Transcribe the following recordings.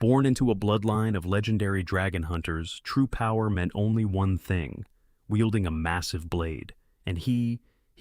Born into a bloodline of legendary dragon hunters, true power meant only one thing: wielding a massive blade. And he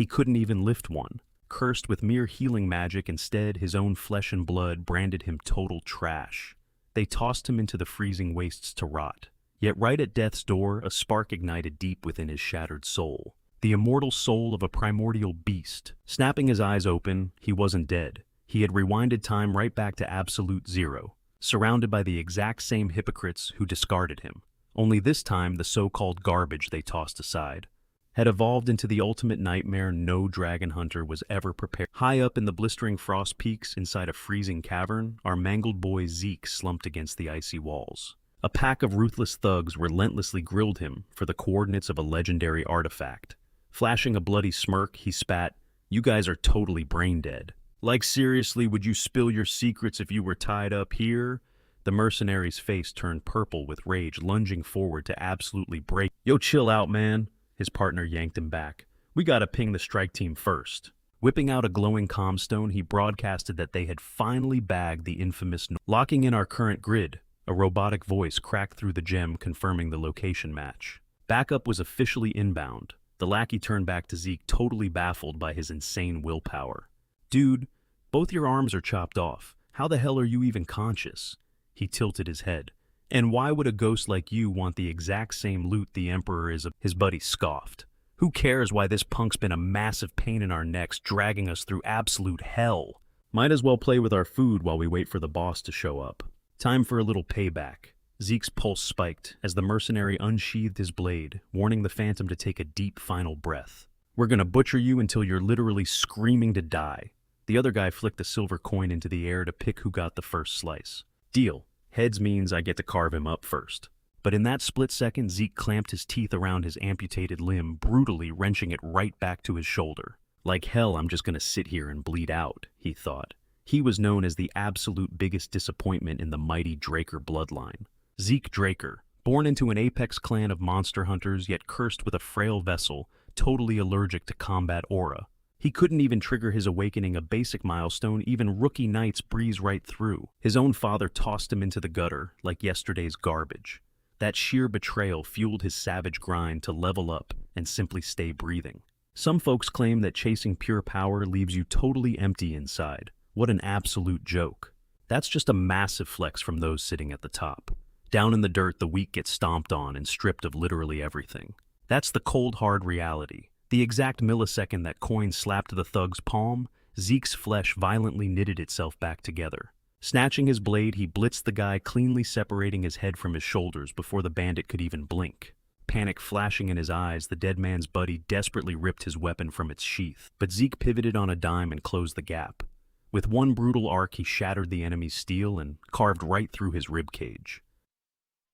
couldn't even lift one. Cursed with mere healing magic, instead, his own flesh and blood branded him total trash. They tossed him into the freezing wastes to rot. Yet right at death's door, a spark ignited deep within his shattered soul. The immortal soul of a primordial beast. Snapping his eyes open, he wasn't dead. He had rewinded time right back to absolute zero, surrounded by the exact same hypocrites who discarded him. Only this time, the so-called garbage they tossed aside had evolved into the ultimate nightmare no dragon hunter was ever prepared. High up in the blistering frost peaks inside a freezing cavern, our mangled boy Zeke slumped against the icy walls. A pack of ruthless thugs relentlessly grilled him for the coordinates of a legendary artifact. Flashing a bloody smirk, he spat, "You guys are totally brain dead. Like seriously, would you spill your secrets if you were tied up here?" The mercenary's face turned purple with rage, lunging forward to absolutely break. "Yo, chill out, man." His partner yanked him back. "We gotta ping the strike team first." Whipping out a glowing commstone, he broadcasted that they had finally bagged the infamous locking in our current grid. A robotic voice cracked through the gem, confirming the location match. Backup was officially inbound. The lackey turned back to Zeke, totally baffled by his insane willpower. "Dude, both your arms are chopped off. How the hell are you even conscious?" He tilted his head. "And why would a ghost like you want the exact same loot the Emperor is?" His buddy scoffed. "Who cares why this punk's been a massive pain in our necks, dragging us through absolute hell? Might as well play with our food while we wait for the boss to show up. Time for a little payback." Zeke's pulse spiked as the mercenary unsheathed his blade, warning the Phantom to take a deep final breath. "We're gonna butcher you until you're literally screaming to die." The other guy flicked a silver coin into the air to pick who got the first slice. "Deal. Heads means I get to carve him up first." But in that split second, Zeke clamped his teeth around his amputated limb, brutally wrenching it right back to his shoulder. "Like hell, I'm just gonna sit here and bleed out," he thought. He was known as the absolute biggest disappointment in the mighty Draker bloodline. Zeke Draker, born into an apex clan of monster hunters, yet cursed with a frail vessel, totally allergic to combat aura. He couldn't even trigger his awakening, a basic milestone even rookie knights breeze right through. His own father tossed him into the gutter like yesterday's garbage. That sheer betrayal fueled his savage grind to level up and simply stay breathing. Some folks claim that chasing pure power leaves you totally empty inside. What an absolute joke. That's just a massive flex from those sitting at the top. Down in the dirt, the weak get stomped on and stripped of literally everything. That's the cold, hard reality. The exact millisecond that coin slapped the thug's palm, Zeke's flesh violently knitted itself back together. Snatching his blade, he blitzed the guy, cleanly separating his head from his shoulders before the bandit could even blink. Panic flashing in his eyes, the dead man's buddy desperately ripped his weapon from its sheath. But Zeke pivoted on a dime and closed the gap. With one brutal arc, he shattered the enemy's steel and carved right through his ribcage,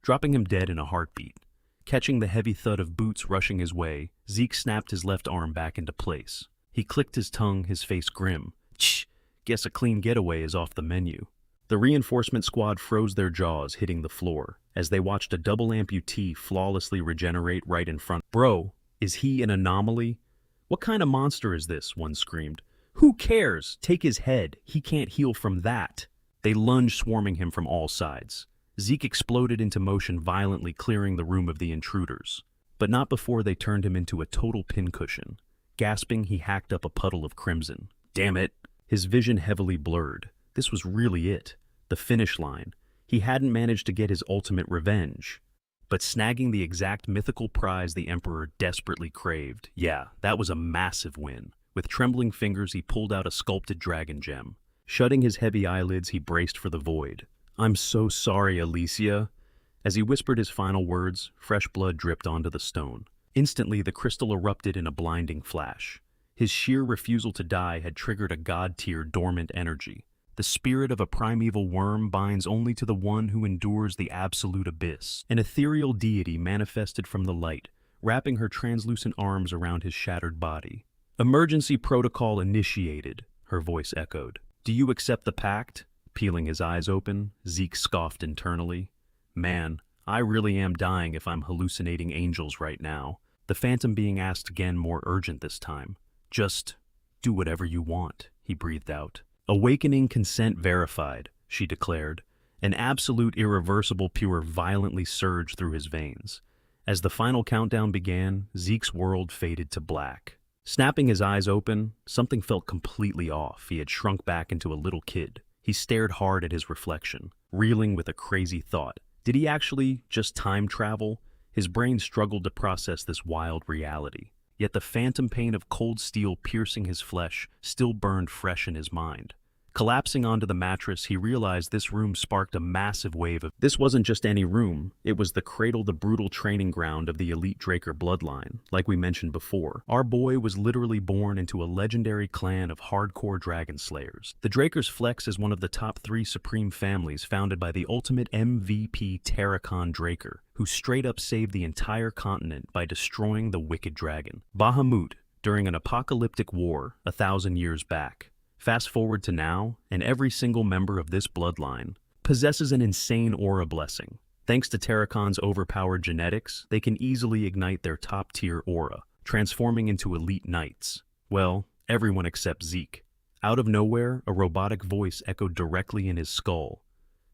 dropping him dead in a heartbeat. Catching the heavy thud of boots rushing his way, Zeke snapped his left arm back into place. He clicked his tongue, his face grim. "Tch, guess a clean getaway is off the menu." The reinforcement squad froze their jaws, hitting the floor, as they watched a double amputee flawlessly regenerate right in front. "Bro, is he an anomaly? What kind of monster is this?" one screamed. "Who cares? Take his head. He can't heal from that." They lunged, swarming him from all sides. Zeke exploded into motion, violently clearing the room of the intruders. But not before they turned him into a total pincushion. Gasping, he hacked up a puddle of crimson. Damn it! His vision heavily blurred. This was really it. The finish line. He hadn't managed to get his ultimate revenge, but snagging the exact mythical prize the Emperor desperately craved. Yeah, that was a massive win. With trembling fingers, he pulled out a sculpted dragon gem. Shutting his heavy eyelids, he braced for the void. "I'm so sorry, Alicia." As he whispered his final words, fresh blood dripped onto the stone. Instantly, the crystal erupted in a blinding flash. His sheer refusal to die had triggered a god-tier dormant energy. The spirit of a primeval worm binds only to the one who endures the absolute abyss. An ethereal deity manifested from the light, wrapping her translucent arms around his shattered body. "Emergency protocol initiated," her voice echoed. "Do you accept the pact?" Peeling his eyes open, Zeke scoffed internally. "Man, I really am dying if I'm hallucinating angels right now." The Phantom being asked again, more urgent this time. "Just do whatever you want," he breathed out. "Awakening consent verified," she declared, An absolute irreversible pure violently surged through his veins. As the final countdown began, Zeke's world faded to black. Snapping his eyes open, something felt completely off. He had shrunk back into a little kid. He stared hard at his reflection, reeling with a crazy thought. Did he actually just time travel? His brain struggled to process this wild reality. Yet the phantom pain of cold steel piercing his flesh still burned fresh in his mind. Collapsing onto the mattress, he realized this room sparked a massive wave of... This wasn't just any room, it was the cradle, the brutal training ground of the elite Draker bloodline, like we mentioned before. Our boy was literally born into a legendary clan of hardcore Dragonslayers. The Drakers flex as one of the top 3 supreme families founded by the ultimate MVP Terracon Draker, who straight up saved the entire continent by destroying the wicked dragon, Bahamut, during an apocalyptic war 1,000 years back. Fast forward to now, and every single member of this bloodline possesses an insane aura blessing. Thanks to Terracon's overpowered genetics, they can easily ignite their top-tier aura, transforming into elite knights. Well, everyone except Zeke. Out of nowhere, a robotic voice echoed directly in his skull.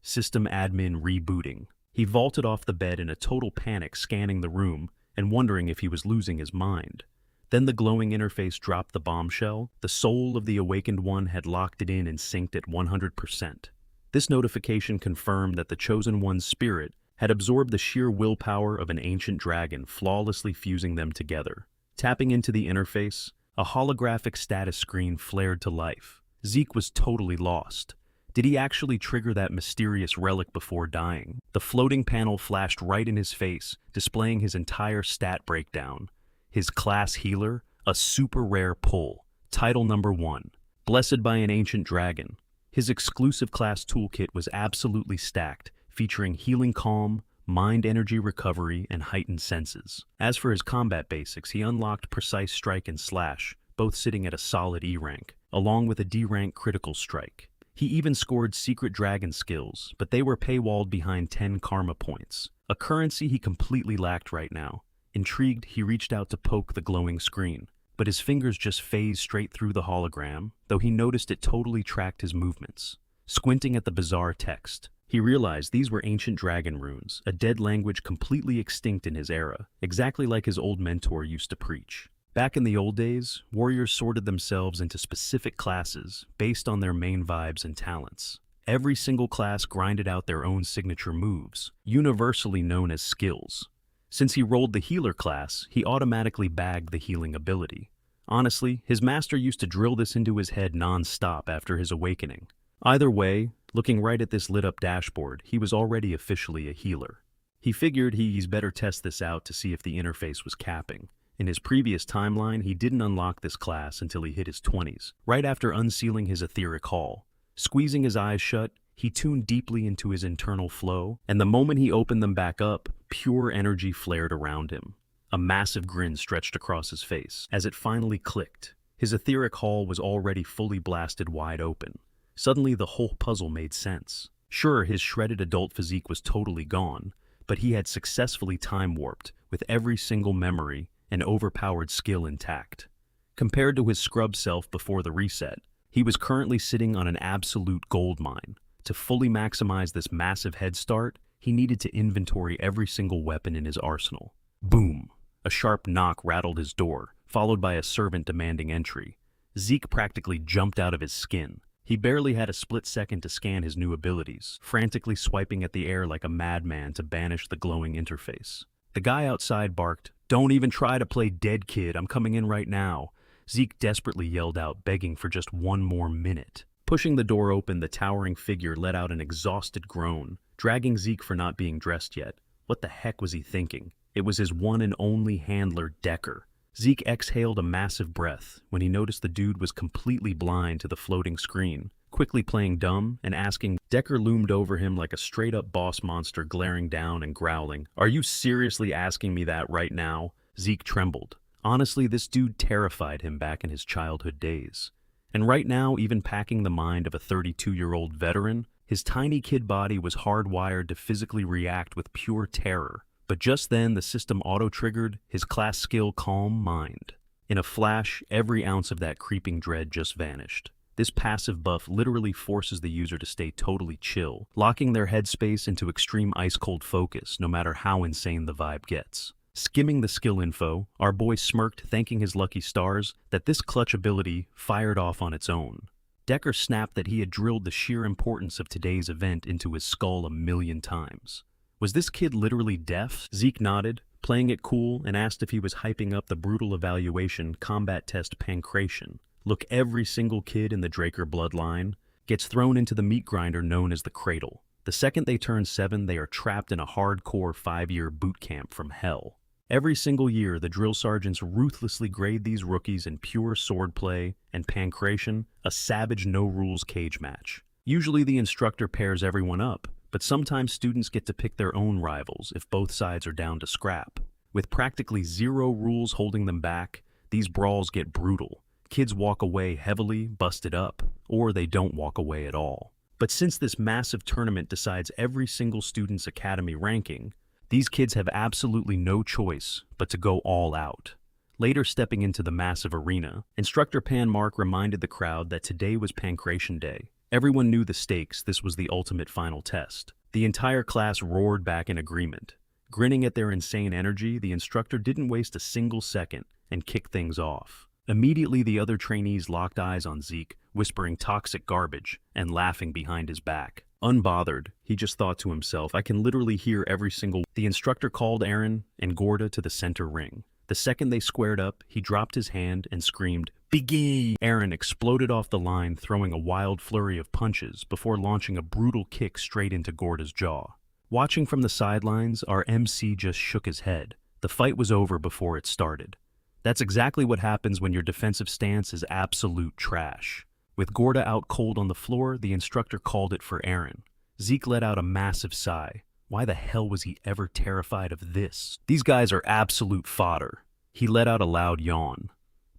System admin rebooting. He vaulted off the bed in a total panic, scanning the room and wondering if he was losing his mind. Then the glowing interface dropped the bombshell. The soul of the awakened one had locked it in and synced at 100%. This notification confirmed that the Chosen One's spirit had absorbed the sheer willpower of an ancient dragon, flawlessly fusing them together. Tapping into the interface, a holographic status screen flared to life. Zeke was totally lost. Did he actually trigger that mysterious relic before dying? The floating panel flashed right in his face, displaying his entire stat breakdown. His class healer, a super rare pull. Title number 1, blessed by an ancient dragon. His exclusive class toolkit was absolutely stacked, featuring healing calm, mind energy recovery, and heightened senses. As for his combat basics, he unlocked precise strike and slash, both sitting at a solid E rank, along with a D rank critical strike. He even scored secret dragon skills, but they were paywalled behind 10 karma points, a currency he completely lacked right now. Intrigued, he reached out to poke the glowing screen, but his fingers just phased straight through the hologram, though he noticed it totally tracked his movements. Squinting at the bizarre text, he realized these were ancient dragon runes, a dead language completely extinct in his era, exactly like his old mentor used to preach. Back in the old days, warriors sorted themselves into specific classes based on their main vibes and talents. Every single class grinded out their own signature moves, universally known as skills. Since he rolled the healer class, he automatically bagged the healing ability. Honestly, his master used to drill this into his head non-stop after his awakening. Either way, looking right at this lit-up dashboard, he was already officially a healer. He figured he's better test this out to see if the interface was capping. In his previous timeline, he didn't unlock this class until he hit his 20s, right after unsealing his etheric hall. Squeezing his eyes shut, he tuned deeply into his internal flow, and the moment he opened them back up, pure energy flared around him. A massive grin stretched across his face. As it finally clicked, his etheric hall was already fully blasted wide open. Suddenly, the whole puzzle made sense. Sure, his shredded adult physique was totally gone, but he had successfully time-warped, with every single memory and overpowered skill intact. Compared to his scrub self before the reset, he was currently sitting on an absolute gold mine. To fully maximize this massive head start, he needed to inventory every single weapon in his arsenal. Boom! A sharp knock rattled his door, followed by a servant demanding entry. Zeke practically jumped out of his skin. He barely had a split second to scan his new abilities, frantically swiping at the air like a madman to banish the glowing interface. The guy outside barked, "Don't even try to play dead, kid, I'm coming in right now." Zeke desperately yelled out, begging for just one more minute. Pushing the door open, the towering figure let out an exhausted groan, dragging Zeke for not being dressed yet. What the heck was he thinking? It was his one and only handler, Decker. Zeke exhaled a massive breath when he noticed the dude was completely blind to the floating screen. Quickly playing dumb and asking, Decker loomed over him like a straight-up boss monster, glaring down and growling. "Are you seriously asking me that right now?" Zeke trembled. Honestly, this dude terrified him back in his childhood days. And right now, even packing the mind of a 32-year-old veteran, his tiny kid body was hardwired to physically react with pure terror. But just then, the system auto-triggered his class skill Calm Mind. In a flash, every ounce of that creeping dread just vanished. This passive buff literally forces the user to stay totally chill, locking their headspace into extreme ice-cold focus no matter how insane the vibe gets. Skimming the skill info, our boy smirked, thanking his lucky stars that this clutch ability fired off on its own. Decker snapped that he had drilled the sheer importance of today's event into his skull a million times. Was this kid literally deaf? Zeke nodded, playing it cool, and asked if he was hyping up the brutal evaluation combat test pancration. Look, every single kid in the Draker bloodline gets thrown into the meat grinder known as the cradle. The second they turn 7, they are trapped in a hardcore 5-year boot camp from hell. Every single year, the drill sergeants ruthlessly grade these rookies in pure swordplay and pancration, a savage no-rules cage match. Usually the instructor pairs everyone up, but sometimes students get to pick their own rivals if both sides are down to scrap. With practically zero rules holding them back, these brawls get brutal. Kids walk away heavily busted up, or they don't walk away at all. But since this massive tournament decides every single student's academy ranking, these kids have absolutely no choice but to go all out. Later stepping into the massive arena, Instructor Pan Mark reminded the crowd that today was Pancration Day. Everyone knew the stakes, this was the ultimate final test. The entire class roared back in agreement. Grinning at their insane energy, the instructor didn't waste a single second and kicked things off. Immediately the other trainees locked eyes on Zeke, whispering toxic garbage and laughing behind his back. Unbothered, he just thought to himself, I can literally hear every single... The instructor called Aaron and Gorda to the center ring. The second they squared up, he dropped his hand and screamed, "Begin!" Aaron exploded off the line, throwing a wild flurry of punches before launching a brutal kick straight into Gorda's jaw. Watching from the sidelines, our MC just shook his head. The fight was over before it started. That's exactly what happens when your defensive stance is absolute trash. With Gorda out cold on the floor, the instructor called it for Aaron. Zeke let out a massive sigh. Why the hell was he ever terrified of this? These guys are absolute fodder. He let out a loud yawn.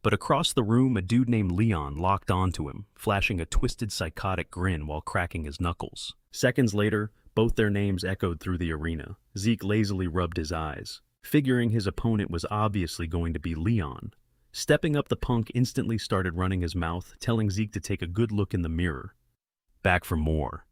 But across the room, a dude named Leon locked onto him, flashing a twisted psychotic grin while cracking his knuckles. Seconds later, both their names echoed through the arena. Zeke lazily rubbed his eyes, figuring his opponent was obviously going to be Leon. Stepping up, the punk instantly started running his mouth, telling Zeke to take a good look in the mirror. Back for more.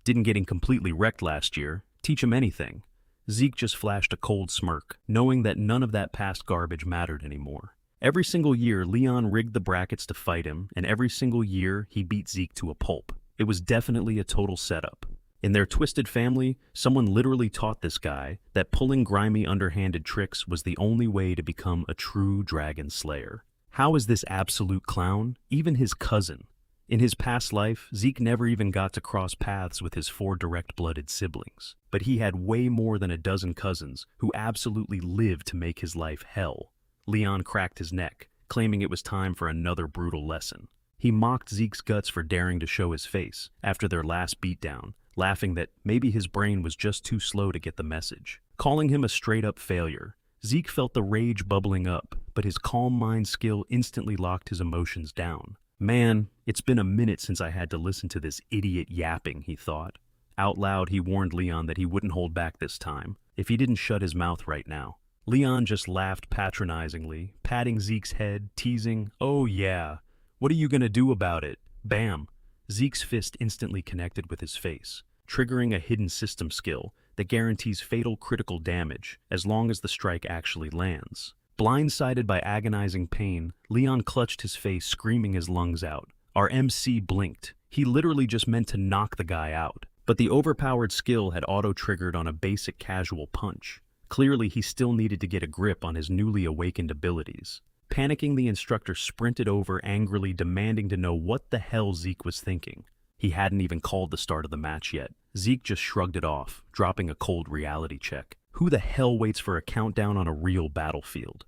Didn't getting completely wrecked last year teach him anything? Zeke just flashed a cold smirk, knowing that none of that past garbage mattered anymore. Every single year, Leon rigged the brackets to fight him, and every single year, he beat Zeke to a pulp. It was definitely a total setup. In their twisted family, someone literally taught this guy that pulling grimy underhanded tricks was the only way to become a true Dragon Slayer. How is this absolute clown even his cousin? In his past life, Zeke never even got to cross paths with his 4 direct-blooded siblings. But he had way more than a dozen cousins who absolutely lived to make his life hell. Leon cracked his neck, claiming it was time for another brutal lesson. He mocked Zeke's guts for daring to show his face after their last beatdown, laughing that maybe his brain was just too slow to get the message. Calling him a straight-up failure, Zeke felt the rage bubbling up, but his calm mind skill instantly locked his emotions down. Man, it's been a minute since I had to listen to this idiot yapping, he thought. Out loud, he warned Leon that he wouldn't hold back this time, if he didn't shut his mouth right now. Leon just laughed patronizingly, patting Zeke's head, teasing, "Oh yeah, what are you gonna do about it?" Bam! Zeke's fist instantly connected with his face, triggering a hidden system skill that guarantees fatal critical damage as long as the strike actually lands. Blindsided by agonizing pain, Leon clutched his face, screaming his lungs out. Our MC blinked. He literally just meant to knock the guy out. But the overpowered skill had auto-triggered on a basic casual punch. Clearly, he still needed to get a grip on his newly awakened abilities. Panicking, the instructor sprinted over, angrily demanding to know what the hell Zeke was thinking. He hadn't even called the start of the match yet. Zeke just shrugged it off, dropping a cold reality check. Who the hell waits for a countdown on a real battlefield?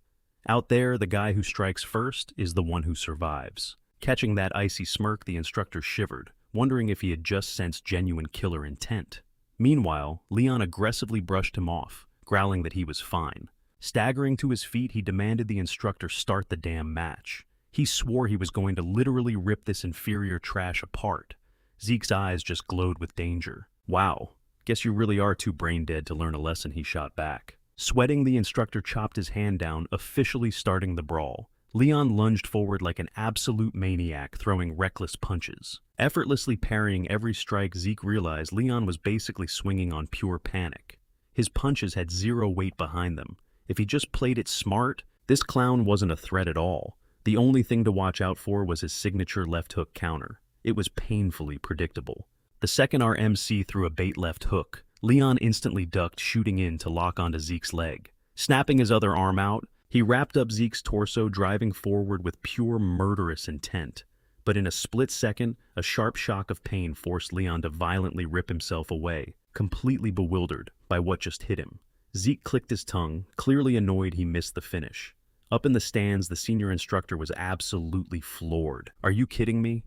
Out there, the guy who strikes first is the one who survives. Catching that icy smirk, the instructor shivered, wondering if he had just sensed genuine killer intent. Meanwhile, Leon aggressively brushed him off, growling that he was fine. Staggering to his feet, he demanded the instructor start the damn match. He swore he was going to literally rip this inferior trash apart. Zeke's eyes just glowed with danger. Wow, guess you really are too brain dead to learn a lesson, he shot back. Sweating, the instructor chopped his hand down, officially starting the brawl. Leon lunged forward like an absolute maniac, throwing reckless punches. Effortlessly parrying every strike, Zeke realized Leon was basically swinging on pure panic. His punches had zero weight behind them. If he just played it smart, this clown wasn't a threat at all. The only thing to watch out for was his signature left hook counter. It was painfully predictable. The second our MC threw a bait left hook, Leon instantly ducked, shooting in to lock onto Zeke's leg. Snapping his other arm out, he wrapped up Zeke's torso, driving forward with pure murderous intent. But in a split second, a sharp shock of pain forced Leon to violently rip himself away, completely bewildered by what just hit him. Zeke clicked his tongue, clearly annoyed he missed the finish. Up in the stands, the senior instructor was absolutely floored. "Are you kidding me?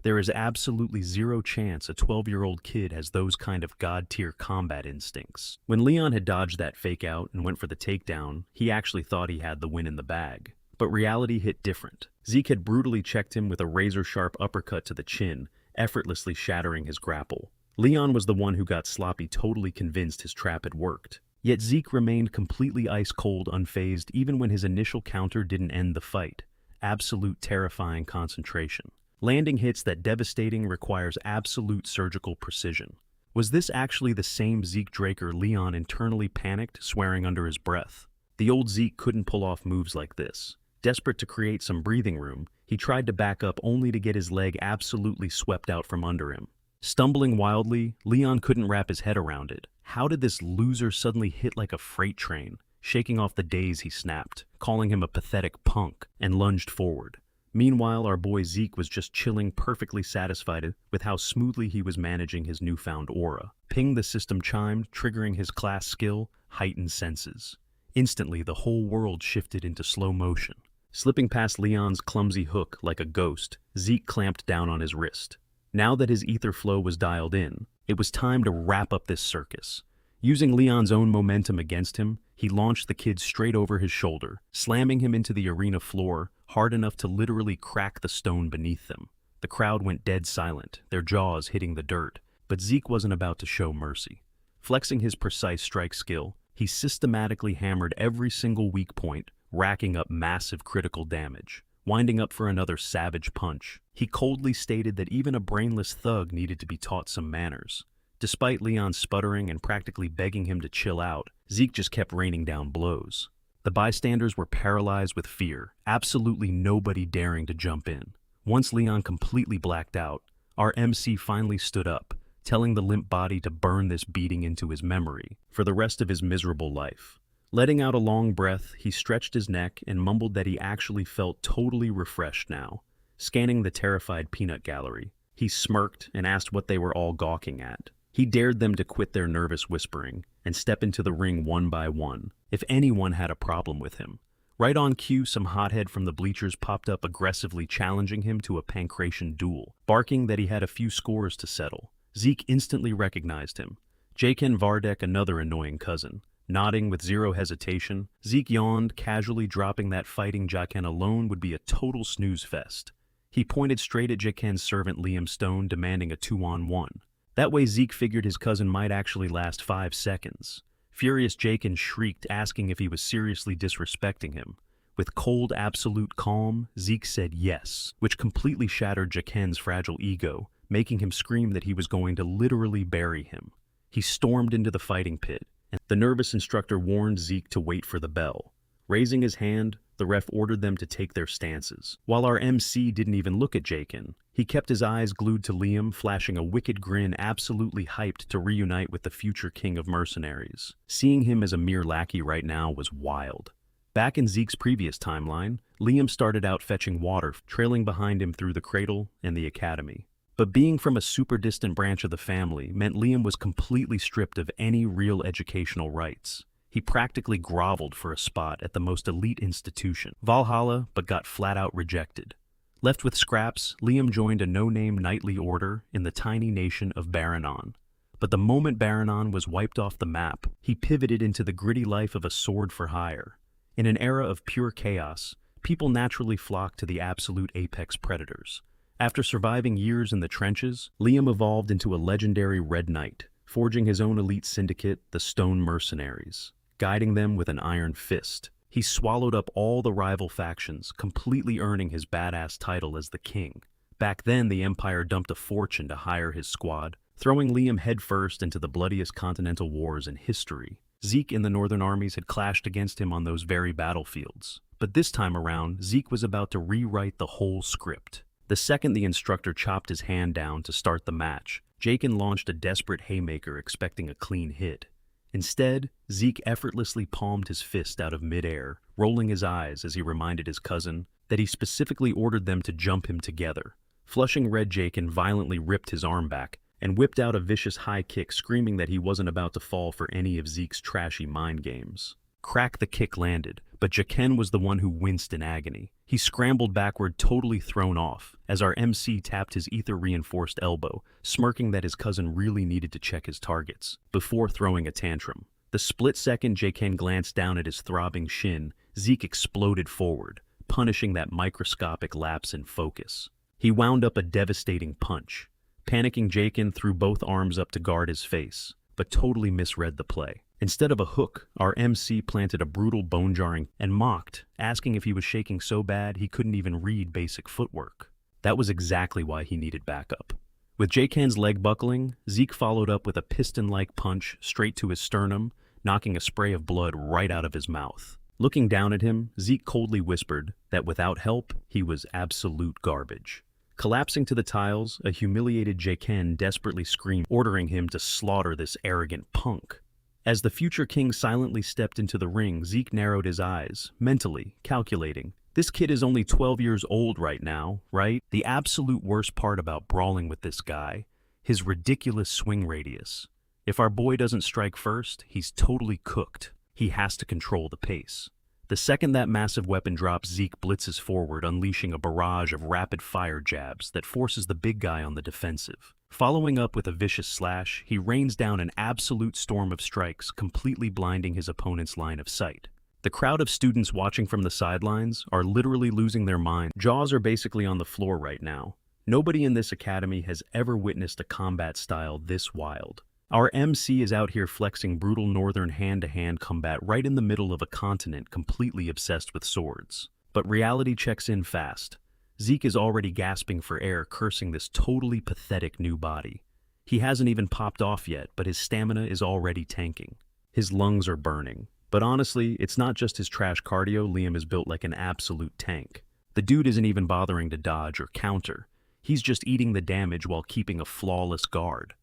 There is absolutely zero chance a 12-year-old kid has those kind of god-tier combat instincts." When Leon had dodged that fake out and went for the takedown, he actually thought he had the win in the bag. But reality hit different. Zeke had brutally checked him with a razor-sharp uppercut to the chin, effortlessly shattering his grapple. Leon was the one who got sloppy, totally convinced his trap had worked. Yet Zeke remained completely ice-cold, unfazed, even when his initial counter didn't end the fight. Absolute terrifying concentration. Landing hits that devastating requires absolute surgical precision. Was this actually the same Zeke Draker? Leon internally panicked, swearing under his breath. The old Zeke couldn't pull off moves like this. Desperate to create some breathing room, he tried to back up only to get his leg absolutely swept out from under him. Stumbling wildly, Leon couldn't wrap his head around it. How did this loser suddenly hit like a freight train? Shaking off the daze, he snapped, calling him a pathetic punk, and lunged forward. Meanwhile, our boy Zeke was just chilling, perfectly satisfied with how smoothly he was managing his newfound aura. Ping, the system chimed, triggering his class skill, heightened senses. Instantly, the whole world shifted into slow motion. Slipping past Leon's clumsy hook like a ghost, Zeke clamped down on his wrist. Now that his ether flow was dialed in, it was time to wrap up this circus. Using Leon's own momentum against him, he launched the kid straight over his shoulder, slamming him into the arena floor hard enough to literally crack the stone beneath them. The crowd went dead silent, their jaws hitting the dirt, but Zeke wasn't about to show mercy. Flexing his precise strike skill, he systematically hammered every single weak point, racking up massive critical damage. Winding up for another savage punch, he coldly stated that even a brainless thug needed to be taught some manners. Despite Leon sputtering and practically begging him to chill out, Zeke just kept raining down blows. The bystanders were paralyzed with fear, absolutely nobody daring to jump in. Once Leon completely blacked out, our MC finally stood up, telling the limp body to burn this beating into his memory for the rest of his miserable life. Letting out a long breath, he stretched his neck and mumbled that he actually felt totally refreshed now. Scanning the terrified peanut gallery, he smirked and asked what they were all gawking at. He dared them to quit their nervous whispering and step into the ring one by one, if anyone had a problem with him. Right on cue, some hothead from the bleachers popped up, aggressively challenging him to a pancration duel, barking that he had a few scores to settle. Zeke instantly recognized him. Jaken Vardek, another annoying cousin. Nodding with zero hesitation, Zeke yawned, casually dropping that fighting Jaken alone would be a total snooze fest. He pointed straight at Jaken's servant Liam Stone, demanding a 2-on-1. That way Zeke figured his cousin might actually last 5 seconds. Furious Jaken shrieked, asking if he was seriously disrespecting him. With cold, absolute calm, Zeke said yes, which completely shattered Jaken's fragile ego, making him scream that he was going to literally bury him. He stormed into the fighting pit, and the nervous instructor warned Zeke to wait for the bell. Raising his hand, the ref ordered them to take their stances. While our MC didn't even look at Jaken, he kept his eyes glued to Liam, flashing a wicked grin, absolutely hyped to reunite with the future king of mercenaries. Seeing him as a mere lackey right now was wild. Back in Zeke's previous timeline, Liam started out fetching water, trailing behind him through the cradle and the academy. But being from a super distant branch of the family meant Liam was completely stripped of any real educational rights. He practically groveled for a spot at the most elite institution, Valhalla, but got flat out rejected. Left with scraps, Liam joined a no-name knightly order in the tiny nation of Baranon. But the moment Baranon was wiped off the map, he pivoted into the gritty life of a sword for hire. In an era of pure chaos, people naturally flocked to the absolute apex predators. After surviving years in the trenches, Liam evolved into a legendary Red Knight, forging his own elite syndicate, the Stone Mercenaries. Guiding them with an iron fist, He swallowed up all the rival factions, completely earning his badass title as the king. Back then, the Empire dumped a fortune to hire his squad, throwing Liam headfirst into the bloodiest continental wars in history. Zeke and the Northern armies had clashed against him on those very battlefields. But this time around, Zeke was about to rewrite the whole script. The second the instructor chopped his hand down to start the match, Jaken launched a desperate haymaker expecting a clean hit. Instead, Zeke effortlessly palmed his fist out of midair, rolling his eyes as he reminded his cousin that he specifically ordered them to jump him together. Flushing red, Jaken violently ripped his arm back and whipped out a vicious high kick, screaming that he wasn't about to fall for any of Zeke's trashy mind games. Crack, the kick landed, but Jaken was the one who winced in agony. He scrambled backward, totally thrown off, as our MC tapped his ether-reinforced elbow, smirking that his cousin really needed to check his targets, before throwing a tantrum. The split second Jaken glanced down at his throbbing shin, Zeke exploded forward, punishing that microscopic lapse in focus. He wound up a devastating punch. Panicking, Jaken threw both arms up to guard his face, but totally misread the play. Instead of a hook, our MC planted a brutal bone-jarring and mocked, asking if he was shaking so bad he couldn't even read basic footwork. That was exactly why he needed backup. With Jaken's leg buckling, Zeke followed up with a piston-like punch straight to his sternum, knocking a spray of blood right out of his mouth. Looking down at him, Zeke coldly whispered that without help, he was absolute garbage. Collapsing to the tiles, a humiliated Jaken desperately screamed, ordering him to slaughter this arrogant punk. As the future king silently stepped into the ring, Zeke narrowed his eyes, mentally calculating. This kid is only 12 years old right now, right? The absolute worst part about brawling with this guy, his ridiculous swing radius. If our boy doesn't strike first, he's totally cooked. He has to control the pace. The second that massive weapon drops, Zeke blitzes forward, unleashing a barrage of rapid-fire jabs that forces the big guy on the defensive. Following up with a vicious slash, he rains down an absolute storm of strikes, completely blinding his opponent's line of sight. The crowd of students watching from the sidelines are literally losing their minds. Jaws are basically on the floor right now. Nobody in this academy has ever witnessed a combat style this wild. Our MC is out here flexing brutal northern hand-to-hand combat right in the middle of a continent completely obsessed with swords. But reality checks in fast. Zeke is already gasping for air, cursing this totally pathetic new body. He hasn't even popped off yet, but his stamina is already tanking. His lungs are burning. But honestly, it's not just his trash cardio. Liam is built like an absolute tank. The dude isn't even bothering to dodge or counter. He's just eating the damage while keeping a flawless guard.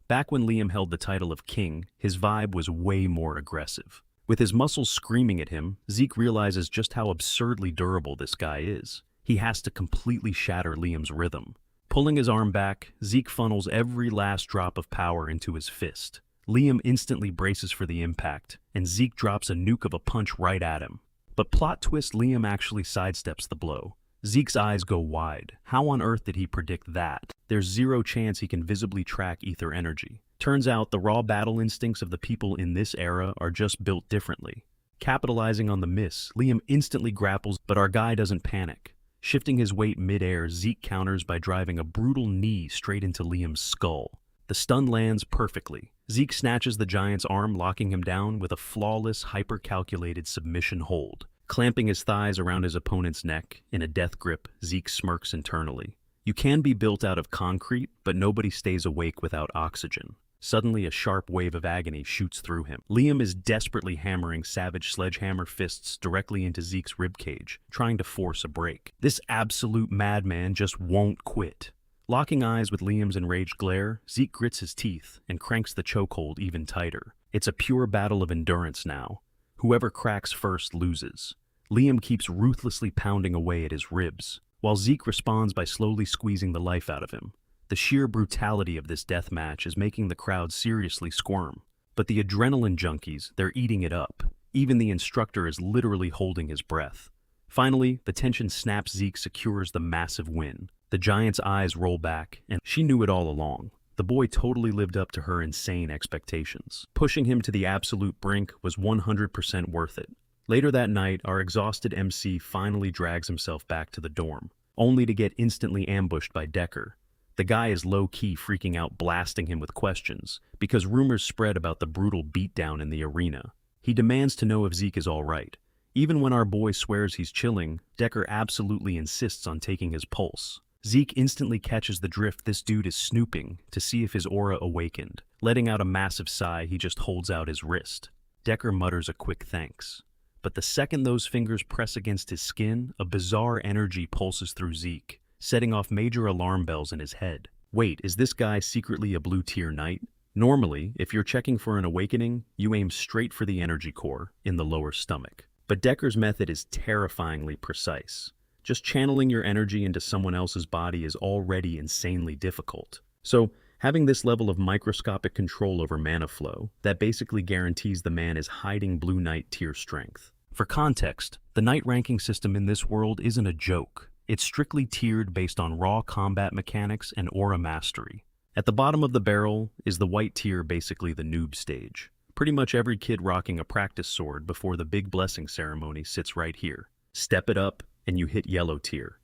Back when Liam held the title of king, his vibe was way more aggressive. With his muscles screaming at him, Zeke realizes just how absurdly durable this guy is. He has to completely shatter Liam's rhythm. Pulling his arm back, Zeke funnels every last drop of power into his fist. Liam instantly braces for the impact, and Zeke drops a nuke of a punch right at him. But plot twist, Liam actually sidesteps the blow. Zeke's eyes go wide. How on earth did he predict that? There's zero chance he can visibly track ether energy. Turns out the raw battle instincts of the people in this era are just built differently. Capitalizing on the miss, Liam instantly grapples, but our guy doesn't panic. Shifting his weight mid-air, Zeke counters by driving a brutal knee straight into Liam's skull. The stun lands perfectly. Zeke snatches the giant's arm, locking him down with a flawless, hyper-calculated submission hold. Clamping his thighs around his opponent's neck, in a death grip, Zeke smirks internally. You can be built out of concrete, but nobody stays awake without oxygen. Suddenly, a sharp wave of agony shoots through him. Liam is desperately hammering savage sledgehammer fists directly into Zeke's ribcage, trying to force a break. This absolute madman just won't quit. Locking eyes with Liam's enraged glare, Zeke grits his teeth and cranks the chokehold even tighter. It's a pure battle of endurance now. Whoever cracks first loses. Liam keeps ruthlessly pounding away at his ribs, while Zeke responds by slowly squeezing the life out of him. The sheer brutality of this death match is making the crowd seriously squirm. But the adrenaline junkies, they're eating it up. Even the instructor is literally holding his breath. Finally, the tension snaps. Zeke secures the massive win. The giant's eyes roll back, and she knew it all along. The boy totally lived up to her insane expectations. Pushing him to the absolute brink was 100% worth it. Later that night, our exhausted MC finally drags himself back to the dorm, only to get instantly ambushed by Decker. The guy is low-key freaking out, blasting him with questions, because rumors spread about the brutal beatdown in the arena. He demands to know if Zeke is all right, Even when our boy swears he's chilling, Decker absolutely insists on taking his pulse. Zeke instantly catches the drift this dude is snooping to see if his aura awakened. Letting out a massive sigh, he just holds out his wrist. Decker mutters a quick thanks. But the second those fingers press against his skin, a bizarre energy pulses through Zeke, setting off major alarm bells in his head. Wait, is this guy secretly a blue-tier knight? Normally, if you're checking for an awakening, you aim straight for the energy core in the lower stomach. But Decker's method is terrifyingly precise. Just channeling your energy into someone else's body is already insanely difficult. So, having this level of microscopic control over mana flow, that basically guarantees the man is hiding Blue Knight tier strength. For context, the Knight ranking system in this world isn't a joke. It's strictly tiered based on raw combat mechanics and aura mastery. At the bottom of the barrel is the white tier, basically the noob stage. Pretty much every kid rocking a practice sword before the big blessing ceremony sits right here. Step it up, and you hit yellow tier.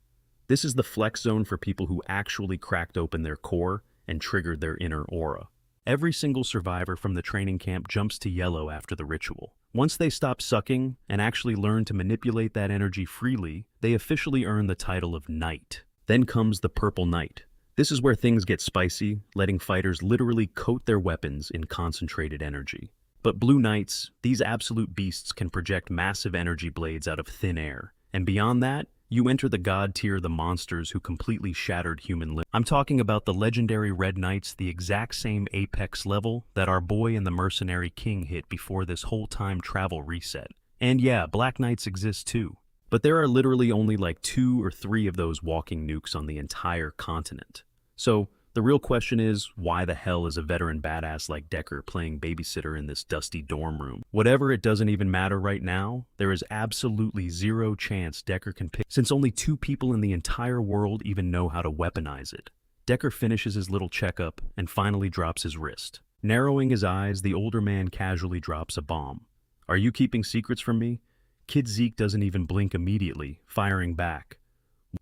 This is the flex zone for people who actually cracked open their core and triggered their inner aura. Every single survivor from the training camp jumps to yellow after the ritual. Once they stop sucking and actually learn to manipulate that energy freely, they officially earn the title of Knight. Then comes the Purple Knight. This is where things get spicy, letting fighters literally coat their weapons in concentrated energy. But Blue Knights, these absolute beasts, can project massive energy blades out of thin air. And beyond that, you enter the god tier, the monsters who completely shattered human limb. I'm talking about the legendary Red Knights, the exact same apex level that our boy and the Mercenary King hit before this whole time travel reset. And yeah, Black Knights exist too. But there are literally only like 2 or 3 of those walking nukes on the entire continent. So, the real question is, why the hell is a veteran badass like Decker playing babysitter in this dusty dorm room? Whatever, it doesn't even matter right now. There is absolutely zero chance Decker can pick, since only 2 people in the entire world even know how to weaponize it. Decker finishes his little checkup and finally drops his wrist. Narrowing his eyes, the older man casually drops a bomb. Are you keeping secrets from me? Kid Zeke doesn't even blink immediately, firing back.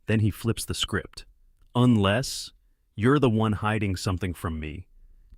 Then he flips the script. Unless you're the one hiding something from me.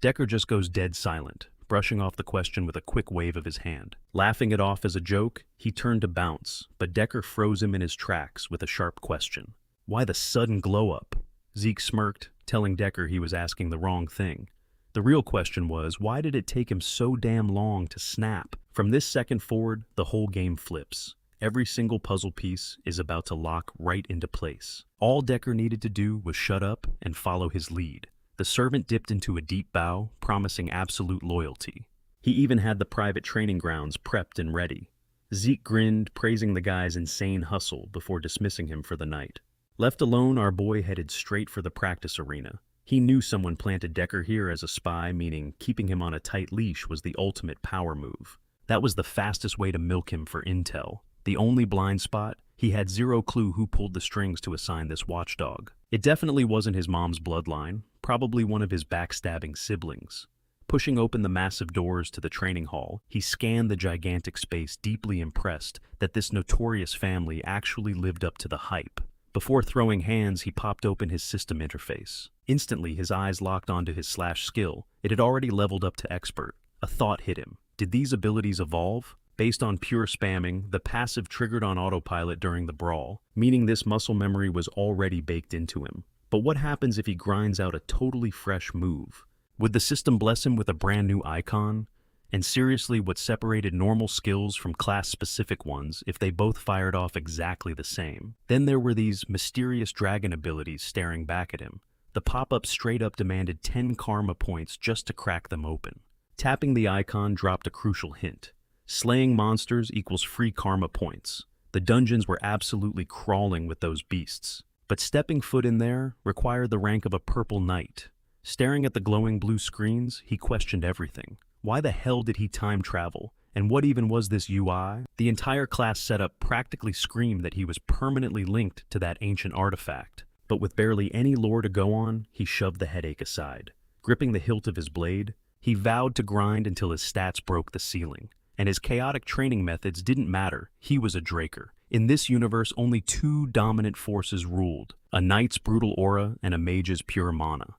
Decker just goes dead silent, brushing off the question with a quick wave of his hand. Laughing it off as a joke, he turned to bounce, but Decker froze him in his tracks with a sharp question. Why the sudden glow-up? Zeke smirked, telling Decker he was asking the wrong thing. The real question was, why did it take him so damn long to snap? From this second forward, the whole game flips. Every single puzzle piece is about to lock right into place. All Decker needed to do was shut up and follow his lead. The servant dipped into a deep bow, promising absolute loyalty. He even had the private training grounds prepped and ready. Zeke grinned, praising the guy's insane hustle before dismissing him for the night. Left alone, our boy headed straight for the practice arena. He knew someone planted Decker here as a spy, meaning keeping him on a tight leash was the ultimate power move. That was the fastest way to milk him for intel. The only blind spot, he had zero clue who pulled the strings to assign this watchdog. It definitely wasn't his mom's bloodline, probably one of his backstabbing siblings. Pushing open the massive doors to the training hall, he scanned the gigantic space, deeply impressed that this notorious family actually lived up to the hype. Before throwing hands, he popped open his system interface. Instantly, his eyes locked onto his /skill. It had already leveled up to expert. A thought hit him. Did these abilities evolve? Based on pure spamming, the passive triggered on autopilot during the brawl, meaning this muscle memory was already baked into him. But what happens if he grinds out a totally fresh move? Would the system bless him with a brand new icon? And seriously, what separated normal skills from class-specific ones if they both fired off exactly the same? Then there were these mysterious dragon abilities staring back at him. The pop-up straight up demanded 10 karma points just to crack them open. Tapping the icon dropped a crucial hint. Slaying monsters equals free karma points. The dungeons were absolutely crawling with those beasts. But stepping foot in there required the rank of a Purple Knight. Staring at the glowing blue screens, he questioned everything. Why the hell did he time travel? And what even was this UI? The entire class setup practically screamed that he was permanently linked to that ancient artifact. But with barely any lore to go on, he shoved the headache aside. Gripping the hilt of his blade, he vowed to grind until his stats broke the ceiling. And his chaotic training methods didn't matter. He was a Draker. In this universe, only 2 dominant forces ruled, a knight's brutal aura and a mage's pure mana.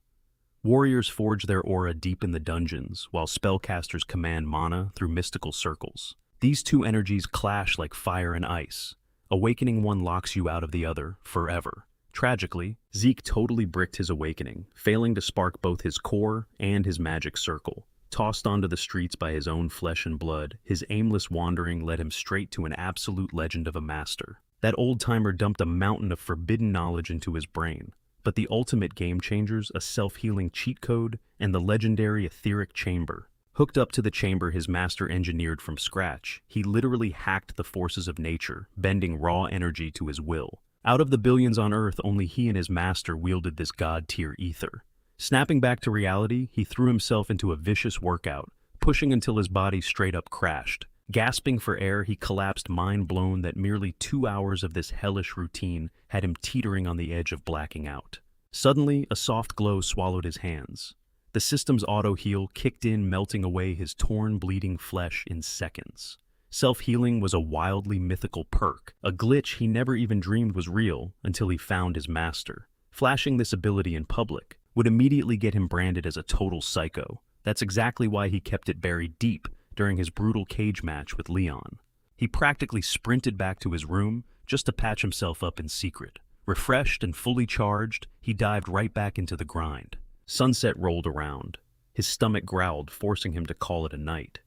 Warriors forge their aura deep in the dungeons, while spellcasters command mana through mystical circles. These two energies clash like fire and ice. Awakening one locks you out of the other forever. Tragically, Zeke totally bricked his awakening, failing to spark both his core and his magic circle. Tossed onto the streets by his own flesh and blood, his aimless wandering led him straight to an absolute legend of a master. That old-timer dumped a mountain of forbidden knowledge into his brain. But the ultimate game changers, a self-healing cheat code, and the legendary etheric chamber. Hooked up to the chamber his master engineered from scratch, he literally hacked the forces of nature, bending raw energy to his will. Out of the billions on Earth, only he and his master wielded this god-tier ether. Snapping back to reality, he threw himself into a vicious workout, pushing until his body straight up crashed. Gasping for air, he collapsed mind-blown that merely 2 hours of this hellish routine had him teetering on the edge of blacking out. Suddenly, a soft glow swallowed his hands. The system's auto-heal kicked in, melting away his torn, bleeding flesh in seconds. Self-healing was a wildly mythical perk, a glitch he never even dreamed was real until he found his master. Flashing this ability in public would immediately get him branded as a total psycho. That's exactly why he kept it buried deep during his brutal cage match with Leon. He practically sprinted back to his room just to patch himself up in secret. Refreshed and fully charged, he dived right back into the grind. Sunset rolled around. His stomach growled, forcing him to call it a night.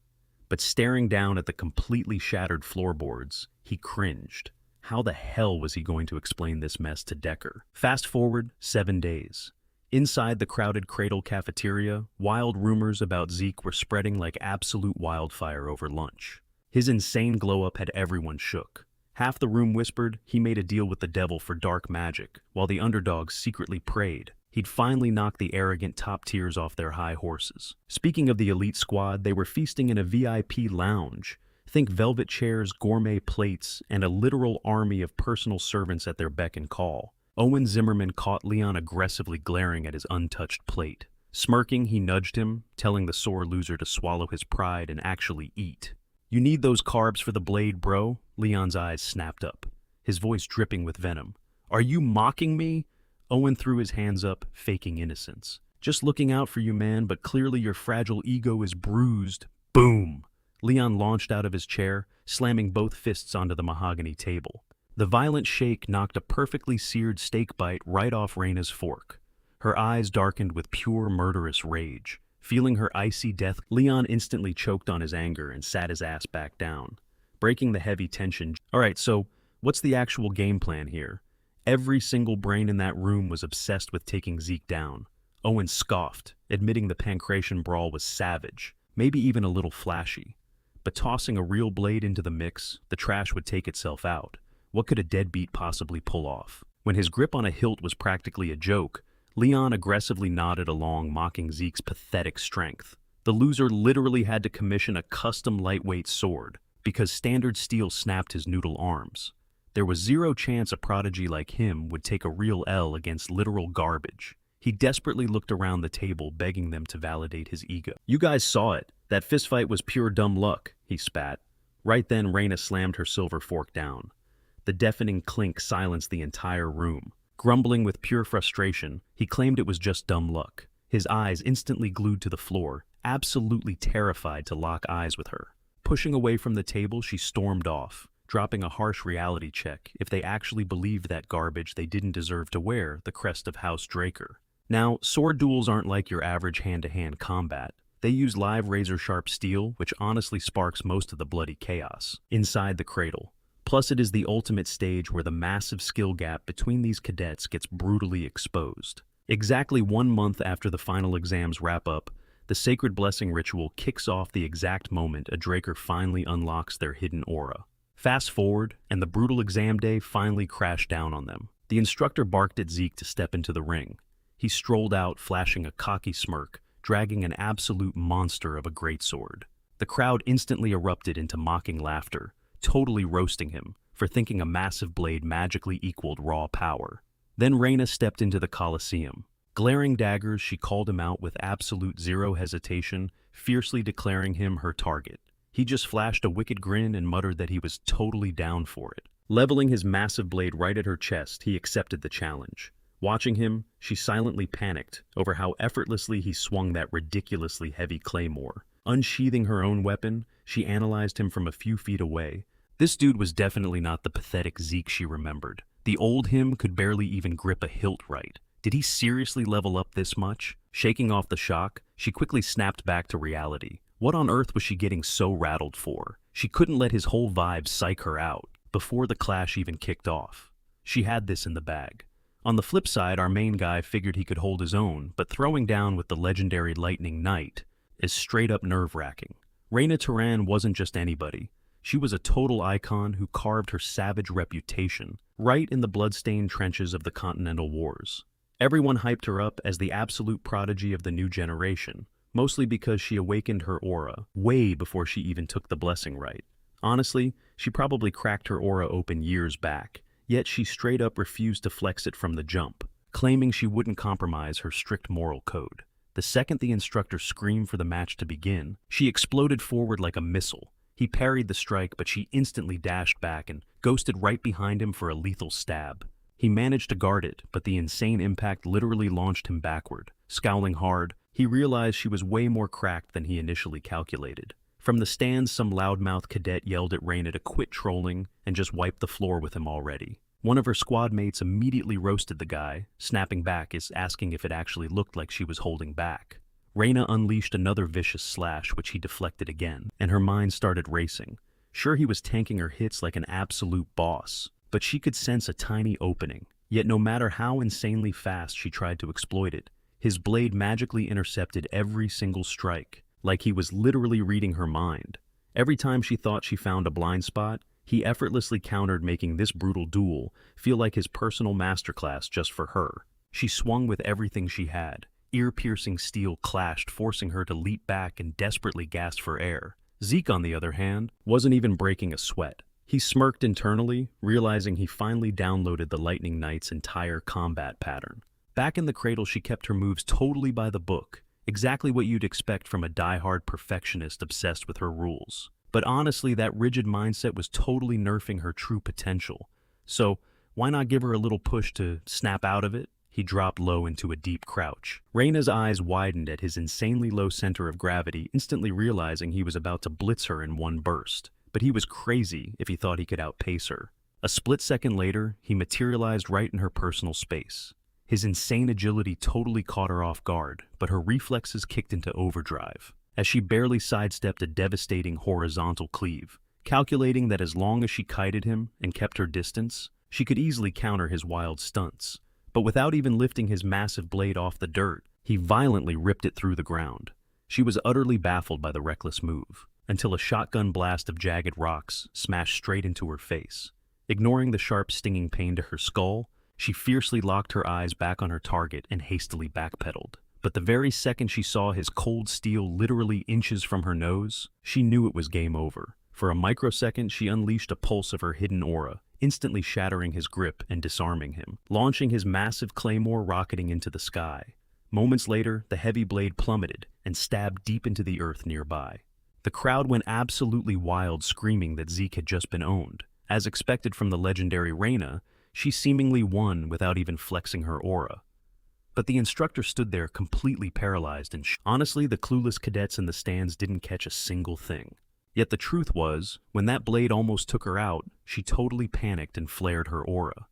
But staring down at the completely shattered floorboards, he cringed. How the hell was he going to explain this mess to Decker? Fast forward 7 days. Inside the crowded Cradle cafeteria, wild rumors about Zeke were spreading like absolute wildfire over lunch. His insane glow-up had everyone shook. Half the room whispered he made a deal with the devil for dark magic, while the underdogs secretly prayed he'd finally knock the arrogant top tiers off their high horses. Speaking of the elite squad, they were feasting in a VIP lounge. Think velvet chairs, gourmet plates, and a literal army of personal servants at their beck and call. Owen Zimmerman caught Leon aggressively glaring at his untouched plate. Smirking, he nudged him, telling the sore loser to swallow his pride and actually eat. "You need those carbs for the blade, bro?" Leon's eyes snapped up, his voice dripping with venom. "Are you mocking me?" Owen threw his hands up, faking innocence. "Just looking out for you, man, but clearly your fragile ego is bruised." Boom! Leon launched out of his chair, slamming both fists onto the mahogany table. The violent shake knocked a perfectly seared steak bite right off Raina's fork. Her eyes darkened with pure murderous rage. Feeling her icy death, Leon instantly choked on his anger and sat his ass back down, breaking the heavy tension. "Alright, so what's the actual game plan here?" Every single brain in that room was obsessed with taking Zeke down. Owen scoffed, admitting the pancration brawl was savage, maybe even a little flashy. But tossing a real blade into the mix, the trash would take itself out. What could a deadbeat possibly pull off? When his grip on a hilt was practically a joke, Leon aggressively nodded along, mocking Zeke's pathetic strength. The loser literally had to commission a custom lightweight sword, because standard steel snapped his noodle arms. There was zero chance a prodigy like him would take a real L against literal garbage. He desperately looked around the table, begging them to validate his ego. "You guys saw it. That fistfight was pure dumb luck," he spat. Right then, Raina slammed her silver fork down. The deafening clink silenced the entire room. Grumbling with pure frustration, he claimed it was just dumb luck. His eyes instantly glued to the floor, absolutely terrified to lock eyes with her. Pushing away from the table, she stormed off, dropping a harsh reality check. If they actually believed that garbage, they didn't deserve to wear the crest of House Draker. Now, sword duels aren't like your average hand-to-hand combat. They use live razor-sharp steel, which honestly sparks most of the bloody chaos inside the cradle. Plus, it is the ultimate stage where the massive skill gap between these cadets gets brutally exposed. Exactly 1 month after the final exams wrap up, the Sacred Blessing ritual kicks off the exact moment a Draker finally unlocks their hidden aura. Fast forward, and the brutal exam day finally crashed down on them. The instructor barked at Zeke to step into the ring. He strolled out, flashing a cocky smirk, dragging an absolute monster of a greatsword. The crowd instantly erupted into mocking laughter, totally roasting him for thinking a massive blade magically equaled raw power. Then Raina stepped into the Colosseum. Glaring daggers, she called him out with absolute zero hesitation, fiercely declaring him her target. He just flashed a wicked grin and muttered that he was totally down for it. Leveling his massive blade right at her chest, he accepted the challenge. Watching him, she silently panicked over how effortlessly he swung that ridiculously heavy claymore. Unsheathing her own weapon, she analyzed him from a few feet away. This dude was definitely not the pathetic Zeke she remembered. The old him could barely even grip a hilt right. Did he seriously level up this much? Shaking off the shock, she quickly snapped back to reality. What on earth was she getting so rattled for? She couldn't let his whole vibe psych her out before the clash even kicked off. She had this in the bag. On the flip side, our main guy figured he could hold his own, but throwing down with the legendary Lightning Knight is straight up nerve-wracking. Raina Tran wasn't just anybody. She was a total icon who carved her savage reputation right in the blood-stained trenches of the Continental Wars. Everyone hyped her up as the absolute prodigy of the new generation, mostly because she awakened her aura way before she even took the blessing right. Honestly, she probably cracked her aura open years back, yet she straight up refused to flex it from the jump, claiming she wouldn't compromise her strict moral code. The second the instructor screamed for the match to begin, she exploded forward like a missile. He parried the strike, but she instantly dashed back and ghosted right behind him for a lethal stab. He managed to guard it, but the insane impact literally launched him backward. Scowling hard, he realized she was way more cracked than he initially calculated. From the stands, some loudmouth cadet yelled at Raina to quit trolling and just wipe the floor with him already. One of her squad mates immediately roasted the guy, snapping back as asking if it actually looked like she was holding back. Raina unleashed another vicious slash, which he deflected again, and her mind started racing. Sure, he was tanking her hits like an absolute boss, but she could sense a tiny opening. Yet no matter how insanely fast she tried to exploit it, his blade magically intercepted every single strike, like he was literally reading her mind. Every time she thought she found a blind spot, he effortlessly countered, making this brutal duel feel like his personal masterclass just for her. She swung with everything she had. Ear-piercing steel clashed, forcing her to leap back and desperately gasp for air. Zeke, on the other hand, wasn't even breaking a sweat. He smirked internally, realizing he finally downloaded the Lightning Knight's entire combat pattern. Back in the cradle, she kept her moves totally by the book, exactly what you'd expect from a die-hard perfectionist obsessed with her rules. But honestly, that rigid mindset was totally nerfing her true potential. So, why not give her a little push to snap out of it? He dropped low into a deep crouch. Raina's eyes widened at his insanely low center of gravity, instantly realizing he was about to blitz her in one burst. But he was crazy if he thought he could outpace her. A split second later, he materialized right in her personal space. His insane agility totally caught her off guard, but her reflexes kicked into overdrive, as she barely sidestepped a devastating horizontal cleave, calculating that as long as she kited him and kept her distance, she could easily counter his wild stunts. But without even lifting his massive blade off the dirt, he violently ripped it through the ground. She was utterly baffled by the reckless move, until a shotgun blast of jagged rocks smashed straight into her face. Ignoring the sharp stinging pain to her skull, she fiercely locked her eyes back on her target and hastily backpedaled. But the very second she saw his cold steel literally inches from her nose, she knew it was game over. For a microsecond, she unleashed a pulse of her hidden aura, instantly shattering his grip and disarming him, launching his massive claymore rocketing into the sky. Moments later, the heavy blade plummeted and stabbed deep into the earth nearby. The crowd went absolutely wild, screaming that Zeke had just been owned. As expected from the legendary Raina, she seemingly won without even flexing her aura. But the instructor stood there completely paralyzed and honestly, the clueless cadets in the stands didn't catch a single thing. Yet the truth was, when that blade almost took her out, she totally panicked and flared her aura.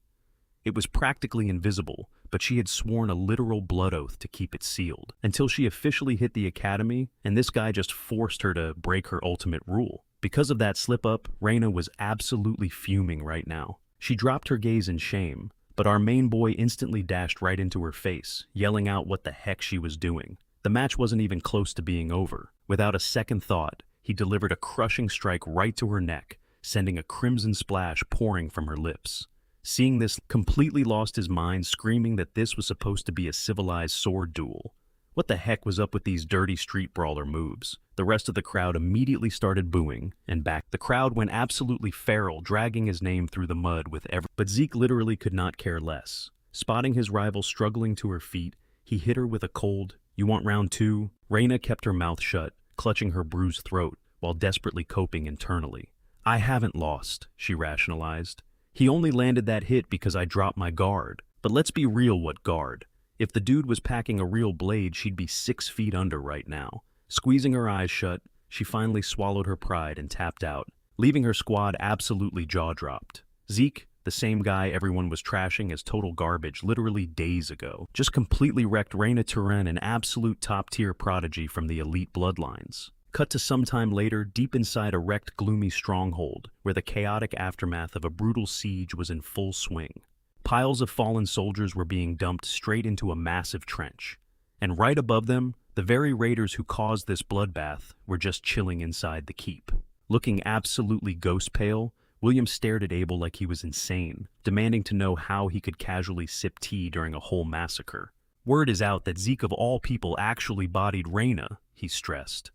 It was practically invisible, but she had sworn a literal blood oath to keep it sealed, until she officially hit the academy, and this guy just forced her to break her ultimate rule. Because of that slip-up, Raina was absolutely fuming right now. She dropped her gaze in shame, but our main boy instantly dashed right into her face, yelling out what the heck she was doing. The match wasn't even close to being over. Without a second thought, he delivered a crushing strike right to her neck, sending a crimson splash pouring from her lips. Seeing this, completely lost his mind, screaming that this was supposed to be a civilized sword duel. What the heck was up with these dirty street brawler moves? The rest of the crowd immediately started booing, and back the crowd went absolutely feral, dragging his name through the mud with every. But Zeke literally could not care less. Spotting his rival struggling to her feet, he hit her with a cold, "You want round two?" Raina kept her mouth shut, clutching her bruised throat, while desperately coping internally. "I haven't lost," she rationalized. "He only landed that hit because I dropped my guard. But let's be real, what guard? If the dude was packing a real blade, she'd be 6 feet under right now. Squeezing her eyes shut, she finally swallowed her pride and tapped out, leaving her squad absolutely jaw-dropped. Zeke, the same guy everyone was trashing as total garbage literally days ago, just completely wrecked Raina Tran, an absolute top-tier prodigy from the elite bloodlines. Cut to some time later, deep inside a wrecked, gloomy stronghold, where the chaotic aftermath of a brutal siege was in full swing. Piles of fallen soldiers were being dumped straight into a massive trench. And right above them, the very raiders who caused this bloodbath were just chilling inside the keep. Looking absolutely ghost-pale, William stared at Abel like he was insane, demanding to know how he could casually sip tea during a whole massacre. Word is out that Zeke of all people actually bodied Raina, he stressed.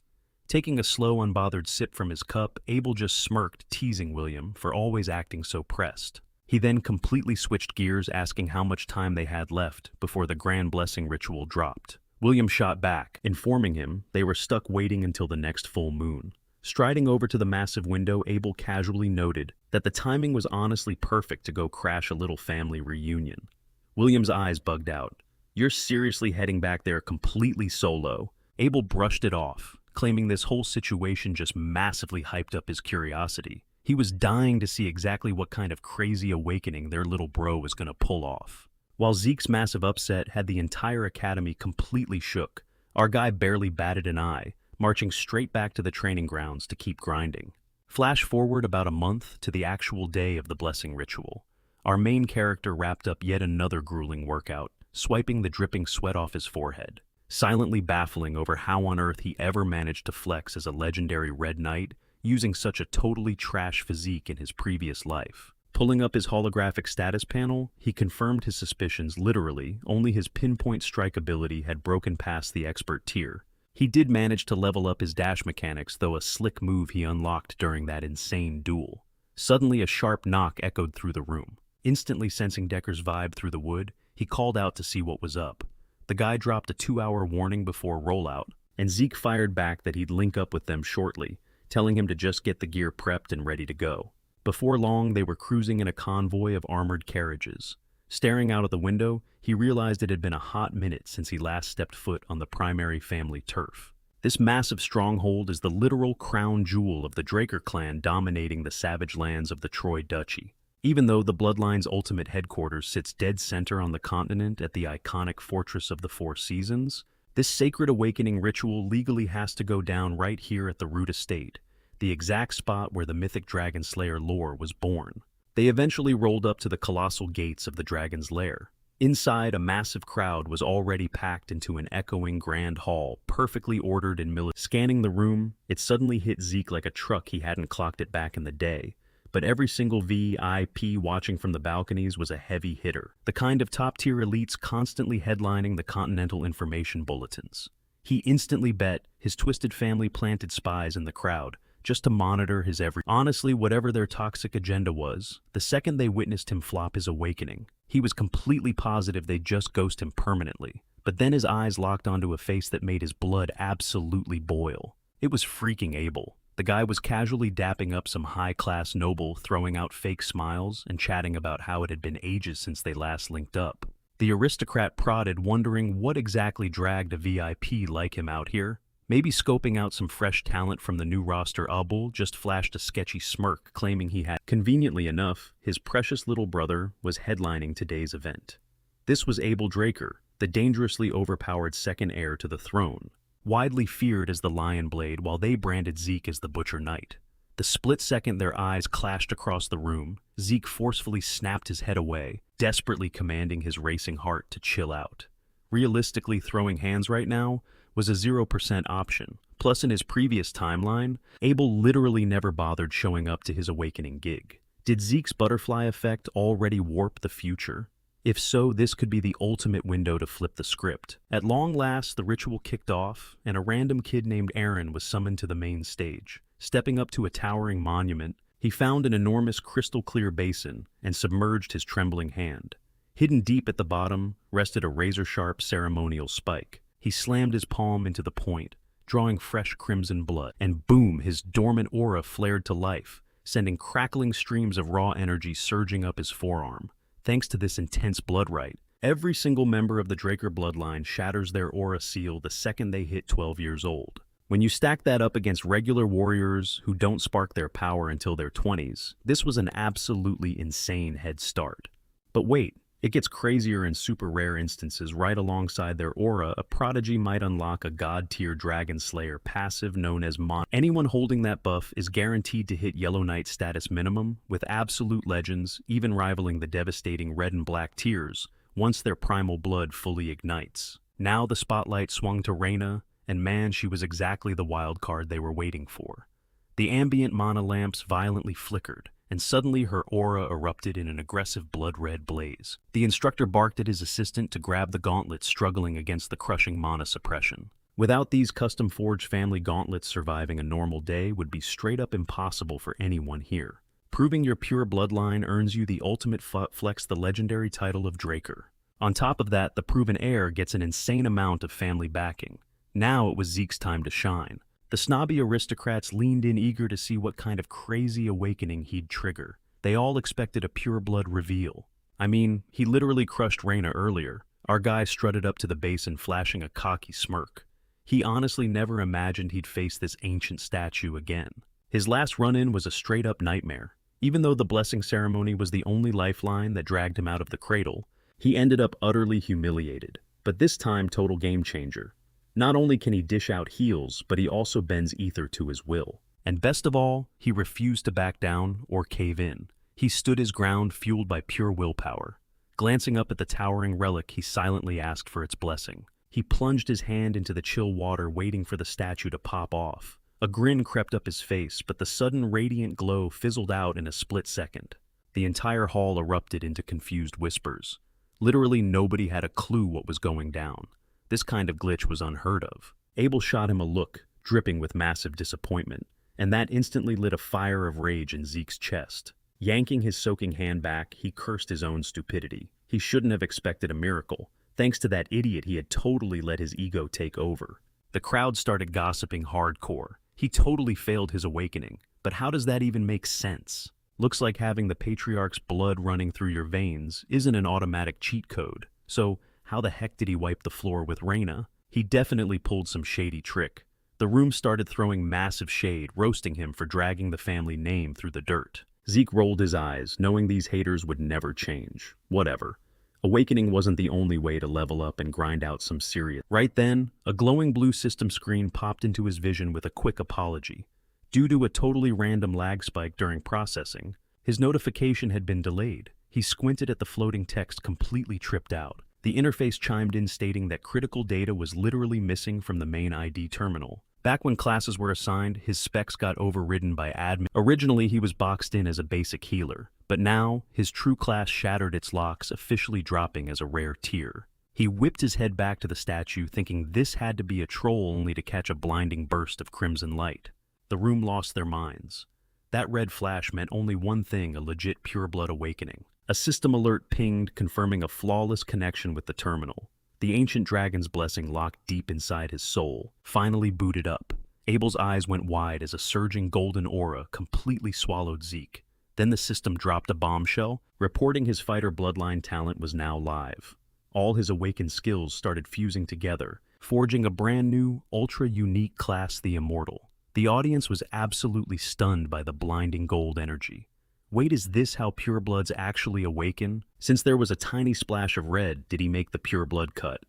Taking a slow, unbothered sip from his cup, Abel just smirked, teasing William for always acting so pressed. He then completely switched gears, asking how much time they had left before the grand blessing ritual dropped. William shot back, informing him they were stuck waiting until the next full moon. Striding over to the massive window, Abel casually noted that the timing was honestly perfect to go crash a little family reunion. William's eyes bugged out. "You're seriously heading back there completely solo?" Abel brushed it off, claiming this whole situation just massively hyped up his curiosity. He was dying to see exactly what kind of crazy awakening their little bro was going to pull off. While Zeke's massive upset had the entire academy completely shook, our guy barely batted an eye, marching straight back to the training grounds to keep grinding. Flash forward about a month to the actual day of the blessing ritual. Our main character wrapped up yet another grueling workout, swiping the dripping sweat off his forehead, silently baffling over how on earth he ever managed to flex as a legendary Red Knight using such a totally trash physique in his previous life. Pulling up his holographic status panel, he confirmed his suspicions literally. Only his pinpoint strike ability had broken past the expert tier. He did manage to level up his dash mechanics, though a slick move he unlocked during that insane duel. Suddenly a sharp knock echoed through the room. Instantly sensing Decker's vibe through the wood, he called out to see what was up. The guy dropped a 2-hour warning before rollout, and Zeke fired back that he'd link up with them shortly, telling him to just get the gear prepped and ready to go. Before long, they were cruising in a convoy of armored carriages. Staring out of the window, he realized it had been a hot minute since he last stepped foot on the primary family turf. This massive stronghold is the literal crown jewel of the Draker clan, dominating the savage lands of the Troy Duchy. Even though the Bloodline's ultimate headquarters sits dead center on the continent at the iconic Fortress of the Four Seasons, this sacred awakening ritual legally has to go down right here at the Root Estate, the exact spot where the mythic Dragonslayer lore was born. They eventually rolled up to the colossal gates of the Dragon's Lair. Inside, a massive crowd was already packed into an echoing grand hall, perfectly ordered and military. Scanning the room, it suddenly hit Zeke like a truck he hadn't clocked it back in the day. But every single VIP watching from the balconies was a heavy hitter, the kind of top-tier elites constantly headlining the Continental Information Bulletins. He instantly bet his twisted family planted spies in the crowd, just to monitor his every... Honestly, whatever their toxic agenda was, the second they witnessed him flop his awakening, he was completely positive they'd just ghost him permanently. But then his eyes locked onto a face that made his blood absolutely boil. It was freaking Abel. The guy was casually dapping up some high-class noble, throwing out fake smiles and chatting about how it had been ages since they last linked up. The aristocrat prodded, wondering what exactly dragged a VIP like him out here. Maybe scoping out some fresh talent from the new roster. Abel just flashed a sketchy smirk, claiming he had. Conveniently enough, his precious little brother was headlining today's event. This was Abel Draker, the dangerously overpowered second heir to the throne, widely feared as the Lion Blade, while they branded Zeke as the Butcher Knight. The split second their eyes clashed across the room, Zeke forcefully snapped his head away, desperately commanding his racing heart to chill out. Realistically, throwing hands right now was a 0% option. Plus, in his previous timeline, Abel literally never bothered showing up to his awakening gig. Did Zeke's butterfly effect already warp the future? If so, this could be the ultimate window to flip the script. At long last, the ritual kicked off, and a random kid named Aaron was summoned to the main stage. Stepping up to a towering monument, he found an enormous crystal-clear basin and submerged his trembling hand. Hidden deep at the bottom rested a razor-sharp ceremonial spike. He slammed his palm into the point, drawing fresh crimson blood, and boom, his dormant aura flared to life, sending crackling streams of raw energy surging up his forearm. Thanks to this intense blood rite, every single member of the Draker bloodline shatters their aura seal the second they hit 12 years old. When you stack that up against regular warriors who don't spark their power until their 20s, this was an absolutely insane head start. But wait, it gets crazier in super rare instances. Right alongside their aura, a prodigy might unlock a god-tier Dragonslayer passive known as Mon. Anyone holding that buff is guaranteed to hit Yellow Knight status minimum, with absolute legends even rivaling the devastating red and black tiers once their primal blood fully ignites. Now the spotlight swung to Raina, and man, she was exactly the wild card they were waiting for. The ambient mana lamps violently flickered, and suddenly her aura erupted in an aggressive blood-red blaze. The instructor barked at his assistant to grab the gauntlets struggling against the crushing mana suppression. Without these custom-forged family gauntlets, surviving a normal day would be straight-up impossible for anyone here. Proving your pure bloodline earns you the ultimate flex, the legendary title of Draker. On top of that, the proven heir gets an insane amount of family backing. Now it was Zeke's time to shine. The snobby aristocrats leaned in eager to see what kind of crazy awakening he'd trigger. They all expected a pure blood reveal. I mean, he literally crushed Raina earlier. Our guy strutted up to the basin flashing a cocky smirk. He honestly never imagined he'd face this ancient statue again. His last run-in was a straight-up nightmare. Even though the blessing ceremony was the only lifeline that dragged him out of the cradle, he ended up utterly humiliated. But this time, total game changer. Not only can he dish out heals, but he also bends ether to his will. And best of all, he refused to back down or cave in. He stood his ground, fueled by pure willpower. Glancing up at the towering relic, he silently asked for its blessing. He plunged his hand into the chill water, waiting for the statue to pop off. A grin crept up his face, but the sudden radiant glow fizzled out in a split second. The entire hall erupted into confused whispers. Literally nobody had a clue what was going down. This kind of glitch was unheard of. Abel shot him a look, dripping with massive disappointment, and that instantly lit a fire of rage in Zeke's chest. Yanking his soaking hand back, he cursed his own stupidity. He shouldn't have expected a miracle. Thanks to that idiot, he had totally let his ego take over. The crowd started gossiping hardcore. He totally failed his awakening. But how does that even make sense? Looks like having the Patriarch's blood running through your veins isn't an automatic cheat code. So, how the heck did he wipe the floor with Raina? He definitely pulled some shady trick. The room started throwing massive shade, roasting him for dragging the family name through the dirt. Zeke rolled his eyes, knowing these haters would never change. Whatever. Awakening wasn't the only way to level up and grind out some serious. Right then, a glowing blue system screen popped into his vision with a quick apology. Due to a totally random lag spike during processing, his notification had been delayed. He squinted at the floating text, completely tripped out. The interface chimed in stating that critical data was literally missing from the main ID terminal. Back when classes were assigned, his specs got overridden by admin. Originally, he was boxed in as a basic healer, but now his true class shattered its locks, officially dropping as a rare tier. He whipped his head back to the statue, thinking this had to be a troll, only to catch a blinding burst of crimson light. The room lost their minds. That red flash meant only one thing: a legit pureblood awakening. A system alert pinged, confirming a flawless connection with the terminal. The ancient dragon's blessing, locked deep inside his soul, finally booted up. Abel's eyes went wide as a surging golden aura completely swallowed Zeke. Then the system dropped a bombshell, reporting his fighter bloodline talent was now live. All his awakened skills started fusing together, forging a brand new, ultra-unique class, the immortal. The audience was absolutely stunned by the blinding gold energy. Wait, is this how purebloods actually awaken? Since there was a tiny splash of red, did he make the pureblood cut?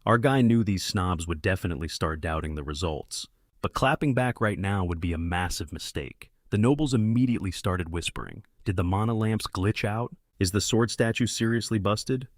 Our guy knew these snobs would definitely start doubting the results. But clapping back right now would be a massive mistake. The nobles immediately started whispering. Did the mana lamps glitch out? Is the sword statue seriously busted?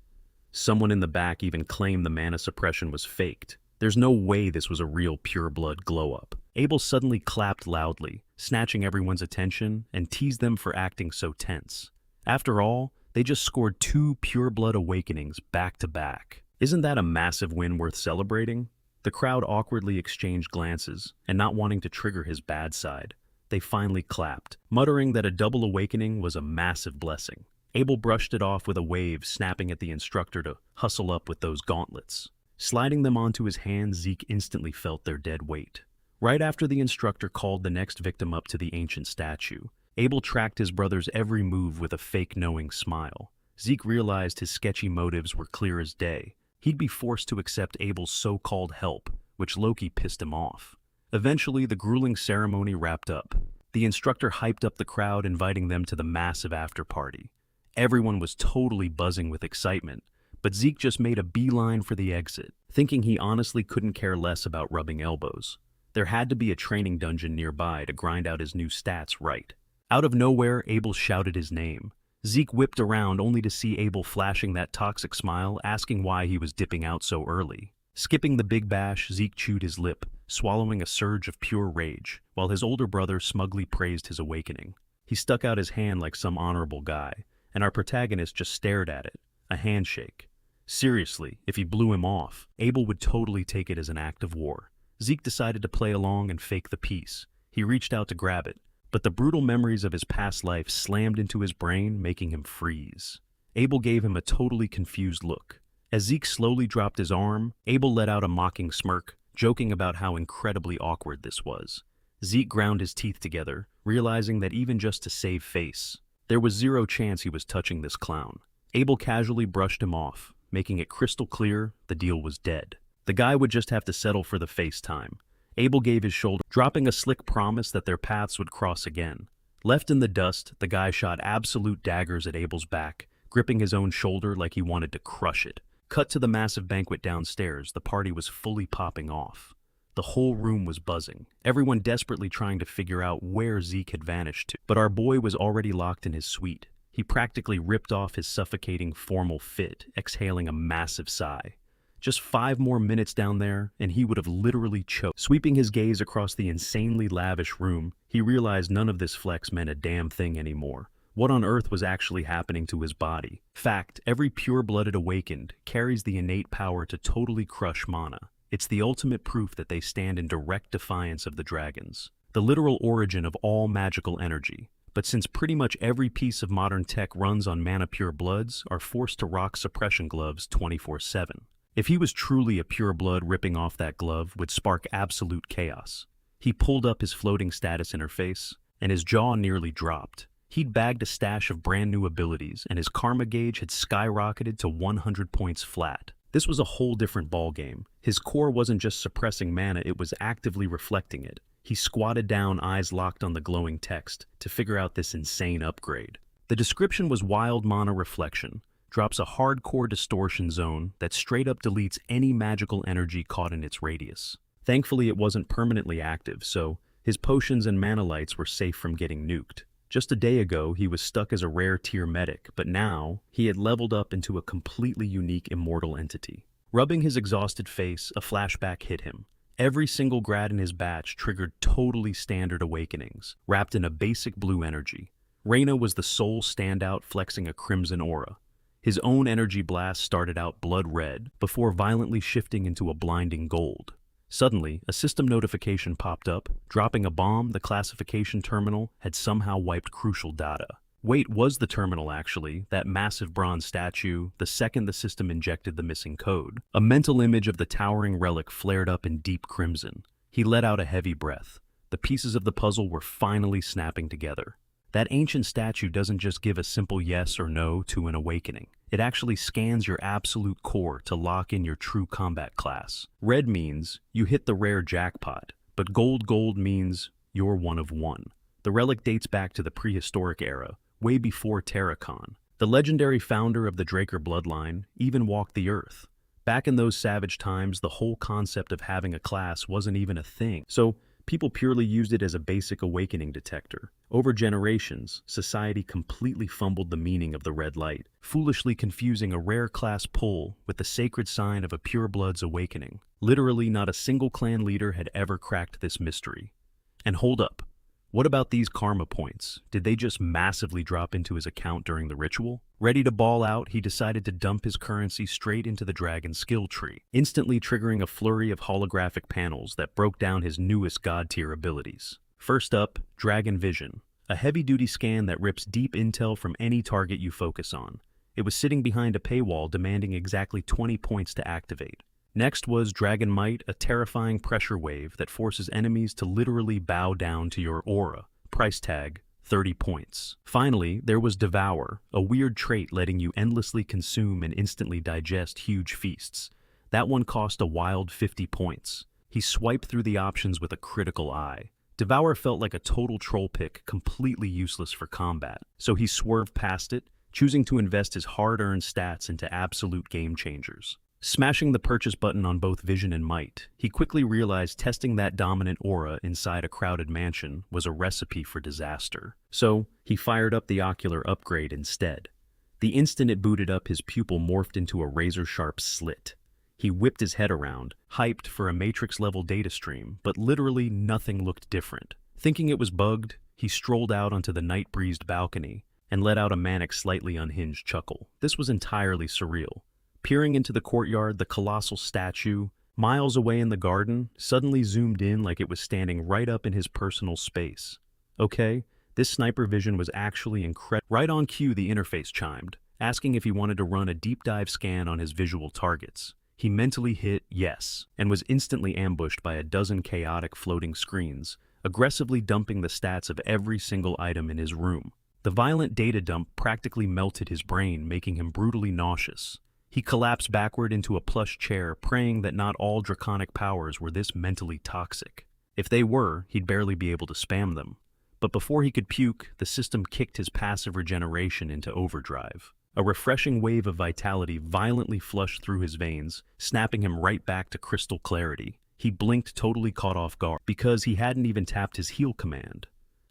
Someone in the back even claimed the mana suppression was faked. There's no way this was a real pureblood glow-up. Abel suddenly clapped loudly, snatching everyone's attention, and teased them for acting so tense. After all, they just scored 2 pureblood awakenings back-to-back. Isn't that a massive win worth celebrating? The crowd awkwardly exchanged glances, and not wanting to trigger his bad side, they finally clapped, muttering that a double awakening was a massive blessing. Abel brushed it off with a wave, snapping at the instructor to hustle up with those gauntlets. Sliding them onto his hands, Zeke instantly felt their dead weight. Right after the instructor called the next victim up to the ancient statue, Abel tracked his brother's every move with a fake knowing smile. Zeke realized his sketchy motives were clear as day. He'd be forced to accept Abel's so-called help, which low-key pissed him off. Eventually, the grueling ceremony wrapped up. The instructor hyped up the crowd, inviting them to the massive after-party. Everyone was totally buzzing with excitement, but Zeke just made a beeline for the exit, thinking he honestly couldn't care less about rubbing elbows. There had to be a training dungeon nearby to grind out his new stats right. Out of nowhere, Abel shouted his name. Zeke whipped around only to see Abel flashing that toxic smile, asking why he was dipping out so early. Skipping the big bash, Zeke chewed his lip, swallowing a surge of pure rage, while his older brother smugly praised his awakening. He stuck out his hand like some honorable guy, and our protagonist just stared at it, a handshake. Seriously, if he blew him off, Abel would totally take it as an act of war. Zeke decided to play along and fake the peace. He reached out to grab it, but the brutal memories of his past life slammed into his brain, making him freeze. Abel gave him a totally confused look. As Zeke slowly dropped his arm, Abel let out a mocking smirk, joking about how incredibly awkward this was. Zeke ground his teeth together, realizing that even just to save face, there was zero chance he was touching this clown. Abel casually brushed him off, making it crystal clear the deal was dead. The guy would just have to settle for the FaceTime. Abel gave his shoulder, dropping a slick promise that their paths would cross again. Left in the dust, the guy shot absolute daggers at Abel's back, gripping his own shoulder like he wanted to crush it. Cut to the massive banquet downstairs, the party was fully popping off. The whole room was buzzing, everyone desperately trying to figure out where Zeke had vanished to. But our boy was already locked in his suite. He practically ripped off his suffocating formal fit, exhaling a massive sigh. Just 5 more minutes down there, and he would have literally choked. Sweeping his gaze across the insanely lavish room, he realized none of this flex meant a damn thing anymore. What on earth was actually happening to his body? Fact, every pure-blooded awakened carries the innate power to totally crush mana. It's the ultimate proof that they stand in direct defiance of the dragons, the literal origin of all magical energy. But since pretty much every piece of modern tech runs on mana-pure bloods, are forced to rock suppression gloves 24/7. If he was truly a pure blood, ripping off that glove would spark absolute chaos. He pulled up his floating status interface, and his jaw nearly dropped. He'd bagged a stash of brand new abilities, and his karma gauge had skyrocketed to 100 points flat. This was a whole different ballgame. His core wasn't just suppressing mana, it was actively reflecting it. He squatted down, eyes locked on the glowing text, to figure out this insane upgrade. The description was wild mana reflection. Drops a hardcore distortion zone that straight up deletes any magical energy caught in its radius. Thankfully, it wasn't permanently active, so his potions and mana lights were safe from getting nuked. Just a day ago, he was stuck as a rare tier medic, but now, he had leveled up into a completely unique immortal entity. Rubbing his exhausted face, a flashback hit him. Every single grad in his batch triggered totally standard awakenings, wrapped in a basic blue energy. Raina was the sole standout, flexing a crimson aura. His own energy blast started out blood red, before violently shifting into a blinding gold. Suddenly, a system notification popped up. Dropping a bomb, the classification terminal had somehow wiped crucial data. Wait, was the terminal actually that massive bronze statue the second the system injected the missing code? A mental image of the towering relic flared up in deep crimson. He let out a heavy breath. The pieces of the puzzle were finally snapping together. That ancient statue doesn't just give a simple yes or no to an awakening. It actually scans your absolute core to lock in your true combat class. Red means you hit the rare jackpot, but gold means you're one of one. The relic dates back to the prehistoric era, way before Terracon. The legendary founder of the Draker bloodline even walked the earth. Back in those savage times, the whole concept of having a class wasn't even a thing. So people purely used it as a basic awakening detector. Over generations, society completely fumbled the meaning of the red light, foolishly confusing a rare class pull with the sacred sign of a pureblood's awakening. Literally, not a single clan leader had ever cracked this mystery. And hold up. What about these karma points? Did they just massively drop into his account during the ritual? Ready to ball out, he decided to dump his currency straight into the dragon skill tree, instantly triggering a flurry of holographic panels that broke down his newest god-tier abilities. First up, Dragon Vision, a heavy-duty scan that rips deep intel from any target you focus on. It was sitting behind a paywall demanding exactly 20 points to activate. Next was Dragon Might, a terrifying pressure wave that forces enemies to literally bow down to your aura. Price tag, 30 points. Finally, there was Devour, a weird trait letting you endlessly consume and instantly digest huge feasts. That one cost a wild 50 points. He swiped through the options with a critical eye. Devour felt like a total troll pick, completely useless for combat, so he swerved past it, choosing to invest his hard-earned stats into absolute game changers. Smashing the purchase button on both vision and might, he quickly realized testing that dominant aura inside a crowded mansion was a recipe for disaster. So, he fired up the ocular upgrade instead. The instant it booted up, his pupil morphed into a razor-sharp slit. He whipped his head around, hyped for a Matrix-level data stream, but literally nothing looked different. Thinking it was bugged, he strolled out onto the night-breezed balcony and let out a manic, slightly unhinged chuckle. This was entirely surreal. Peering into the courtyard, the colossal statue, miles away in the garden, suddenly zoomed in like it was standing right up in his personal space. Okay, this sniper vision was actually incredible. Right on cue, the interface chimed, asking if he wanted to run a deep dive scan on his visual targets. He mentally hit yes, and was instantly ambushed by a dozen chaotic floating screens, aggressively dumping the stats of every single item in his room. The violent data dump practically melted his brain, making him brutally nauseous. He collapsed backward into a plush chair, praying that not all draconic powers were this mentally toxic. If they were, he'd barely be able to spam them. But before he could puke, the system kicked his passive regeneration into overdrive. A refreshing wave of vitality violently flushed through his veins, snapping him right back to crystal clarity. He blinked, totally caught off guard, because he hadn't even tapped his heal command.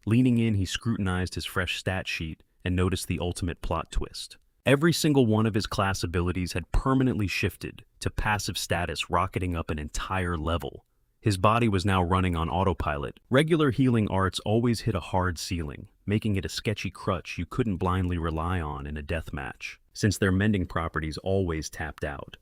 Leaning in, he scrutinized his fresh stat sheet and noticed the ultimate plot twist. Every single one of his class abilities had permanently shifted to passive status, rocketing up an entire level. His body was now running on autopilot. Regular healing arts always hit a hard ceiling, making it a sketchy crutch you couldn't blindly rely on in a deathmatch, since their mending properties always tapped out.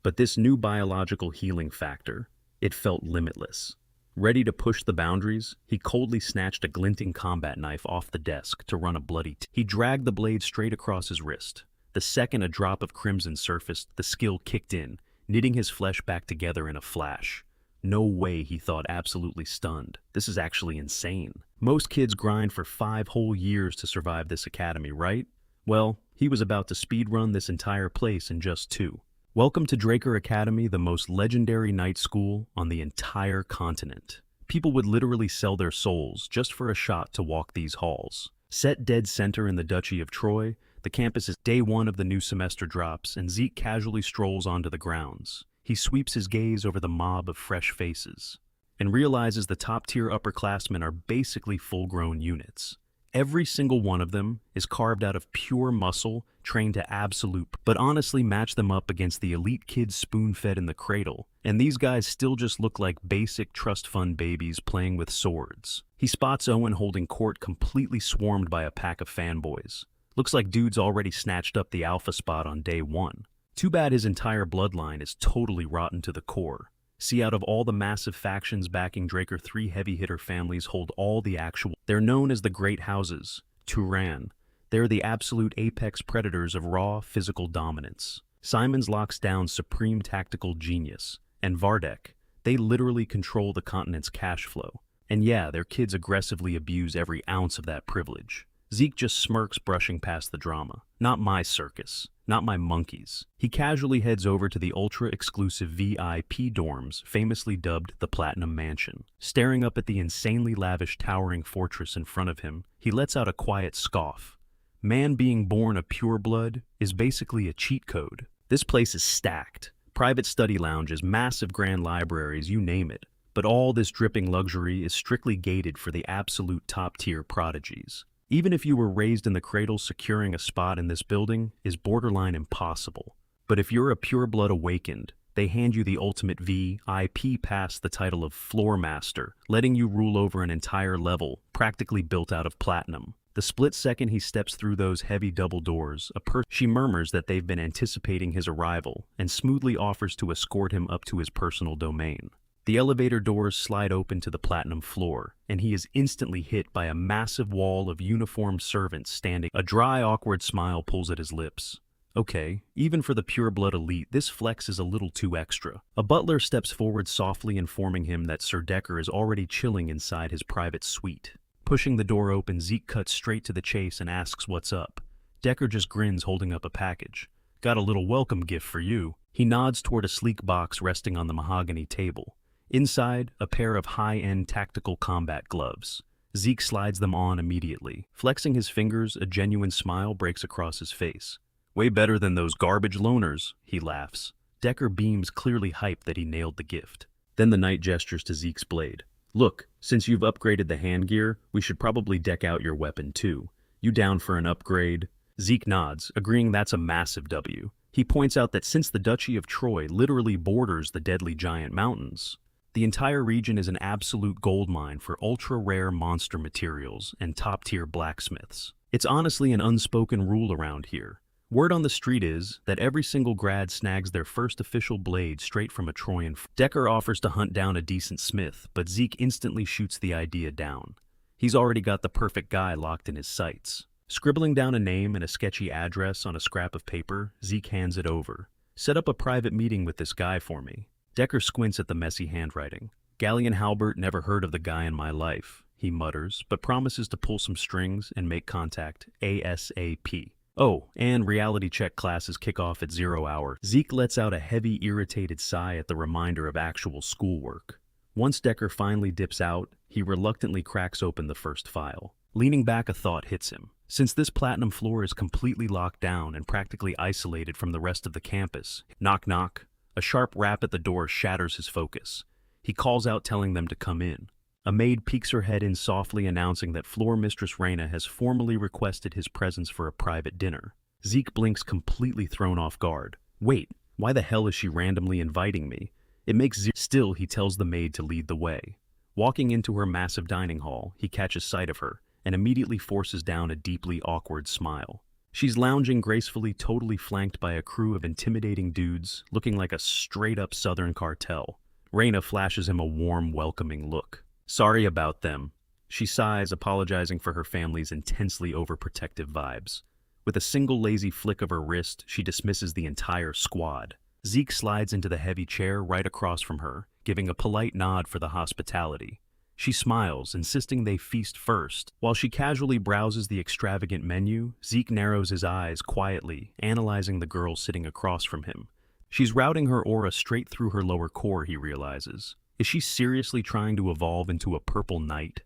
But this new biological healing factor, it felt limitless. Ready to push the boundaries, he coldly snatched a glinting combat knife off the desk to run a bloody He dragged the blade straight across his wrist. The second a drop of crimson surfaced, the skill kicked in, knitting his flesh back together in a flash. No way, he thought, absolutely stunned. This is actually insane. Most kids grind for 5 whole years to survive this academy, right? Well, he was about to speedrun this entire place in just 2. Welcome to Draker Academy, the most legendary night school on the entire continent. People would literally sell their souls just for a shot to walk these halls. Set dead center in the Duchy of Troy, the campus is day 1 of the new semester drops, and Zeke casually strolls onto the grounds. He sweeps his gaze over the mob of fresh faces and realizes the top-tier upperclassmen are basically full-grown units. Every single one of them is carved out of pure muscle, trained to absolute, but honestly match them up against the elite kids spoon-fed in the cradle, and these guys still just look like basic trust fund babies playing with swords. He spots Owen holding court, completely swarmed by a pack of fanboys. Looks like dude's already snatched up the alpha spot on day 1. Too bad his entire bloodline is totally rotten to the core. See, out of all the massive factions backing Draker, 3 heavy-hitter families hold all the actual. They're known as the Great Houses, Turan. They're the absolute apex predators of raw physical dominance. Simons locks down supreme tactical genius. And Vardek, they literally control the continent's cash flow. And yeah, their kids aggressively abuse every ounce of that privilege. Zeke just smirks, brushing past the drama. Not my circus. Not my monkeys. He casually heads over to the ultra-exclusive VIP dorms, famously dubbed the Platinum Mansion. Staring up at the insanely lavish towering fortress in front of him, he lets out a quiet scoff. Man being born a pureblood is basically a cheat code. This place is stacked. Private study lounges, massive grand libraries, you name it. But all this dripping luxury is strictly gated for the absolute top-tier prodigies. Even if you were raised in the cradle, securing a spot in this building is borderline impossible. But if you're a pureblood awakened, they hand you the ultimate VIP pass, the title of Floor Master, letting you rule over an entire level, practically built out of platinum. The split second he steps through those heavy double doors, she murmurs that they've been anticipating his arrival, and smoothly offers to escort him up to his personal domain. The elevator doors slide open to the platinum floor, and he is instantly hit by a massive wall of uniformed servants standing. A dry, awkward smile pulls at his lips. Okay, even for the pureblood elite, this flex is a little too extra. A butler steps forward, softly informing him that Sir Decker is already chilling inside his private suite. Pushing the door open, Zeke cuts straight to the chase and asks what's up. Decker just grins, holding up a package. Got a little welcome gift for you. He nods toward a sleek box resting on the mahogany table. Inside, a pair of high-end tactical combat gloves. Zeke slides them on immediately. Flexing his fingers, a genuine smile breaks across his face. Way better than those garbage loaners, he laughs. Decker beams, clearly hyped that he nailed the gift. Then the knight gestures to Zeke's blade. Look, since you've upgraded the handgear, we should probably deck out your weapon too. You down for an upgrade? Zeke nods, agreeing that's a massive W. He points out that since the Duchy of Troy literally borders the deadly giant mountains, the entire region is an absolute goldmine for ultra-rare monster materials and top-tier blacksmiths. It's honestly an unspoken rule around here. Word on the street is that every single grad snags their first official blade straight from a Trojan. Decker offers to hunt down a decent smith, but Zeke instantly shoots the idea down. He's already got the perfect guy locked in his sights. Scribbling down a name and a sketchy address on a scrap of paper, Zeke hands it over. Set up a private meeting with this guy for me. Decker squints at the messy handwriting. Galleon Halbert, never heard of the guy in my life, he mutters, but promises to pull some strings and make contact ASAP. Oh, and reality check classes kick off at 0 hour. Zeke lets out a heavy, irritated sigh at the reminder of actual schoolwork. Once Decker finally dips out, he reluctantly cracks open the first file. Leaning back, a thought hits him. Since this platinum floor is completely locked down and practically isolated from the rest of the campus, knock knock, a sharp rap at the door shatters his focus. He calls out telling them to come in. A maid peeks her head in softly, announcing that floor mistress Raina has formally requested his presence for a private dinner. Zeke blinks, completely thrown off guard. Wait, why the hell is she randomly inviting me? It makes zero. Still, he tells the maid to lead the way. Walking into her massive dining hall, he catches sight of her and immediately forces down a deeply awkward smile. She's lounging gracefully, totally flanked by a crew of intimidating dudes, looking like a straight-up Southern cartel. Raina flashes him a warm, welcoming look. Sorry about them. She sighs, apologizing for her family's intensely overprotective vibes. With a single lazy flick of her wrist, she dismisses the entire squad. Zeke slides into the heavy chair right across from her, giving a polite nod for the hospitality. She smiles, insisting they feast first. While she casually browses the extravagant menu, Zeke narrows his eyes quietly, analyzing the girl sitting across from him. She's routing her aura straight through her lower core, he realizes. Is she seriously trying to evolve into a purple knight?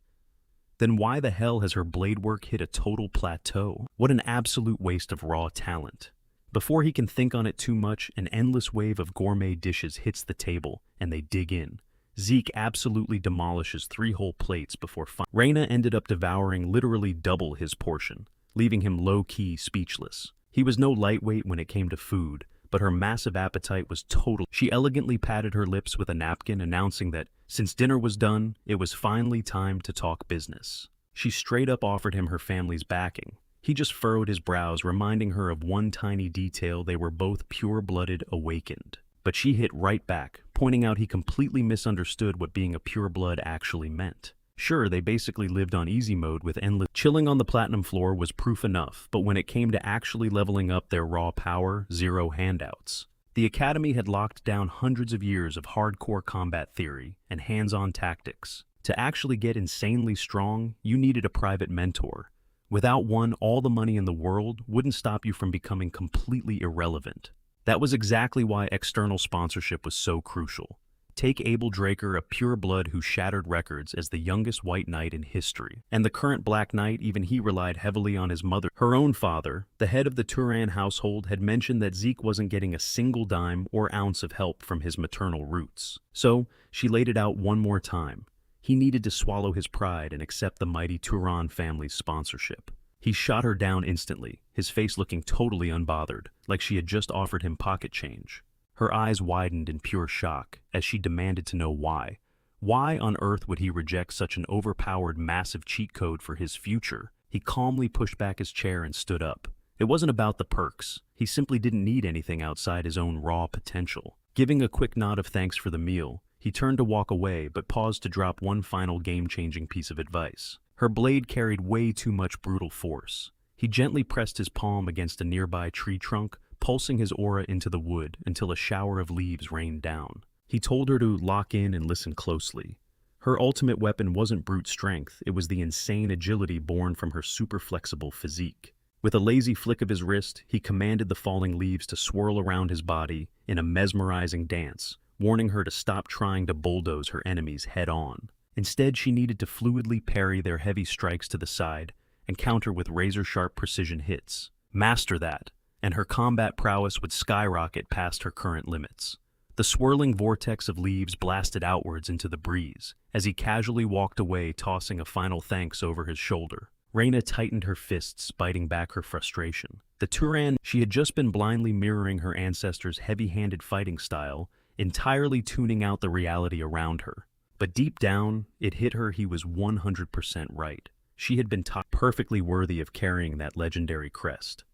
Then why the hell has her blade work hit a total plateau? What an absolute waste of raw talent. Before he can think on it too much, an endless wave of gourmet dishes hits the table, and they dig in. Zeke absolutely demolishes 3 whole plates before Raina ended up devouring literally double his portion, leaving him low-key speechless. He was no lightweight when it came to food, but her massive appetite was total. She elegantly patted her lips with a napkin, announcing that, since dinner was done, it was finally time to talk business. She straight up offered him her family's backing. He just furrowed his brows, reminding her of one tiny detail: they were both pure-blooded awakened. But she hit right back, pointing out he completely misunderstood what being a pure-blood actually meant. Sure, they basically lived on easy mode with endless. Chilling on the platinum floor was proof enough, but when it came to actually leveling up their raw power, 0 handouts. The Academy had locked down hundreds of years of hardcore combat theory and hands-on tactics. To actually get insanely strong, you needed a private mentor. Without one, all the money in the world wouldn't stop you from becoming completely irrelevant. That was exactly why external sponsorship was so crucial. Take Abel Draker, a pure-blood who shattered records as the youngest white knight in history. And the current black knight, even he relied heavily on his mother. Her own father, the head of the Turan household, had mentioned that Zeke wasn't getting a single dime or ounce of help from his maternal roots. So, she laid it out one more time. He needed to swallow his pride and accept the mighty Turan family's sponsorship. He shot her down instantly, his face looking totally unbothered, like she had just offered him pocket change. Her eyes widened in pure shock as she demanded to know why. Why on earth would he reject such an overpowered, massive cheat code for his future? He calmly pushed back his chair and stood up. It wasn't about the perks. He simply didn't need anything outside his own raw potential. Giving a quick nod of thanks for the meal, he turned to walk away but paused to drop one final game-changing piece of advice. Her blade carried way too much brutal force. He gently pressed his palm against a nearby tree trunk, pulsing his aura into the wood until a shower of leaves rained down. He told her to lock in and listen closely. Her ultimate weapon wasn't brute strength, it was the insane agility born from her super flexible physique. With a lazy flick of his wrist, he commanded the falling leaves to swirl around his body in a mesmerizing dance, warning her to stop trying to bulldoze her enemies head-on. Instead, she needed to fluidly parry their heavy strikes to the side and counter with razor-sharp precision hits. Master that, and her combat prowess would skyrocket past her current limits. The swirling vortex of leaves blasted outwards into the breeze as he casually walked away, tossing a final thanks over his shoulder. Raina tightened her fists, biting back her frustration. The Turan she had just been blindly mirroring her ancestors' heavy-handed fighting style, entirely tuning out the reality around her. But deep down, it hit her he was 100% right. She had been taught perfectly worthy of carrying that legendary crest.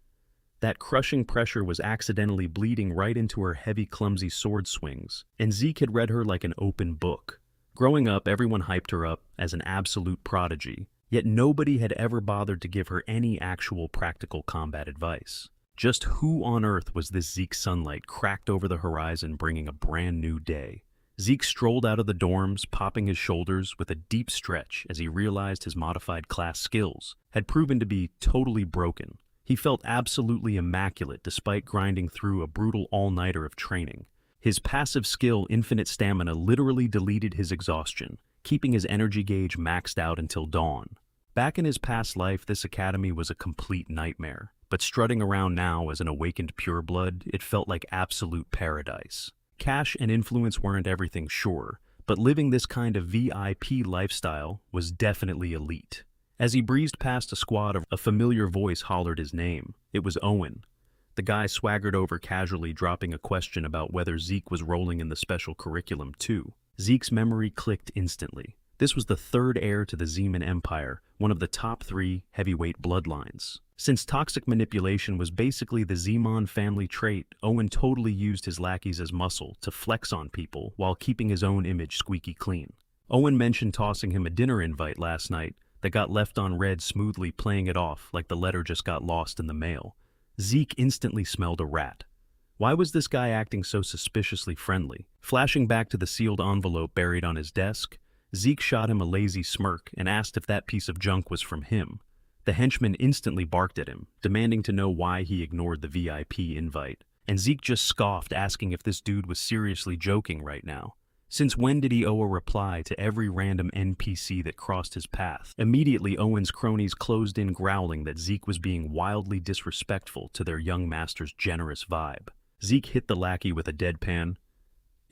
That crushing pressure was accidentally bleeding right into her heavy, clumsy sword swings, and Zeke had read her like an open book. Growing up, everyone hyped her up as an absolute prodigy, yet nobody had ever bothered to give her any actual practical combat advice. Just who on earth was this Zeke Sunlight cracked over the horizon, bringing a brand new day? Zeke strolled out of the dorms, popping his shoulders with a deep stretch as he realized his modified class skills had proven to be totally broken. He felt absolutely immaculate despite grinding through a brutal all-nighter of training. His passive skill, Infinite Stamina, literally deleted his exhaustion, keeping his energy gauge maxed out until dawn. Back in his past life, this academy was a complete nightmare, but strutting around now as an awakened pureblood, it felt like absolute paradise. Cash and influence weren't everything, sure, but living this kind of VIP lifestyle was definitely elite. As he breezed past a squad, a familiar voice hollered his name. It was Owen. The guy swaggered over casually, dropping a question about whether Zeke was rolling in the special curriculum too. Zeke's memory clicked instantly. This was the third heir to the Zeman Empire, one of the top 3 heavyweight bloodlines. Since toxic manipulation was basically the Zeman family trait, Owen totally used his lackeys as muscle to flex on people while keeping his own image squeaky clean. Owen mentioned tossing him a dinner invite last night that got left on read, smoothly playing it off like the letter just got lost in the mail. Zeke instantly smelled a rat. Why was this guy acting so suspiciously friendly? Flashing back to the sealed envelope buried on his desk, Zeke shot him a lazy smirk and asked if that piece of junk was from him. The henchman instantly barked at him, demanding to know why he ignored the VIP invite. And Zeke just scoffed, asking if this dude was seriously joking right now. Since when did he owe a reply to every random NPC that crossed his path? Immediately, Owen's cronies closed in, growling that Zeke was being wildly disrespectful to their young master's generous vibe. Zeke hit the lackey with a deadpan.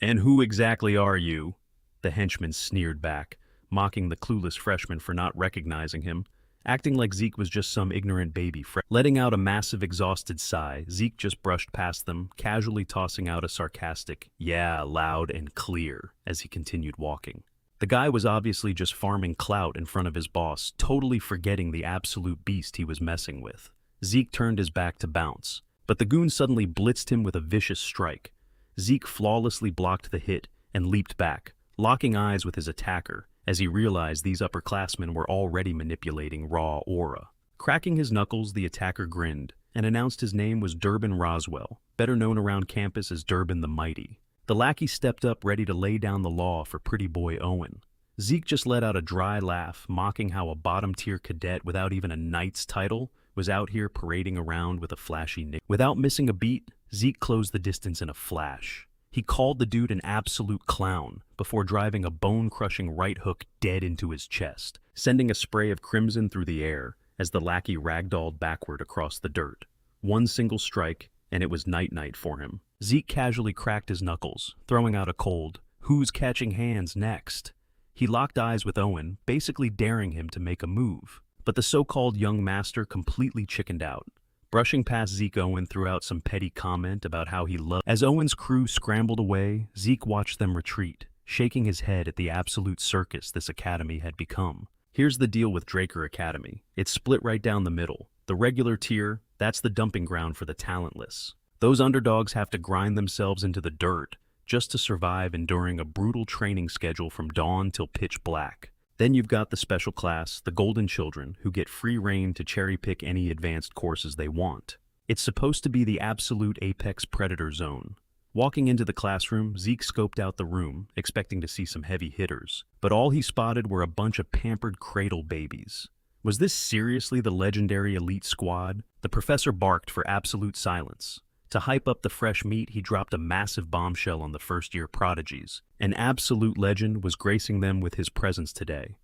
"And who exactly are you?" The henchman sneered back, mocking the clueless freshman for not recognizing him, acting like Zeke was just some ignorant baby. Letting out a massive exhausted sigh, Zeke just brushed past them, casually tossing out a sarcastic, "Yeah, loud and clear," as he continued walking. The guy was obviously just farming clout in front of his boss, totally forgetting the absolute beast he was messing with. Zeke turned his back to bounce, but the goon suddenly blitzed him with a vicious strike. Zeke flawlessly blocked the hit and leaped back, locking eyes with his attacker, as he realized these upperclassmen were already manipulating raw aura. Cracking his knuckles, the attacker grinned and announced his name was Durbin Roswell, better known around campus as Durbin the Mighty. The lackey stepped up, ready to lay down the law for pretty boy Owen. Zeke just let out a dry laugh, mocking how a bottom-tier cadet without even a knight's title was out here parading around with a flashy nick. Without missing a beat, Zeke closed the distance in a flash. He called the dude an absolute clown before driving a bone-crushing right hook dead into his chest, sending a spray of crimson through the air as the lackey ragdolled backward across the dirt. One single strike, and it was night-night for him. Zeke casually cracked his knuckles, throwing out a cold, "Who's catching hands next?" He locked eyes with Owen, basically daring him to make a move. But the so-called young master completely chickened out. Brushing past Zeke, Owen threw out some petty comment about how he loved. As Owen's crew scrambled away, Zeke watched them retreat, shaking his head at the absolute circus this academy had become. Here's the deal with Draker Academy. It's split right down the middle. The regular tier, that's the dumping ground for the talentless. Those underdogs have to grind themselves into the dirt just to survive, enduring a brutal training schedule from dawn till pitch black. Then you've got the special class, the golden children, who get free reign to cherry-pick any advanced courses they want. It's supposed to be the absolute apex predator zone. Walking into the classroom, Zeke scoped out the room, expecting to see some heavy hitters, but all he spotted were a bunch of pampered cradle babies. Was this seriously the legendary elite squad? The professor barked for absolute silence, To hype up the fresh meat, he dropped a massive bombshell on the first-year prodigies. An absolute legend was gracing them with his presence today.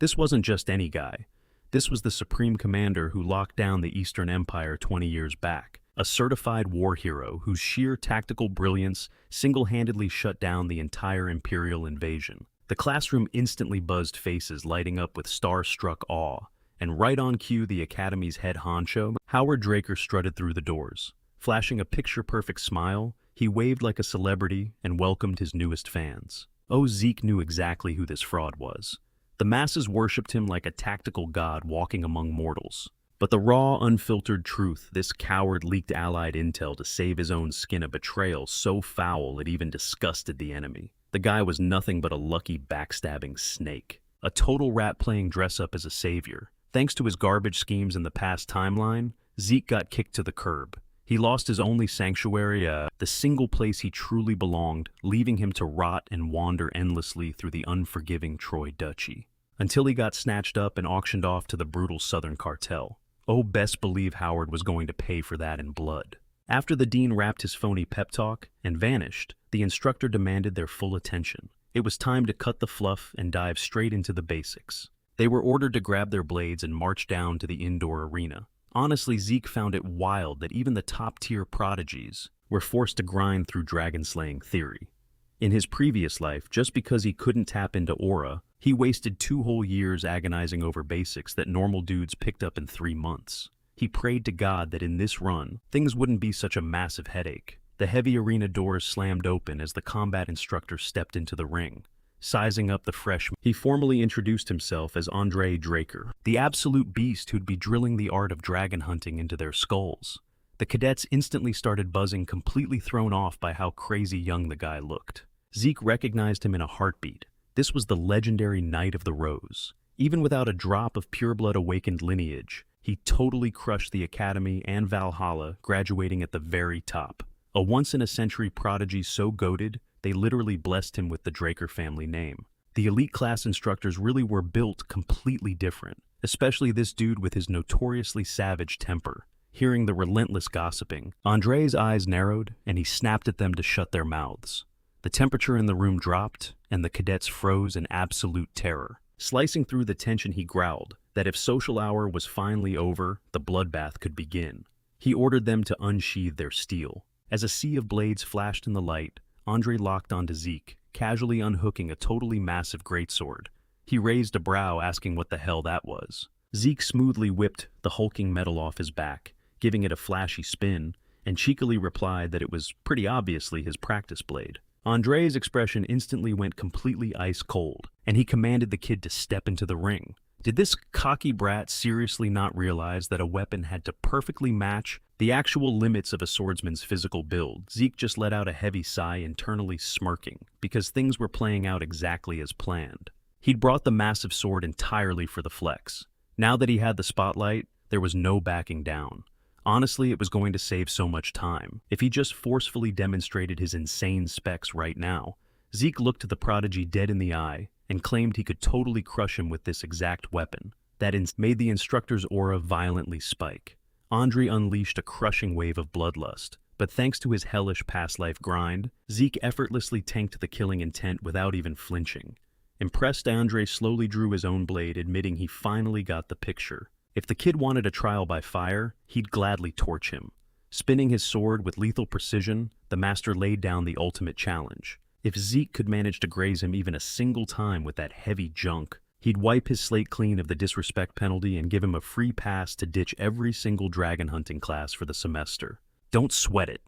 This wasn't just any guy. This was the supreme commander who locked down the Eastern Empire 20 years back. A certified war hero whose sheer tactical brilliance single-handedly shut down the entire Imperial invasion. The classroom instantly buzzed faces lighting up with star-struck awe, and right on cue the Academy's head honcho, Howard Draker strutted through the doors. Flashing a picture-perfect smile, he waved like a celebrity and welcomed his newest fans. Oh, Zeke knew exactly who this fraud was. The masses worshipped him like a tactical god walking among mortals. But the raw, unfiltered truth, this coward leaked Allied intel to save his own skin, a betrayal so foul it even disgusted the enemy. The guy was nothing but a lucky backstabbing snake. A total rat playing dress-up as a savior. Thanks to his garbage schemes in the past timeline, Zeke got kicked to the curb. He lost his only sanctuary, the single place he truly belonged, leaving him to rot and wander endlessly through the unforgiving Troy Duchy. Until he got snatched up and auctioned off to the brutal Southern cartel. Oh, best believe Howard was going to pay for that in blood. After the dean wrapped his phony pep talk and vanished, the instructor demanded their full attention. It was time to cut the fluff and dive straight into the basics. They were ordered to grab their blades and march down to the indoor arena. Honestly, Zeke found it wild that even the top-tier prodigies were forced to grind through dragon-slaying theory. In his previous life, just because he couldn't tap into aura, he wasted 2 whole years agonizing over basics that normal dudes picked up in 3 months. He prayed to God that in this run, things wouldn't be such a massive headache. The heavy arena doors slammed open as the combat instructor stepped into the ring. Sizing up the freshman, he formally introduced himself as Andre Draker, the absolute beast who'd be drilling the art of dragon hunting into their skulls. The cadets instantly started buzzing, completely thrown off by how crazy young the guy looked. Zeke recognized him in a heartbeat. This was the legendary Knight of the Rose. Even without a drop of pureblood awakened lineage, he totally crushed the Academy and Valhalla, graduating at the very top. A once-in-a-century prodigy so goated, they literally blessed him with the Draker family name. The elite class instructors really were built completely different, especially this dude with his notoriously savage temper. Hearing the relentless gossiping, Andre's eyes narrowed and he snapped at them to shut their mouths. The temperature in the room dropped, and the cadets froze in absolute terror. Slicing through the tension, he growled that if social hour was finally over, the bloodbath could begin. He ordered them to unsheathe their steel. As a sea of blades flashed in the light, Andre locked onto Zeke, casually unhooking a totally massive greatsword. He raised a brow, asking what the hell that was. Zeke smoothly whipped the hulking metal off his back, giving it a flashy spin, and cheekily replied that it was pretty obviously his practice blade. Andre's expression instantly went completely ice cold, and he commanded the kid to step into the ring. Did this cocky brat seriously not realize that a weapon had to perfectly match the actual limits of a swordsman's physical build? Zeke just let out a heavy sigh, internally smirking, because things were playing out exactly as planned. He'd brought the massive sword entirely for the flex. Now that he had the spotlight, there was no backing down. Honestly, it was going to save so much time. If he just forcefully demonstrated his insane specs right now, Zeke looked the prodigy dead in the eye and claimed he could totally crush him with this exact weapon. That made the instructor's aura violently spike. Andre unleashed a crushing wave of bloodlust, but thanks to his hellish past-life grind, Zeke effortlessly tanked the killing intent without even flinching. Impressed, Andre slowly drew his own blade, admitting he finally got the picture. If the kid wanted a trial by fire, he'd gladly torch him. Spinning his sword with lethal precision, the master laid down the ultimate challenge. If Zeke could manage to graze him even a single time with that heavy junk, he'd wipe his slate clean of the disrespect penalty and give him a free pass to ditch every single dragon hunting class for the semester. Don't sweat it.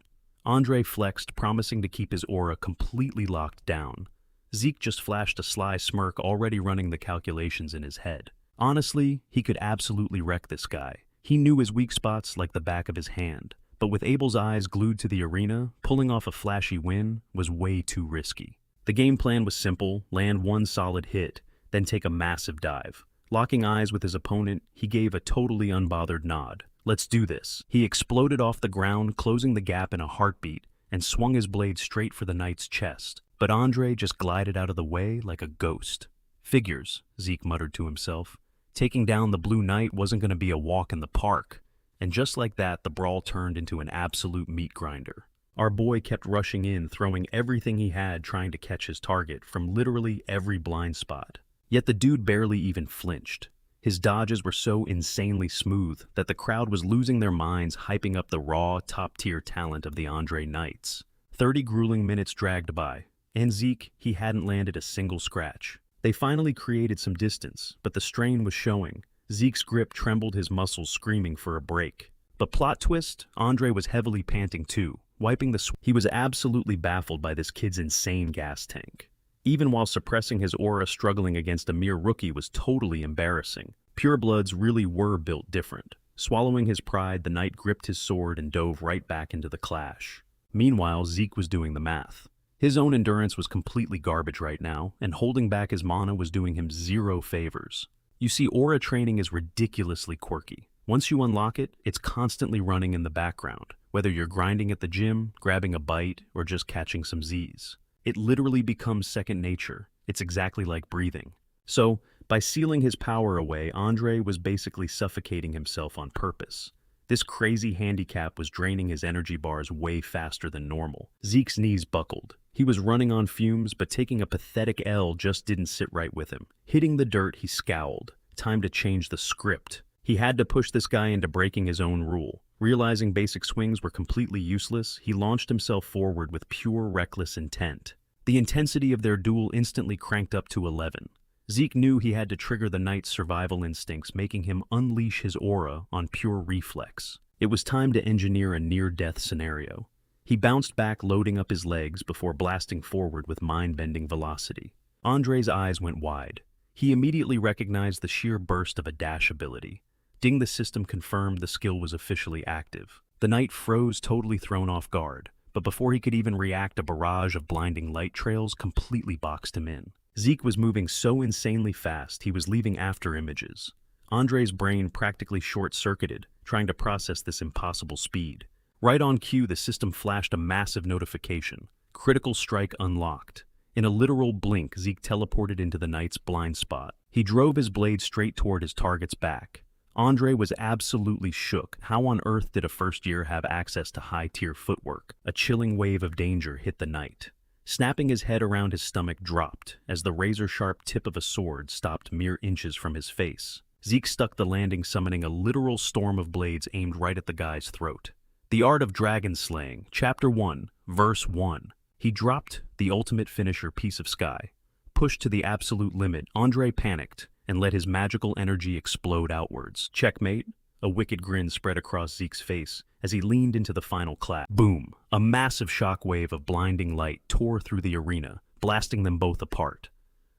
Andre flexed, promising to keep his aura completely locked down. Zeke just flashed a sly smirk, already running the calculations in his head. Honestly, he could absolutely wreck this guy. He knew his weak spots like the back of his hand. But with Abel's eyes glued to the arena, pulling off a flashy win was way too risky. The game plan was simple: land one solid hit, then take a massive dive. Locking eyes with his opponent, he gave a totally unbothered nod. Let's do this. He exploded off the ground, closing the gap in a heartbeat, and swung his blade straight for the knight's chest. But Andre just glided out of the way like a ghost. Figures, Zeke muttered to himself. Taking down the Blue Knight wasn't going to be a walk in the park. And just like that, the brawl turned into an absolute meat grinder. Our boy kept rushing in, throwing everything he had trying to catch his target from literally every blind spot. Yet the dude barely even flinched. His dodges were so insanely smooth that the crowd was losing their minds, hyping up the raw, top-tier talent of the Andre Knights. 30 grueling minutes dragged by, and Zeke, he hadn't landed a single scratch. They finally created some distance, but the strain was showing. Zeke's grip trembled, his muscles screaming for a break. But plot twist, Andre was heavily panting too, wiping the sweat. He was absolutely baffled by this kid's insane gas tank. Even while suppressing his aura, struggling against a mere rookie was totally embarrassing. Purebloods really were built different. Swallowing his pride, the knight gripped his sword and dove right back into the clash. Meanwhile, Zeke was doing the math. His own endurance was completely garbage right now, and holding back his mana was doing him zero favors. You see, aura training is ridiculously quirky. Once you unlock it, it's constantly running in the background, whether you're grinding at the gym, grabbing a bite, or just catching some Z's. It literally becomes second nature. It's exactly like breathing. So, by sealing his power away, Andre was basically suffocating himself on purpose. This crazy handicap was draining his energy bars way faster than normal. Zeke's knees buckled. He was running on fumes, but taking a pathetic L just didn't sit right with him. Hitting the dirt, he scowled. Time to change the script. He had to push this guy into breaking his own rule. Realizing basic swings were completely useless, he launched himself forward with pure reckless intent. The intensity of their duel instantly cranked up to 11. Zeke knew he had to trigger the knight's survival instincts, making him unleash his aura on pure reflex. It was time to engineer a near-death scenario. He bounced back, loading up his legs before blasting forward with mind-bending velocity. Andre's eyes went wide. He immediately recognized the sheer burst of a dash ability. Ding, the system confirmed the skill was officially active. The knight froze, totally thrown off guard, but before he could even react, a barrage of blinding light trails completely boxed him in. Zeke was moving so insanely fast, he was leaving after images. Andre's brain practically short-circuited, trying to process this impossible speed. Right on cue, the system flashed a massive notification. Critical strike unlocked. In a literal blink, Zeke teleported into the knight's blind spot. He drove his blade straight toward his target's back. Andre was absolutely shook. How on earth did a first year have access to high-tier footwork? A chilling wave of danger hit the knight. Snapping his head around, his stomach dropped as the razor-sharp tip of a sword stopped mere inches from his face. Zeke stuck the landing, summoning a literal storm of blades aimed right at the guy's throat. The Art of Dragon Slaying, Chapter 1, Verse 1. He dropped the ultimate finisher, Piece of Sky. Pushed to the absolute limit, Andre panicked and let his magical energy explode outwards. Checkmate. A wicked grin spread across Zeke's face as he leaned into the final clap. Boom! A massive shockwave of blinding light tore through the arena, blasting them both apart.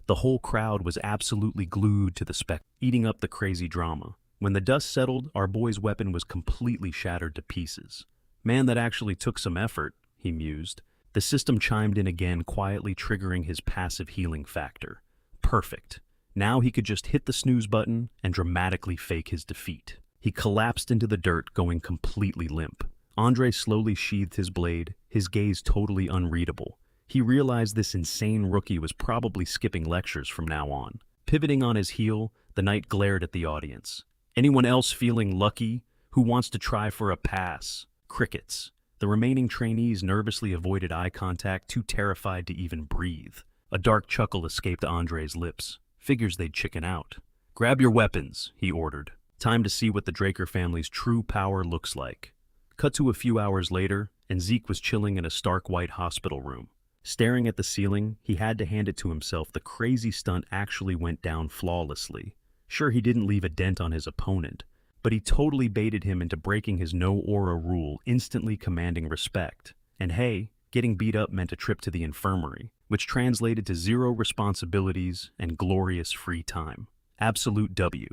The whole crowd was absolutely glued to the spectacle, eating up the crazy drama. When the dust settled, our boy's weapon was completely shattered to pieces. Man, that actually took some effort, he mused. The system chimed in again, quietly triggering his passive healing factor. Perfect. Now he could just hit the snooze button and dramatically fake his defeat. He collapsed into the dirt, going completely limp. Andre slowly sheathed his blade, his gaze totally unreadable. He realized this insane rookie was probably skipping lectures from now on. Pivoting on his heel, the knight glared at the audience. Anyone else feeling lucky? Who wants to try for a pass? Crickets. The remaining trainees nervously avoided eye contact, too terrified to even breathe. A dark chuckle escaped Andre's lips. Figures they'd chicken out. Grab your weapons, he ordered. Time to see what the Draker family's true power looks like. Cut to a few hours later, and Zeke was chilling in a stark white hospital room. Staring at the ceiling, he had to hand it to himself. The crazy stunt actually went down flawlessly. Sure, he didn't leave a dent on his opponent, but he totally baited him into breaking his no-aura rule, instantly commanding respect. And hey, getting beat up meant a trip to the infirmary, which translated to zero responsibilities and glorious free time. Absolute W.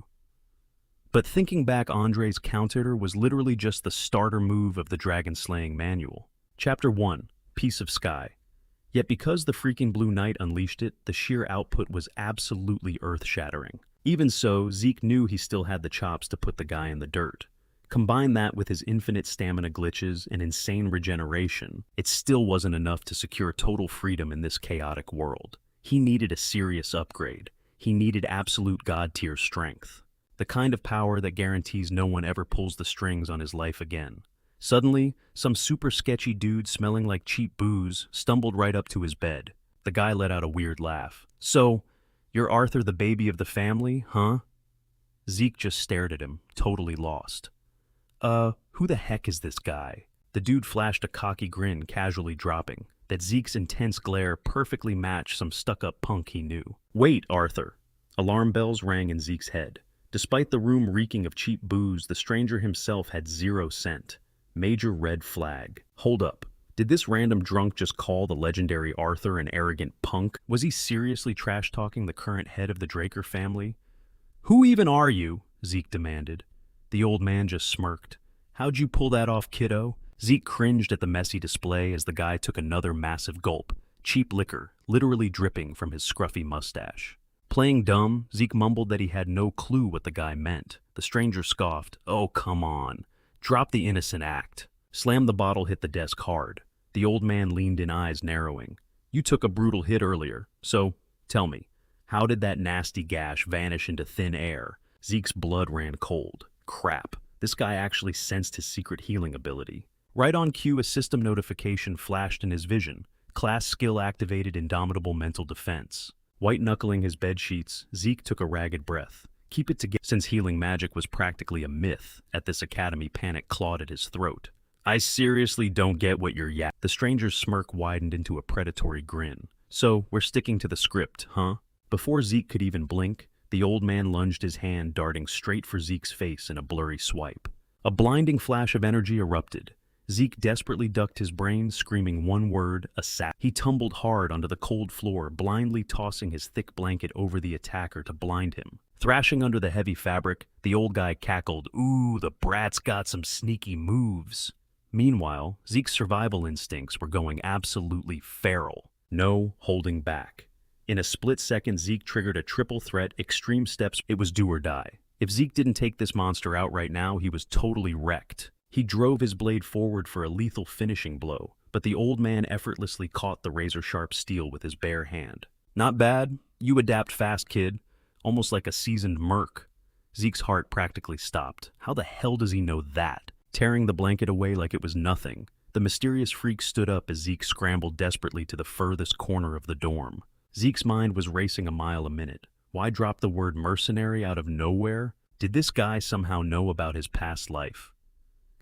But thinking back, Andre's counter was literally just the starter move of the Dragon-slaying manual. Chapter 1, Piece of Sky. Yet because the freaking Blue Knight unleashed it, the sheer output was absolutely earth-shattering. Even so, Zeke knew he still had the chops to put the guy in the dirt. Combine that with his infinite stamina glitches and insane regeneration, it still wasn't enough to secure total freedom in this chaotic world. He needed a serious upgrade. He needed absolute god-tier strength. The kind of power that guarantees no one ever pulls the strings on his life again. Suddenly, some super sketchy dude smelling like cheap booze stumbled right up to his bed. The guy let out a weird laugh. "So, you're Arthur, the baby of the family, huh?" Zeke just stared at him, totally lost. Who the heck is this guy?" The dude flashed a cocky grin, casually dropping. That Zeke's intense glare perfectly matched some stuck-up punk he knew. "Wait, Arthur." Alarm bells rang in Zeke's head. Despite the room reeking of cheap booze, the stranger himself had 0 scent. Major red flag. Hold up. Did this random drunk just call the legendary Arthur an arrogant punk? Was he seriously trash-talking the current head of the Draker family? "Who even are you?" Zeke demanded. The old man just smirked. "How'd you pull that off, kiddo?" Zeke cringed at the messy display as the guy took another massive gulp. Cheap liquor, literally dripping from his scruffy mustache. Playing dumb, Zeke mumbled that he had no clue what the guy meant. The stranger scoffed. "Oh, come on. Drop the innocent act." Slammed the bottle hit the desk hard. The old man leaned in, eyes narrowing. "You took a brutal hit earlier, so tell me, how did that nasty gash vanish into thin air?" Zeke's blood ran cold. Crap. This guy actually sensed his secret healing ability. Right on cue, a system notification flashed in his vision. Class skill activated, indomitable mental defense. White-knuckling his bed sheets, Zeke took a ragged breath. Keep it together. Since healing magic was practically a myth at this academy, panic clawed at his throat. "I seriously don't get what you're The stranger's smirk widened into a predatory grin. "So, we're sticking to the script, huh?" Before Zeke could even blink, the old man lunged his hand, darting straight for Zeke's face in a blurry swipe. A blinding flash of energy erupted. Zeke desperately ducked his brain, screaming one word, "assassin." He tumbled hard onto the cold floor, blindly tossing his thick blanket over the attacker to blind him. Thrashing under the heavy fabric, the old guy cackled, "Ooh, the brat's got some sneaky moves." Meanwhile, Zeke's survival instincts were going absolutely feral. No holding back. In a split second, Zeke triggered a triple threat, extreme steps. It was do or die. If Zeke didn't take this monster out right now, he was totally wrecked. He drove his blade forward for a lethal finishing blow, but the old man effortlessly caught the razor-sharp steel with his bare hand. "Not bad. You adapt fast, kid. Almost like a seasoned merc." Zeke's heart practically stopped. How the hell does he know that? Tearing the blanket away like it was nothing, the mysterious freak stood up as Zeke scrambled desperately to the furthest corner of the dorm. Zeke's mind was racing a mile a minute. Why drop the word mercenary out of nowhere? Did this guy somehow know about his past life?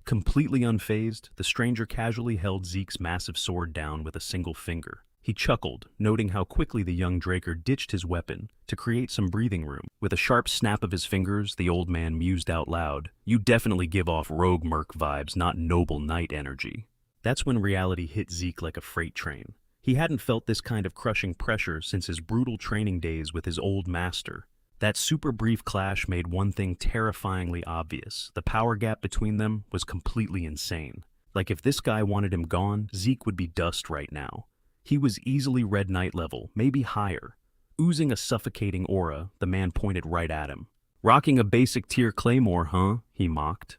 Completely unfazed, the stranger casually held Zeke's massive sword down with a single finger. He chuckled, noting how quickly the young Draker ditched his weapon to create some breathing room. With a sharp snap of his fingers, the old man mused out loud, "You definitely give off rogue merc vibes, not noble knight energy." That's when reality hit Zeke like a freight train. He hadn't felt this kind of crushing pressure since his brutal training days with his old master. That super brief clash made one thing terrifyingly obvious. The power gap between them was completely insane. Like if this guy wanted him gone, Zeke would be dust right now. He was easily Red Knight level, maybe higher. Oozing a suffocating aura, the man pointed right at him. "Rocking a basic tier claymore, huh?" he mocked.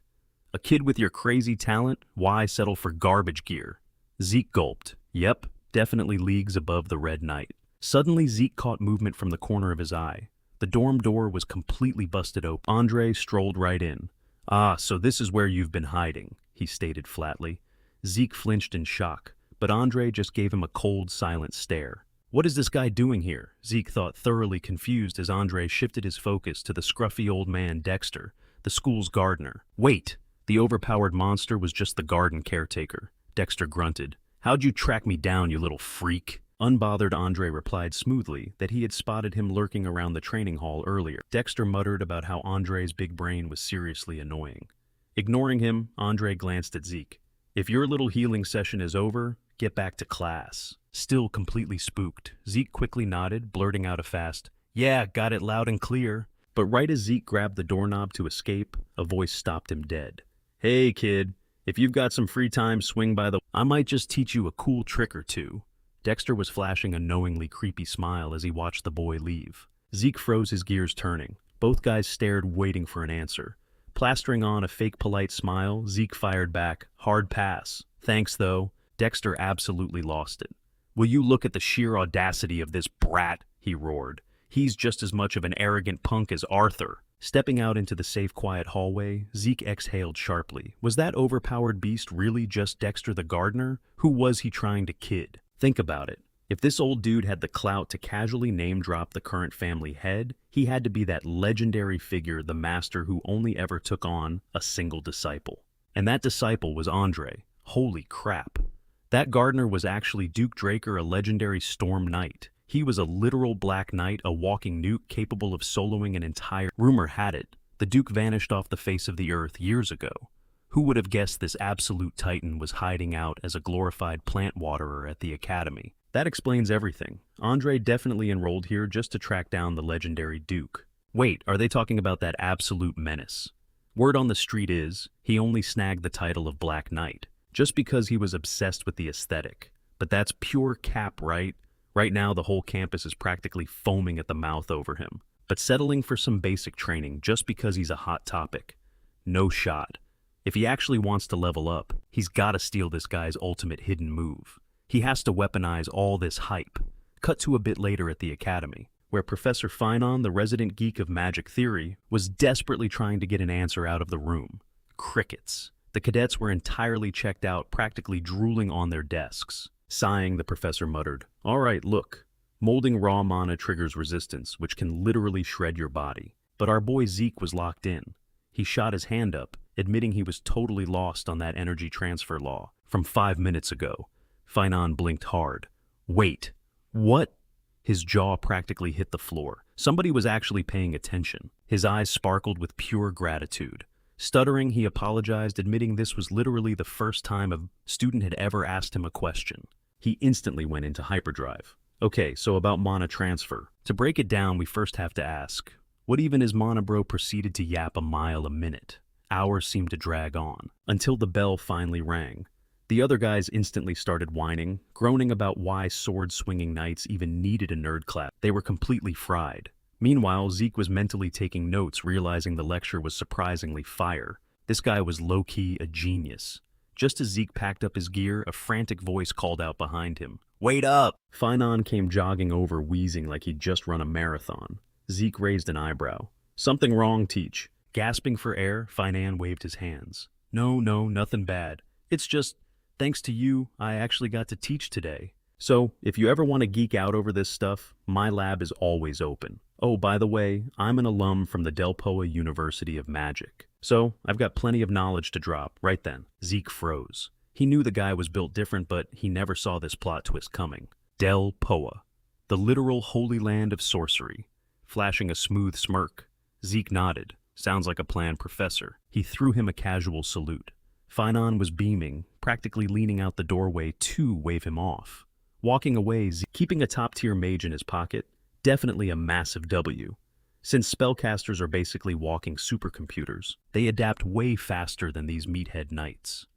"A kid with your crazy talent? Why settle for garbage gear?" Zeke gulped. Yep, definitely leagues above the Red Knight. Suddenly, Zeke caught movement from the corner of his eye. The dorm door was completely busted open. Andre strolled right in. "Ah, so this is where you've been hiding," he stated flatly. Zeke flinched in shock, but Andre just gave him a cold, silent stare. What is this guy doing here? Zeke thought, thoroughly confused as Andre shifted his focus to the scruffy old man Dexter, the school's gardener. Wait, the overpowered monster was just the garden caretaker. Dexter grunted. "How'd you track me down, you little freak?" Unbothered, Andre replied smoothly that he had spotted him lurking around the training hall earlier. Dexter muttered about how Andre's big brain was seriously annoying. Ignoring him, Andre glanced at Zeke. "If your little healing session is over, get back to class." Still completely spooked, Zeke quickly nodded, blurting out a fast, "Yeah, got it loud and clear." But right as Zeke grabbed the doorknob to escape, a voice stopped him dead. "Hey, kid, if you've got some free time, swing by the... I might just teach you a cool trick or two." Dexter was flashing a knowingly creepy smile as he watched the boy leave. Zeke froze, his gears turning. Both guys stared, waiting for an answer. Plastering on a fake polite smile, Zeke fired back, "Hard pass. Thanks, though." Dexter absolutely lost it. "Will you look at the sheer audacity of this brat?" he roared. "He's just as much of an arrogant punk as Arthur." Stepping out into the safe, quiet hallway, Zeke exhaled sharply. Was that overpowered beast really just Dexter the gardener? Who was he trying to kid? Think about it. If this old dude had the clout to casually name-drop the current family head, he had to be that legendary figure, the master who only ever took on a single disciple. And that disciple was Andre. Holy crap. That gardener was actually Duke Draker, a legendary storm knight. He was a literal black knight, a walking nuke capable of soloing an entire... Rumor had it, the Duke vanished off the face of the earth years ago. Who would have guessed this absolute titan was hiding out as a glorified plant waterer at the academy? That explains everything. Andre definitely enrolled here just to track down the legendary Duke. Wait, are they talking about that absolute menace? Word on the street is, he only snagged the title of Black Knight, just because he was obsessed with the aesthetic. But that's pure cap, right? Right now, the whole campus is practically foaming at the mouth over him. But settling for some basic training just because he's a hot topic. No shot. If he actually wants to level up, he's gotta steal this guy's ultimate hidden move. He has to weaponize all this hype. Cut to a bit later at the academy, where Professor Finon, the resident geek of magic theory, was desperately trying to get an answer out of the room. Crickets. The cadets were entirely checked out, practically drooling on their desks. Sighing, the professor muttered, "All right, look. Molding raw mana triggers resistance, which can literally shred your body." But our boy Zeke was locked in. He shot his hand up, admitting he was totally lost on that energy transfer law from 5 minutes ago. Finon blinked hard. Wait, what? His jaw practically hit the floor. Somebody was actually paying attention. His eyes sparkled with pure gratitude. Stuttering, he apologized, admitting this was literally the first time a student had ever asked him a question. He instantly went into hyperdrive. Okay, so about mana transfer. To break it down, we first have to ask, what even is mana bro proceeded to yap a mile a minute? Hours seemed to drag on, until the bell finally rang. The other guys instantly started whining, groaning about why sword-swinging knights even needed a nerd class. They were completely fried. Meanwhile, Zeke was mentally taking notes, realizing the lecture was surprisingly fire. This guy was low-key a genius. Just as Zeke packed up his gear, a frantic voice called out behind him. "Wait up!" Finon came jogging over, wheezing like he'd just run a marathon. Zeke raised an eyebrow. "Something wrong, Teach." Gasping for air, Finan waved his hands. No, nothing bad. It's just, thanks to you, I actually got to teach today. So, if you ever want to geek out over this stuff, my lab is always open. Oh, by the way, I'm an alum from the Delpoa University of Magic. So, I've got plenty of knowledge to drop. Right then, Zeke froze. He knew the guy was built different, but he never saw this plot twist coming. Delpoa, the literal holy land of sorcery. Flashing a smooth smirk, Zeke nodded. Sounds like a plan, Professor. He threw him a casual salute. Finon was beaming, practically leaning out the doorway to wave him off. Walking away, keeping a top-tier mage in his pocket, definitely a massive W. Since spellcasters are basically walking supercomputers, they adapt way faster than these meathead knights.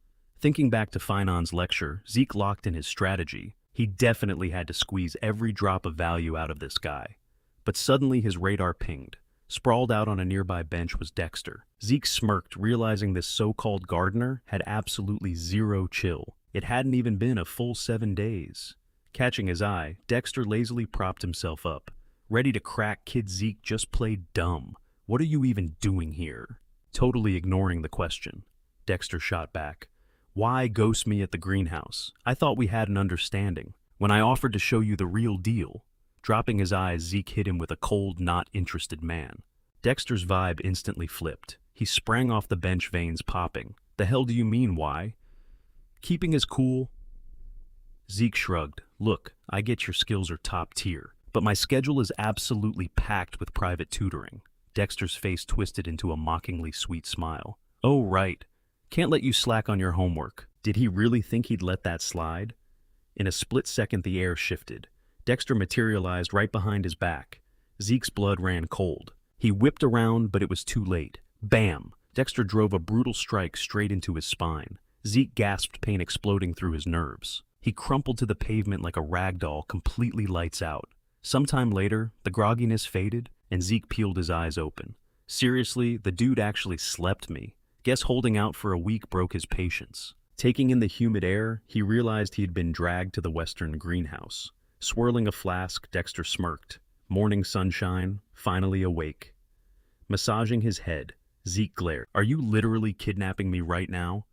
Thinking back to Finon's lecture, Zeke locked in his strategy. He definitely had to squeeze every drop of value out of this guy. But suddenly his radar pinged. Sprawled out on a nearby bench was Dexter. Zeke smirked, realizing this so-called gardener had absolutely zero chill. It hadn't even been a full 7 days. Catching his eye, Dexter lazily propped himself up. Ready to crack, Kid Zeke just played dumb. What are you even doing here? Totally ignoring the question, Dexter shot back. Why ghost me at the greenhouse? I thought we had an understanding. When I offered to show you the real deal. Dropping his eyes, Zeke hit him with a cold, not interested man. Dexter's vibe instantly flipped. He sprang off the bench, veins popping. The hell do you mean, why? Keeping his cool? Zeke shrugged. Look, I get your skills are top tier, but my schedule is absolutely packed with private tutoring. Dexter's face twisted into a mockingly sweet smile. Oh, right. Can't let you slack on your homework. Did he really think he'd let that slide? In a split second, the air shifted. Dexter materialized right behind his back. Zeke's blood ran cold. He whipped around, but it was too late. Bam! Dexter drove a brutal strike straight into his spine. Zeke gasped, pain exploding through his nerves. He crumpled to the pavement like a rag doll, completely lights out. Sometime later, the grogginess faded, and Zeke peeled his eyes open. Seriously, the dude actually slept me. Guess holding out for a week broke his patience. Taking in the humid air, he realized he had been dragged to the western greenhouse. Swirling a flask, Dexter smirked. Morning sunshine, finally awake. Massaging his head, Zeke glared. "Are you literally kidnapping me right now?"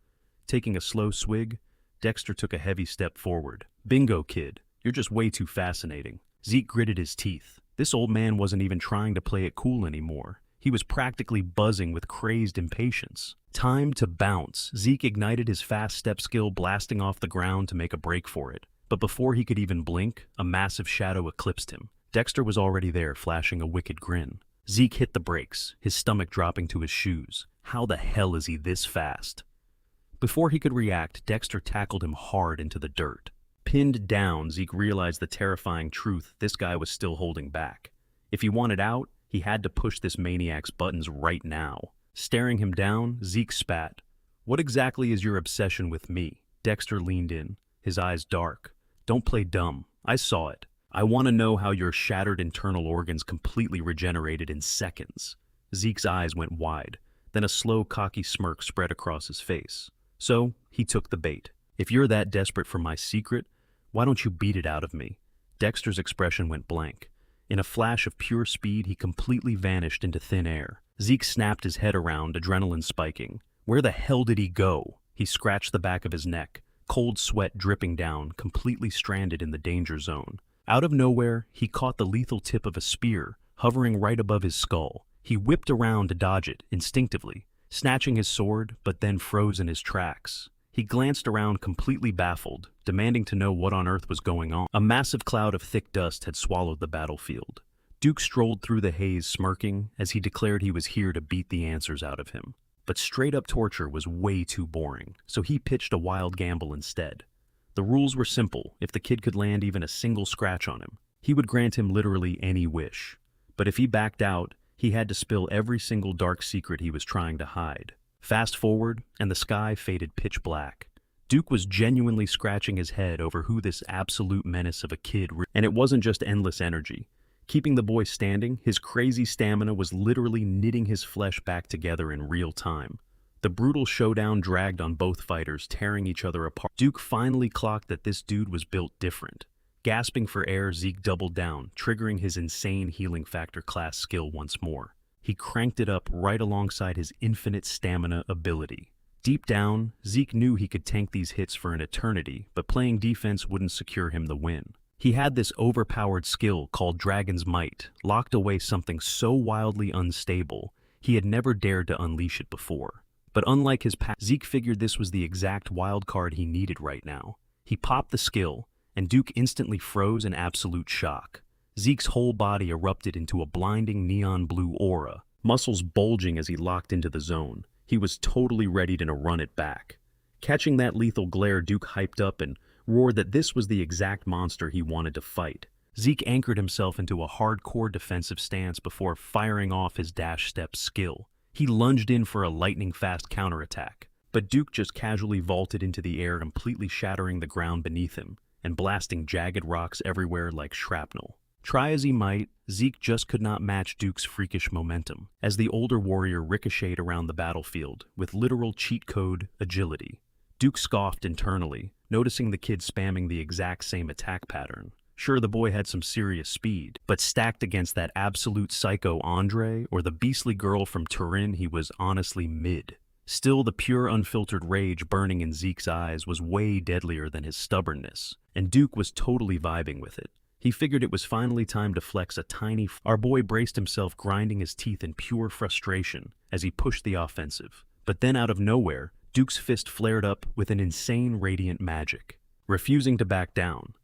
Taking a slow swig, Dexter took a heavy step forward. "Bingo, kid. You're just way too fascinating." Zeke gritted his teeth. This old man wasn't even trying to play it cool anymore. He was practically buzzing with crazed impatience. Time to bounce. Zeke ignited his fast step skill, blasting off the ground to make a break for it. But before he could even blink, a massive shadow eclipsed him. Dexter was already there, flashing a wicked grin. Zeke hit the brakes, his stomach dropping to his shoes. How the hell is he this fast? Before he could react, Dexter tackled him hard into the dirt. Pinned down, Zeke realized the terrifying truth: this guy was still holding back. If he wanted out, he had to push this maniac's buttons right now. Staring him down, Zeke spat. "What exactly is your obsession with me?" Dexter leaned in, his eyes dark. "Don't play dumb. I saw it. I want to know how your shattered internal organs completely regenerated in seconds." Zeke's eyes went wide, then a slow, cocky smirk spread across his face. So, he took the bait. "If you're that desperate for my secret, why don't you beat it out of me?" Dexter's expression went blank. In a flash of pure speed, he completely vanished into thin air. Zeke snapped his head around, adrenaline spiking. Where the hell did he go? He scratched the back of his neck, cold sweat dripping down, completely stranded in the danger zone. Out of nowhere, he caught the lethal tip of a spear, hovering right above his skull. He whipped around to dodge it, instinctively, snatching his sword, but then froze in his tracks. He glanced around completely baffled, demanding to know what on earth was going on. A massive cloud of thick dust had swallowed the battlefield. Duke strolled through the haze smirking as he declared he was here to beat the answers out of him. But straight-up torture was way too boring, so he pitched a wild gamble instead. The rules were simple: if the kid could land even a single scratch on him, he would grant him literally any wish. But if he backed out, he had to spill every single dark secret he was trying to hide. Fast forward, and the sky faded pitch black. Duke was genuinely scratching his head over who this absolute menace of a kid really was. And it wasn't just endless energy. Keeping the boy standing, his crazy stamina was literally knitting his flesh back together in real time. The brutal showdown dragged on both fighters, tearing each other apart. Duke finally clocked that this dude was built different. Gasping for air, Zeke doubled down, triggering his insane healing factor class skill once more. He cranked it up right alongside his infinite stamina ability. Deep down, Zeke knew he could tank these hits for an eternity, but playing defense wouldn't secure him the win. He had this overpowered skill called Dragon's Might, locked away something so wildly unstable, he had never dared to unleash it before. But unlike his past, Zeke figured this was the exact wild card he needed right now. He popped the skill, and Duke instantly froze in absolute shock. Zeke's whole body erupted into a blinding neon blue aura, muscles bulging as he locked into the zone. He was totally ready to run it back. Catching that lethal glare, Duke hyped up and roared that this was the exact monster he wanted to fight. Zeke anchored himself into a hardcore defensive stance before firing off his dash step skill. He lunged in for a lightning-fast counterattack, but Duke just casually vaulted into the air, completely shattering the ground beneath him and blasting jagged rocks everywhere like shrapnel. Try as he might, Zeke just could not match Duke's freakish momentum, as the older warrior ricocheted around the battlefield with literal cheat code agility. Duke scoffed internally, noticing the kid spamming the exact same attack pattern. Sure, the boy had some serious speed, but stacked against that absolute psycho Andre or the beastly girl from Turin, he was honestly mid. Still, the pure, unfiltered rage burning in Zeke's eyes was way deadlier than his stubbornness, and Duke was totally vibing with it. He figured it was finally time to flex a tiny... Our boy braced himself, grinding his teeth in pure frustration as he pushed the offensive. But then out of nowhere, Duke's fist flared up with an insane radiant magic. Refusing to back down,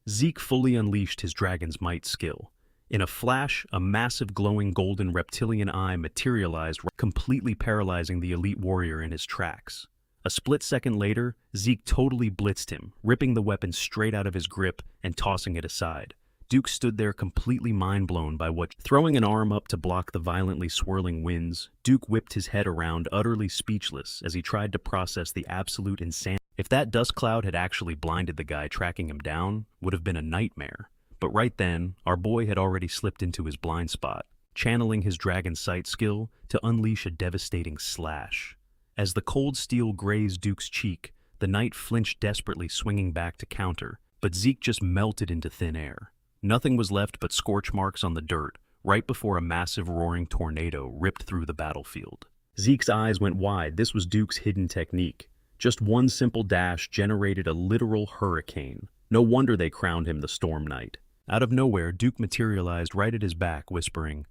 Zeke fully unleashed his Dragon's Might skill. In a flash, a massive glowing golden reptilian eye materialized, completely paralyzing the elite warrior in his tracks. A split second later, Zeke totally blitzed him, ripping the weapon straight out of his grip and tossing it aside. Duke stood there completely mind-blown by what... Throwing an arm up to block the violently swirling winds, Duke whipped his head around, utterly speechless as he tried to process the absolute insanity. If that dust cloud had actually blinded the guy tracking him down, would have been a nightmare. But right then, our boy had already slipped into his blind spot, channeling his Dragon Sight skill to unleash a devastating slash. As the cold steel grazed Duke's cheek, the knight flinched desperately, swinging back to counter, but Zeke just melted into thin air. Nothing was left but scorch marks on the dirt, right before a massive roaring tornado ripped through the battlefield. Zeke's eyes went wide. This was Duke's hidden technique. Just one simple dash generated a literal hurricane. No wonder they crowned him the Storm Knight. Out of nowhere, Duke materialized right at his back, whispering,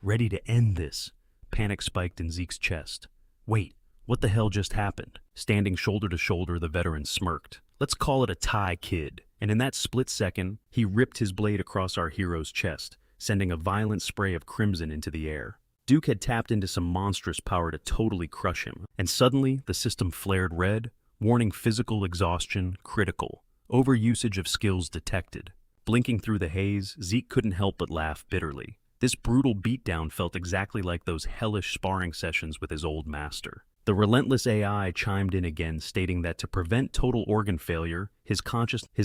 "Ready to end this." Panic spiked in Zeke's chest. "Wait, what the hell just happened?" Standing shoulder to shoulder, the veteran smirked. "Let's call it a tie, kid." And in that split second, he ripped his blade across our hero's chest, sending a violent spray of crimson into the air. Duke had tapped into some monstrous power to totally crush him, and suddenly the system flared red, warning physical exhaustion critical. Overusage of skills detected. Blinking through the haze, Zeke couldn't help but laugh bitterly. This brutal beatdown felt exactly like those hellish sparring sessions with his old master. The relentless AI chimed in again, stating that to prevent total organ failure, his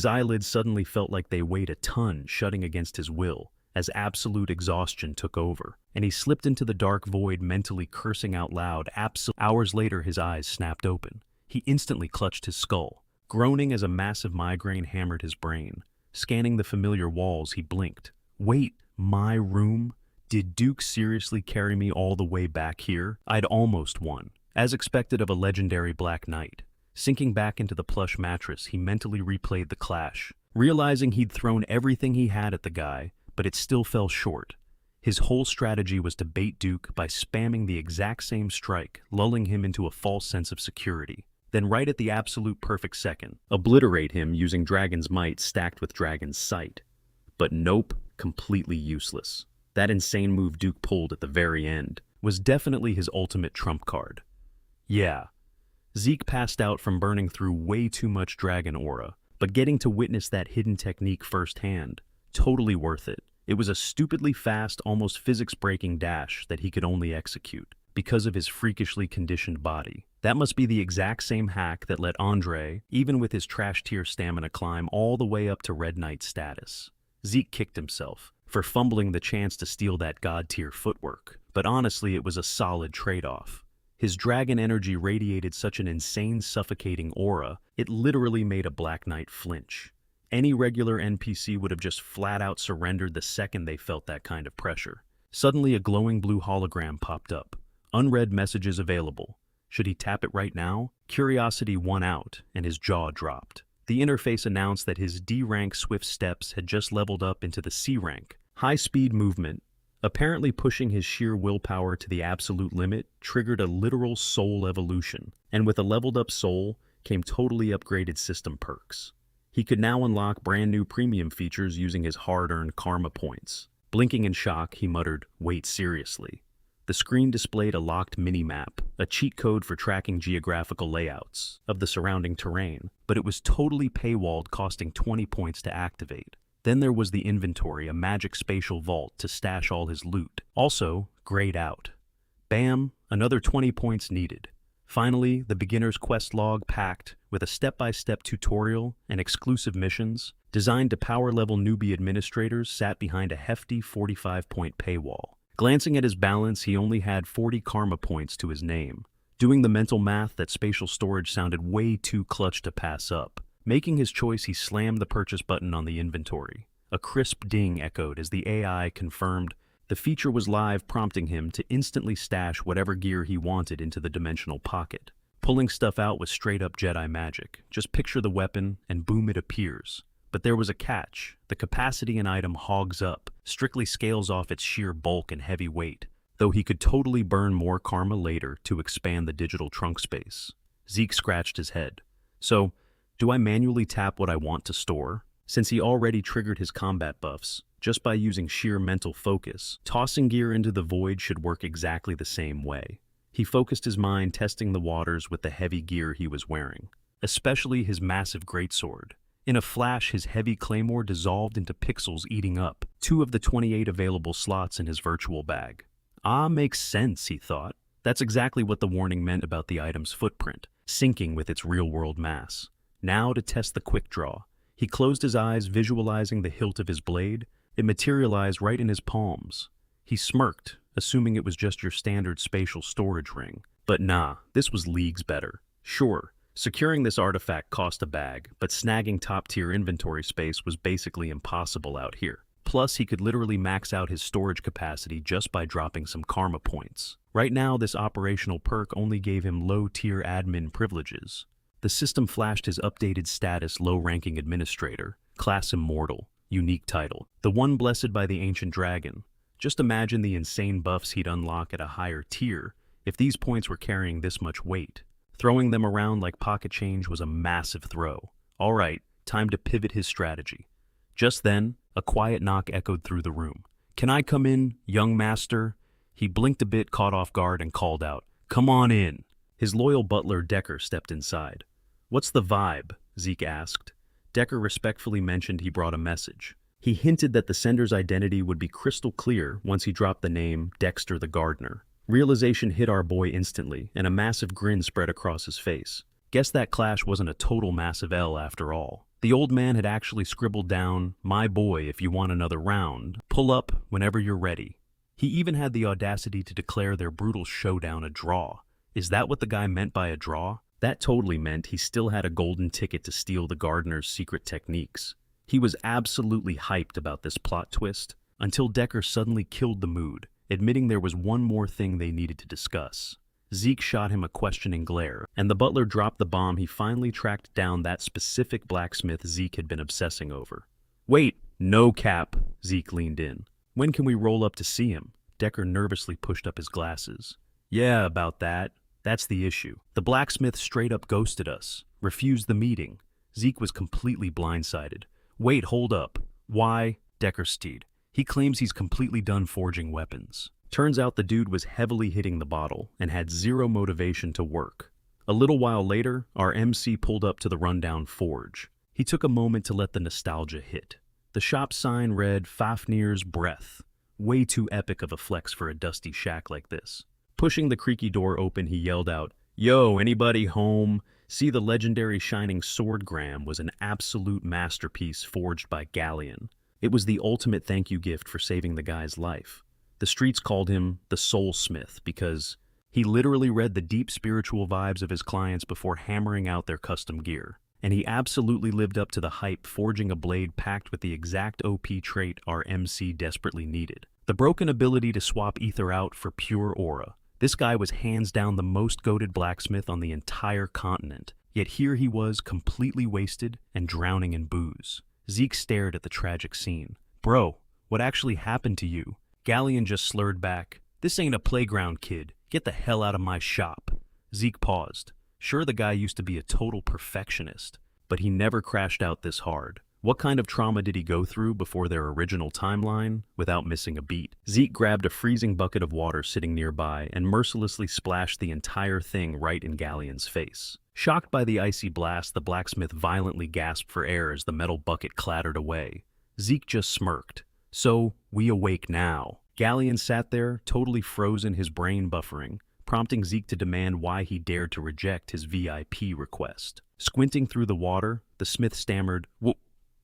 eyelids suddenly felt like they weighed a ton, shutting against his will, as absolute exhaustion took over, and he slipped into the dark void, mentally cursing out loud. Hours later, his eyes snapped open. He instantly clutched his skull, groaning as a massive migraine hammered his brain. Scanning the familiar walls, he blinked. Wait, my room? Did Duke seriously carry me all the way back here? I'd almost won, as expected of a legendary Black Knight. Sinking back into the plush mattress, he mentally replayed the clash, realizing he'd thrown everything he had at the guy, but it still fell short. His whole strategy was to bait Duke by spamming the exact same strike, lulling him into a false sense of security. Then right at the absolute perfect second, obliterate him using Dragon's Might stacked with Dragon's Sight. But nope, completely useless. That insane move Duke pulled at the very end was definitely his ultimate trump card. Yeah, Zeke passed out from burning through way too much dragon aura, but getting to witness that hidden technique firsthand, totally worth it. It was a stupidly fast, almost physics-breaking dash that he could only execute because of his freakishly conditioned body. That must be the exact same hack that let Andre, even with his trash-tier stamina, climb all the way up to Red Knight status. Zeke kicked himself for fumbling the chance to steal that god-tier footwork, but honestly it was a solid trade-off. His dragon energy radiated such an insane, suffocating aura, it literally made a Black Knight flinch. Any regular NPC would have just flat-out surrendered the second they felt that kind of pressure. Suddenly a glowing blue hologram popped up. Unread messages available. Should he tap it right now? Curiosity won out, and his jaw dropped. The interface announced that his D-rank swift steps had just leveled up into the C-rank. High-speed movement, apparently pushing his sheer willpower to the absolute limit, triggered a literal soul evolution, and with a leveled-up soul came totally upgraded system perks. He could now unlock brand new premium features using his hard-earned karma points. Blinking in shock, he muttered, "Wait, seriously." The screen displayed a locked mini-map, a cheat code for tracking geographical layouts of the surrounding terrain, but it was totally paywalled, costing 20 points to activate. Then there was the inventory, a magic spatial vault to stash all his loot. Also, grayed out. Bam, another 20 points needed. Finally, the beginner's quest log, Pact, with a step-by-step tutorial and exclusive missions, designed to power-level newbie administrators, sat behind a hefty 45-point paywall. Glancing at his balance, he only had 40 karma points to his name. Doing the mental math, that spatial storage sounded way too clutch to pass up. Making his choice, he slammed the purchase button on the inventory. A crisp ding echoed as the AI confirmed the feature was live, prompting him to instantly stash whatever gear he wanted into the dimensional pocket. Pulling stuff out was straight-up Jedi magic. Just picture the weapon, and boom, it appears. But there was a catch. The capacity an item hogs up strictly scales off its sheer bulk and heavy weight, though he could totally burn more karma later to expand the digital trunk space. Zeke scratched his head. So, do I manually tap what I want to store? Since he already triggered his combat buffs, just by using sheer mental focus, tossing gear into the void should work exactly the same way. He focused his mind, testing the waters with the heavy gear he was wearing, especially his massive greatsword. In a flash, his heavy claymore dissolved into pixels, eating up 2 of the 28 available slots in his virtual bag. Ah, makes sense, he thought. That's exactly what the warning meant about the item's footprint, syncing with its real-world mass. Now to test the quick draw. He closed his eyes, visualizing the hilt of his blade. It materialized right in his palms. He smirked, assuming it was just your standard spatial storage ring. But nah, this was leagues better. Sure, securing this artifact cost a bag, but snagging top-tier inventory space was basically impossible out here. Plus, he could literally max out his storage capacity just by dropping some karma points. Right now, this operational perk only gave him low-tier admin privileges. The system flashed his updated status low-ranking administrator, class immortal, unique title, the one blessed by the ancient dragon. Just imagine the insane buffs he'd unlock at a higher tier if these points were carrying this much weight. Throwing them around like pocket change was a massive throw. All right, time to pivot his strategy. Just then, a quiet knock echoed through the room. "Can I come in, young master?" He blinked a bit, caught off guard, and called out, "Come on in." His loyal butler, Decker, stepped inside. "What's the vibe?" Zeke asked. Decker respectfully mentioned he brought a message. He hinted that the sender's identity would be crystal clear once he dropped the name Dexter the Gardener. Realization hit our boy instantly, and a massive grin spread across his face. Guess that clash wasn't a total massive L after all. The old man had actually scribbled down, "My boy, if you want another round, pull up whenever you're ready." He even had the audacity to declare their brutal showdown a draw. Is that what the guy meant by a draw? That totally meant he still had a golden ticket to steal the gardener's secret techniques. He was absolutely hyped about this plot twist, until Decker suddenly killed the mood, admitting there was one more thing they needed to discuss. Zeke shot him a questioning glare, and the butler dropped the bomb. He finally tracked down that specific blacksmith Zeke had been obsessing over. "Wait, no cap," Zeke leaned in. "When can we roll up to see him?" Decker nervously pushed up his glasses. "Yeah, about that. That's the issue. The blacksmith straight up ghosted us, refused the meeting." Zeke was completely blindsided. "Wait, hold up. Why?" Decker steed. "He claims he's completely done forging weapons." Turns out the dude was heavily hitting the bottle and had zero motivation to work. A little while later, our MC pulled up to the rundown forge. He took a moment to let the nostalgia hit. The shop sign read Fafnir's Breath. Way too epic of a flex for a dusty shack like this. Pushing the creaky door open, he yelled out, "Yo, anybody home? See, the legendary shining swordgram was an absolute masterpiece forged by Galleon. It was the ultimate thank you gift for saving the guy's life. The streets called him the Soul Smith because he literally read the deep spiritual vibes of his clients before hammering out their custom gear. And he absolutely lived up to the hype, forging a blade packed with the exact OP trait our MC desperately needed. The broken ability to swap ether out for pure aura. This guy was hands down the most goated blacksmith on the entire continent. Yet here he was, completely wasted and drowning in booze. Zeke stared at the tragic scene. "Bro, what actually happened to you?" Galleon just slurred back, "This ain't a playground, kid. Get the hell out of my shop." Zeke paused. Sure, the guy used to be a total perfectionist, but he never crashed out this hard. What kind of trauma did he go through before their original timeline without missing a beat? Zeke grabbed a freezing bucket of water sitting nearby and mercilessly splashed the entire thing right in Galleon's face. Shocked by the icy blast, the blacksmith violently gasped for air as the metal bucket clattered away. Zeke just smirked. "So, we awake now." Galleon sat there, totally frozen, his brain buffering, prompting Zeke to demand why he dared to reject his VIP request. Squinting through the water, the smith stammered,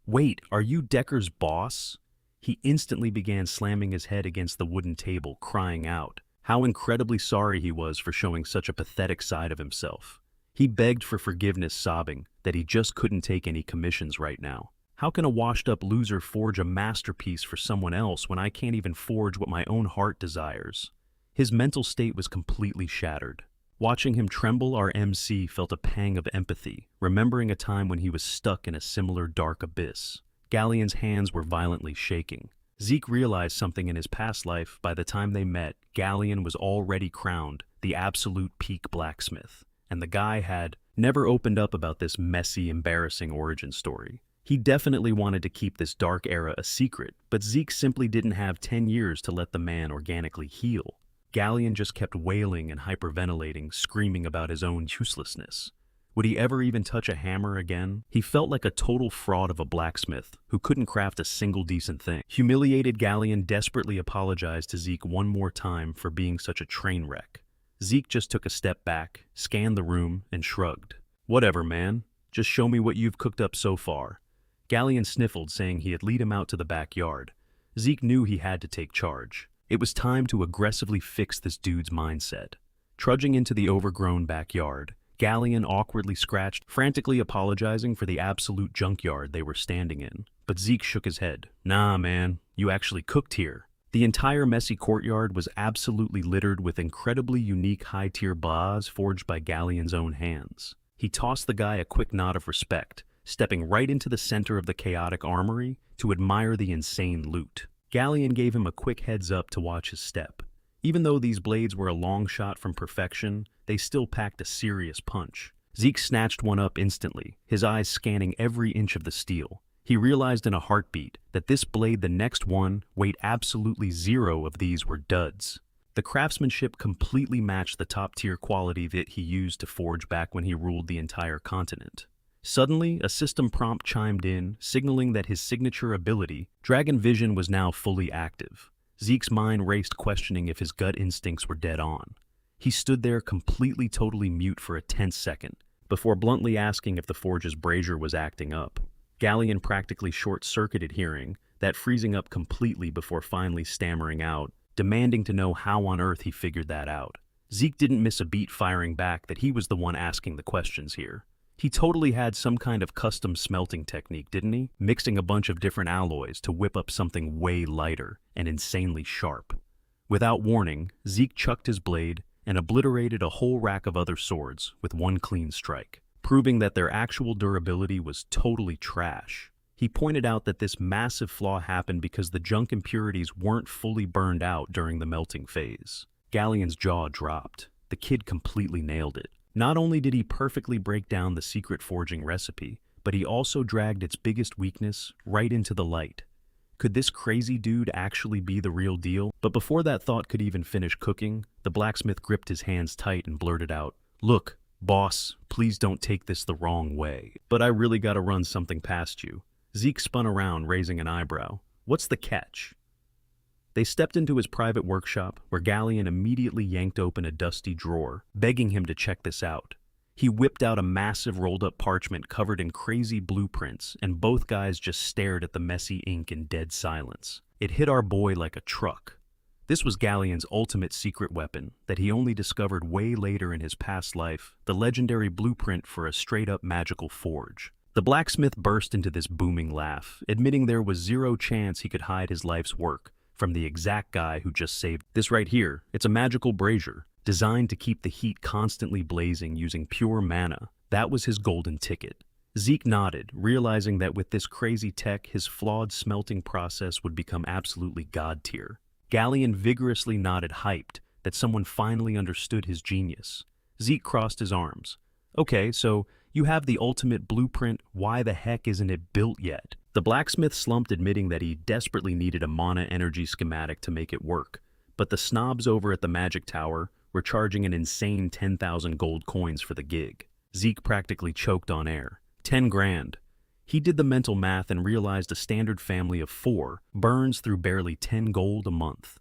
Wait, are you Decker's boss?" He instantly began slamming his head against the wooden table, crying out how incredibly sorry he was for showing such a pathetic side of himself. He begged for forgiveness, sobbing that he just couldn't take any commissions right now. How can a washed-up loser forge a masterpiece for someone else when I can't even forge what my own heart desires? His mental state was completely shattered. Watching him tremble, our MC felt a pang of empathy, remembering a time when he was stuck in a similar dark abyss. Galleon's hands were violently shaking. Zeke realized something in his past life. By the time they met, Galleon was already crowned the absolute peak blacksmith, and the guy had never opened up about this messy, embarrassing origin story. He definitely wanted to keep this dark era a secret, but Zeke simply didn't have 10 years to let the man organically heal. Galleon just kept wailing and hyperventilating, screaming about his own uselessness. Would he ever even touch a hammer again? He felt like a total fraud of a blacksmith who couldn't craft a single decent thing. Humiliated, Galleon desperately apologized to Zeke one more time for being such a train wreck. Zeke just took a step back, scanned the room, and shrugged. "Whatever, man. Just show me what you've cooked up so far." Galleon sniffled, saying he'd lead him out to the backyard. Zeke knew he had to take charge. It was time to aggressively fix this dude's mindset. Trudging into the overgrown backyard, Galleon awkwardly scratched, frantically apologizing for the absolute junkyard they were standing in. But Zeke shook his head. "Nah, man, you actually cooked here." The entire messy courtyard was absolutely littered with incredibly unique high-tier bas forged by Galleon's own hands. He tossed the guy a quick nod of respect, stepping right into the center of the chaotic armory to admire the insane loot. Galleon gave him a quick heads up to watch his step. Even though these blades were a long shot from perfection, they still packed a serious punch. Zeke snatched one up instantly, his eyes scanning every inch of the steel. He realized in a heartbeat that this blade, the next one, weighed absolutely 0 of these were duds. The craftsmanship completely matched the top-tier quality that he used to forge back when he ruled the entire continent. Suddenly, a system prompt chimed in, signaling that his signature ability, Dragon Vision, was now fully active. Zeke's mind raced, questioning if his gut instincts were dead on. He stood there completely totally mute for a tense second, before bluntly asking if the forge's brazier was acting up. Galleon practically short-circuited hearing, that freezing up completely before finally stammering out, demanding to know how on earth he figured that out. Zeke didn't miss a beat, firing back that he was the one asking the questions here. He totally had some kind of custom smelting technique, didn't he? Mixing a bunch of different alloys to whip up something way lighter and insanely sharp. Without warning, Zeke chucked his blade and obliterated a whole rack of other swords with one clean strike, proving that their actual durability was totally trash. He pointed out that this massive flaw happened because the junk impurities weren't fully burned out during the melting phase. Galleon's jaw dropped. The kid completely nailed it. Not only did he perfectly break down the secret forging recipe, but he also dragged its biggest weakness right into the light. Could this crazy dude actually be the real deal? But before that thought could even finish cooking, the blacksmith gripped his hands tight and blurted out, "Look, boss, please don't take this the wrong way, but I really gotta run something past you." Zeke spun around, raising an eyebrow. "What's the catch?" They stepped into his private workshop, where Galleon immediately yanked open a dusty drawer, begging him to check this out. He whipped out a massive rolled-up parchment covered in crazy blueprints, and both guys just stared at the messy ink in dead silence. It hit our boy like a truck. This was Galleon's ultimate secret weapon that he only discovered way later in his past life, the legendary blueprint for a straight-up magical forge. The blacksmith burst into this booming laugh, admitting there was 0 chance he could hide his life's work from the exact guy who just saved this right here. It's a magical brazier, designed to keep the heat constantly blazing using pure mana. That was his golden ticket. Zeke nodded, realizing that with this crazy tech, his flawed smelting process would become absolutely god tier. Galleon vigorously nodded, hyped that someone finally understood his genius. Zeke crossed his arms. "Okay, so you have the ultimate blueprint. Why the heck isn't it built yet?" The blacksmith slumped, admitting that he desperately needed a mana energy schematic to make it work. But the snobs over at the Magic Tower were charging an insane 10,000 gold coins for the gig. Zeke practically choked on air. 10 grand. He did the mental math and realized a standard family of 4 burns through barely 10 gold a month.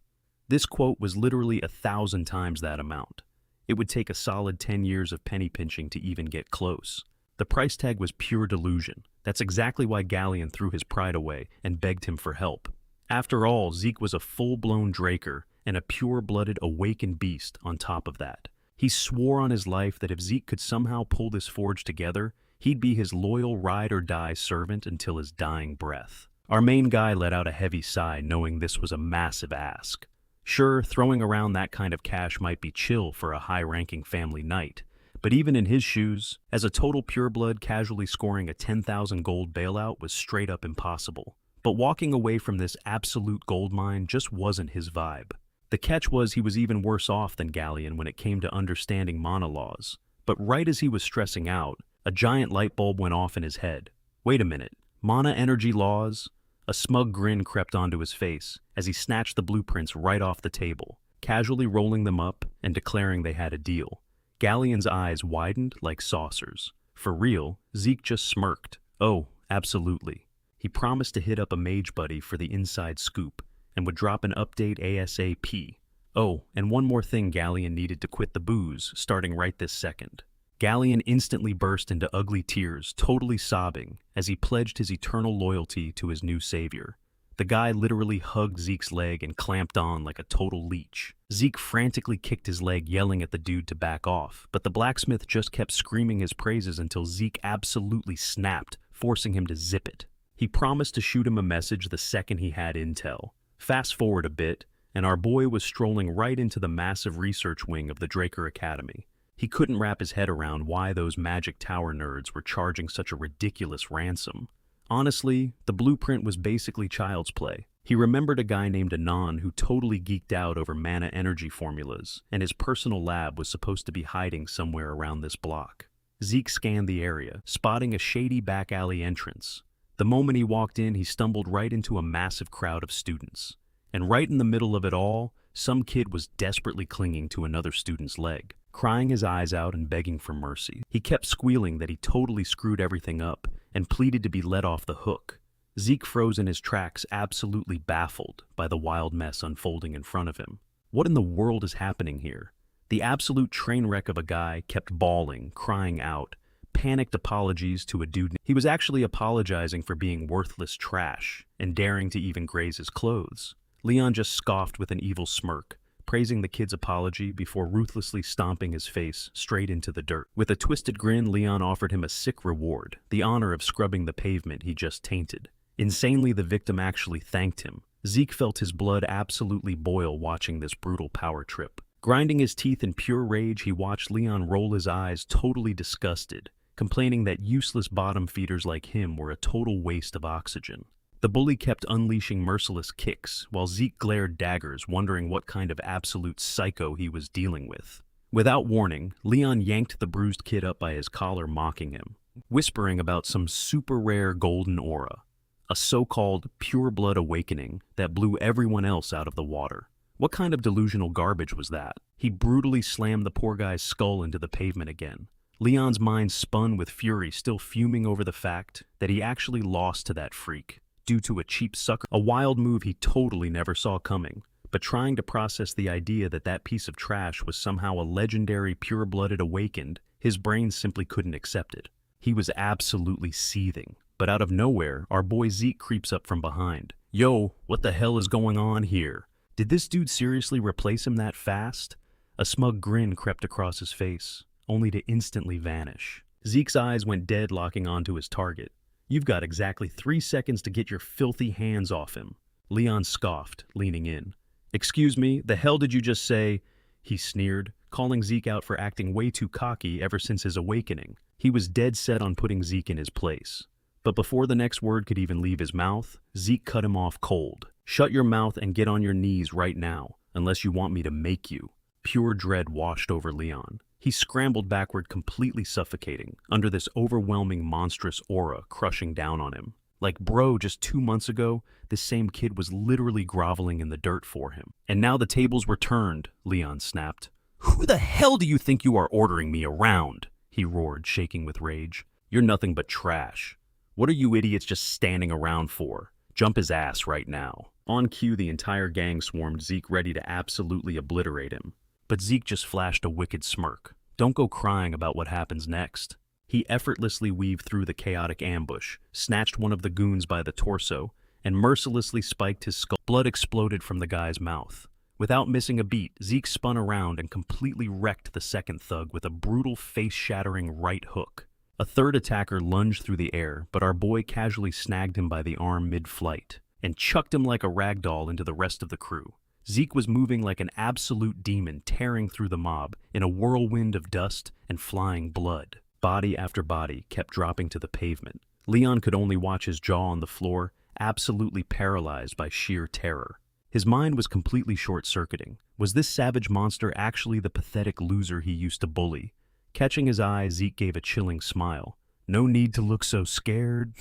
This quote was literally 1,000 times that amount. It would take a solid 10 years of penny pinching to even get close. The price tag was pure delusion. That's exactly why Galleon threw his pride away and begged him for help. After all, Zeke was a full-blown Draker and a pure-blooded awakened beast on top of that. He swore on his life that if Zeke could somehow pull this forge together, he'd be his loyal ride-or-die servant until his dying breath. Our main guy let out a heavy sigh, knowing this was a massive ask. Sure, throwing around that kind of cash might be chill for a high-ranking family knight, but even in his shoes, as a total pureblood, casually scoring a 10,000 gold bailout was straight up impossible. But walking away from this absolute gold mine just wasn't his vibe. The catch was he was even worse off than Galleon when it came to understanding mana laws. But right as he was stressing out, a giant light bulb went off in his head. Wait a minute, mana energy laws? A smug grin crept onto his face as he snatched the blueprints right off the table, casually rolling them up and declaring they had a deal. Galleon's eyes widened like saucers. For real, Zeke just smirked. Oh, absolutely. He promised to hit up a mage buddy for the inside scoop and would drop an update ASAP. Oh, and one more thing, Galleon needed to quit the booze, starting right this second. Galleon instantly burst into ugly tears, totally sobbing, as he pledged his eternal loyalty to his new savior. The guy literally hugged Zeke's leg and clamped on like a total leech. Zeke frantically kicked his leg, yelling at the dude to back off, but the blacksmith just kept screaming his praises until Zeke absolutely snapped, forcing him to zip it. He promised to shoot him a message the second he had intel. Fast forward a bit, and our boy was strolling right into the massive research wing of the Draker Academy. He couldn't wrap his head around why those magic tower nerds were charging such a ridiculous ransom. Honestly, the blueprint was basically child's play. He remembered a guy named Anon who totally geeked out over mana energy formulas, and his personal lab was supposed to be hiding somewhere around this block. Zeke scanned the area, spotting a shady back alley entrance. The moment he walked in, he stumbled right into a massive crowd of students. And right in the middle of it all, some kid was desperately clinging to another student's leg, crying his eyes out and begging for mercy. He kept squealing that he totally screwed everything up and pleaded to be let off the hook. Zeke froze in his tracks, absolutely baffled by the wild mess unfolding in front of him. What in the world is happening here? The absolute train wreck of a guy kept bawling, crying out, panicked apologies to a dude. He was actually apologizing for being worthless trash and daring to even graze his clothes. Leon just scoffed with an evil smirk, praising the kid's apology before ruthlessly stomping his face straight into the dirt. With a twisted grin, Leon offered him a sick reward, the honor of scrubbing the pavement he just tainted. Insanely, the victim actually thanked him. Zeke felt his blood absolutely boil watching this brutal power trip. Grinding his teeth in pure rage, he watched Leon roll his eyes, totally disgusted, complaining that useless bottom feeders like him were a total waste of oxygen. The bully kept unleashing merciless kicks, while Zeke glared daggers, wondering what kind of absolute psycho he was dealing with. Without warning, Leon yanked the bruised kid up by his collar, mocking him, whispering about some super rare golden aura, a so-called pure blood awakening that blew everyone else out of the water. What kind of delusional garbage was that? He brutally slammed the poor guy's skull into the pavement again. Leon's mind spun with fury, still fuming over the fact that he actually lost to that freak due to a cheap sucker, a wild move he totally never saw coming. But trying to process the idea that that piece of trash was somehow a legendary pure-blooded awakened, his brain simply couldn't accept it. He was absolutely seething. But out of nowhere, our boy Zeke creeps up from behind. Yo, what the hell is going on here? Did this dude seriously replace him that fast? A smug grin crept across his face, only to instantly vanish. Zeke's eyes went dead, locking onto his target. You've got exactly 3 seconds to get your filthy hands off him. Leon scoffed, leaning in. Excuse me, the hell did you just say? He sneered, calling Zeke out for acting way too cocky ever since his awakening. He was dead set on putting Zeke in his place. But before the next word could even leave his mouth, Zeke cut him off cold. Shut your mouth and get on your knees right now, unless you want me to make you. Pure dread washed over Leon. He scrambled backward, completely suffocating, under this overwhelming monstrous aura crushing down on him. Like, bro, just 2 months ago, this same kid was literally groveling in the dirt for him. And now the tables were turned, Leon snapped. Who the hell do you think you are ordering me around? He roared, shaking with rage. You're nothing but trash. What are you idiots just standing around for? Jump his ass right now. On cue, the entire gang swarmed Zeke, ready to absolutely obliterate him. But Zeke just flashed a wicked smirk. Don't go crying about what happens next. He effortlessly weaved through the chaotic ambush, snatched one of the goons by the torso, and mercilessly spiked his skull. Blood exploded from the guy's mouth. Without missing a beat, Zeke spun around and completely wrecked the second thug with a brutal face-shattering right hook. A third attacker lunged through the air, but our boy casually snagged him by the arm mid-flight and chucked him like a ragdoll into the rest of the crew. Zeke was moving like an absolute demon, tearing through the mob in a whirlwind of dust and flying blood. Body after body kept dropping to the pavement. Leon could only watch his jaw on the floor, absolutely paralyzed by sheer terror. His mind was completely short-circuiting. Was this savage monster actually the pathetic loser he used to bully? Catching his eye, Zeke gave a chilling smile. No need to look so scared,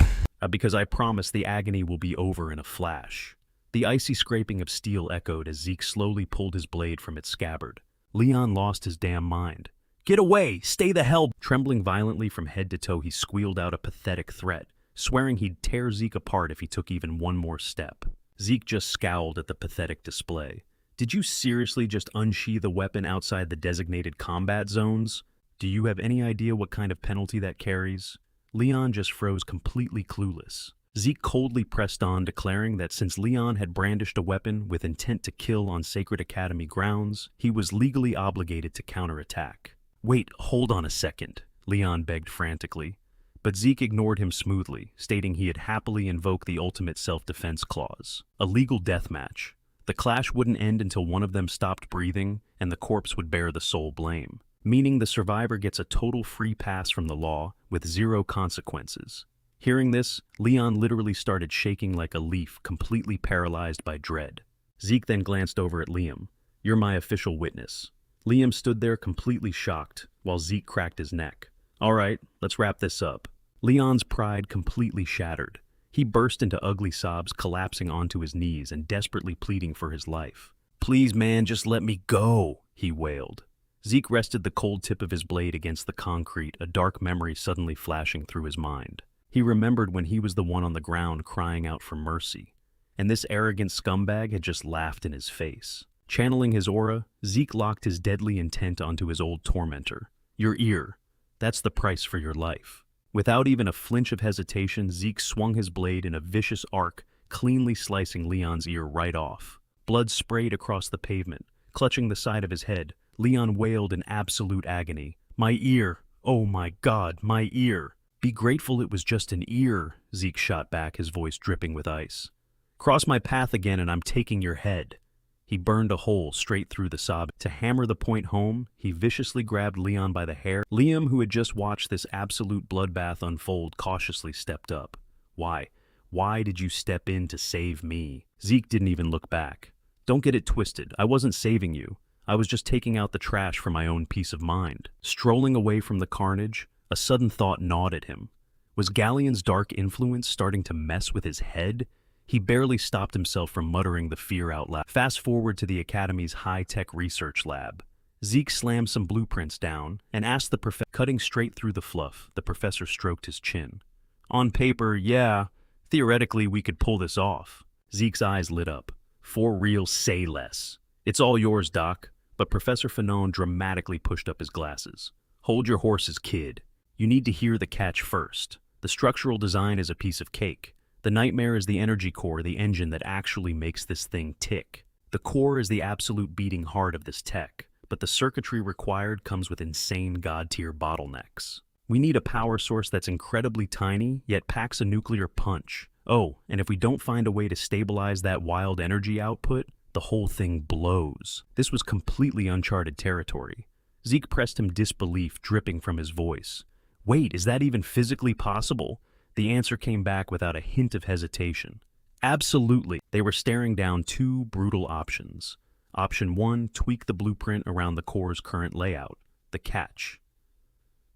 because I promise the agony will be over in a flash. The icy scraping of steel echoed as Zeke slowly pulled his blade from its scabbard. Leon lost his damn mind. Get away! Stay the hell! Trembling violently from head to toe, he squealed out a pathetic threat, swearing he'd tear Zeke apart if he took even one more step. Zeke just scowled at the pathetic display. Did you seriously just unsheath a weapon outside the designated combat zones? Do you have any idea what kind of penalty that carries? Leon just froze, completely clueless. Zeke coldly pressed on, declaring that since Leon had brandished a weapon with intent to kill on Sacred Academy grounds, he was legally obligated to counterattack. Wait, hold on a second, Leon begged frantically. But Zeke ignored him smoothly, stating he had happily invoked the ultimate self-defense clause. A legal deathmatch. The clash wouldn't end until one of them stopped breathing, and the corpse would bear the sole blame, meaning the survivor gets a total free pass from the law with zero consequences. Hearing this, Leon literally started shaking like a leaf, completely paralyzed by dread. Zeke then glanced over at Liam. "You're my official witness." Liam stood there completely shocked, while Zeke cracked his neck. "All right, let's wrap this up." Leon's pride completely shattered. He burst into ugly sobs, collapsing onto his knees and desperately pleading for his life. "Please, man, just let me go," he wailed. Zeke rested the cold tip of his blade against the concrete, a dark memory suddenly flashing through his mind. He remembered when he was the one on the ground crying out for mercy, and this arrogant scumbag had just laughed in his face. Channeling his aura, Zeke locked his deadly intent onto his old tormentor. "Your ear. That's the price for your life." Without even a flinch of hesitation, Zeke swung his blade in a vicious arc, cleanly slicing Leon's ear right off. Blood sprayed across the pavement. Clutching the side of his head, Leon wailed in absolute agony. "My ear! Oh my God, my ear!" "Be grateful it was just an ear," Zeke shot back, his voice dripping with ice. "Cross my path again and I'm taking your head." He burned a hole straight through the sob. To hammer the point home, he viciously grabbed Leon by the hair. Liam, who had just watched this absolute bloodbath unfold, cautiously stepped up. "Why? Why did you step in to save me?" Zeke didn't even look back. "Don't get it twisted. I wasn't saving you. I was just taking out the trash for my own peace of mind." Strolling away from the carnage, a sudden thought gnawed at him. Was Galleon's dark influence starting to mess with his head? He barely stopped himself from muttering the fear out loud. Fast forward to the Academy's high-tech research lab. Zeke slammed some blueprints down and asked the professor. Cutting straight through the fluff, the professor stroked his chin. "On paper, yeah. Theoretically, we could pull this off." Zeke's eyes lit up. "For real, say less." "It's all yours, Doc." But Professor Fanon dramatically pushed up his glasses. "Hold your horses, kid. You need to hear the catch first. The structural design is a piece of cake. The nightmare is the energy core, the engine that actually makes this thing tick. The core is the absolute beating heart of this tech, but the circuitry required comes with insane god-tier bottlenecks. We need a power source that's incredibly tiny, yet packs a nuclear punch. Oh, and if we don't find a way to stabilize that wild energy output, the whole thing blows." This was completely uncharted territory. Zeke pressed him, disbelief dripping from his voice. "Wait, is that even physically possible?" The answer came back without a hint of hesitation. "Absolutely." They were staring down two brutal options. Option 1, tweak the blueprint around the core's current layout. The catch: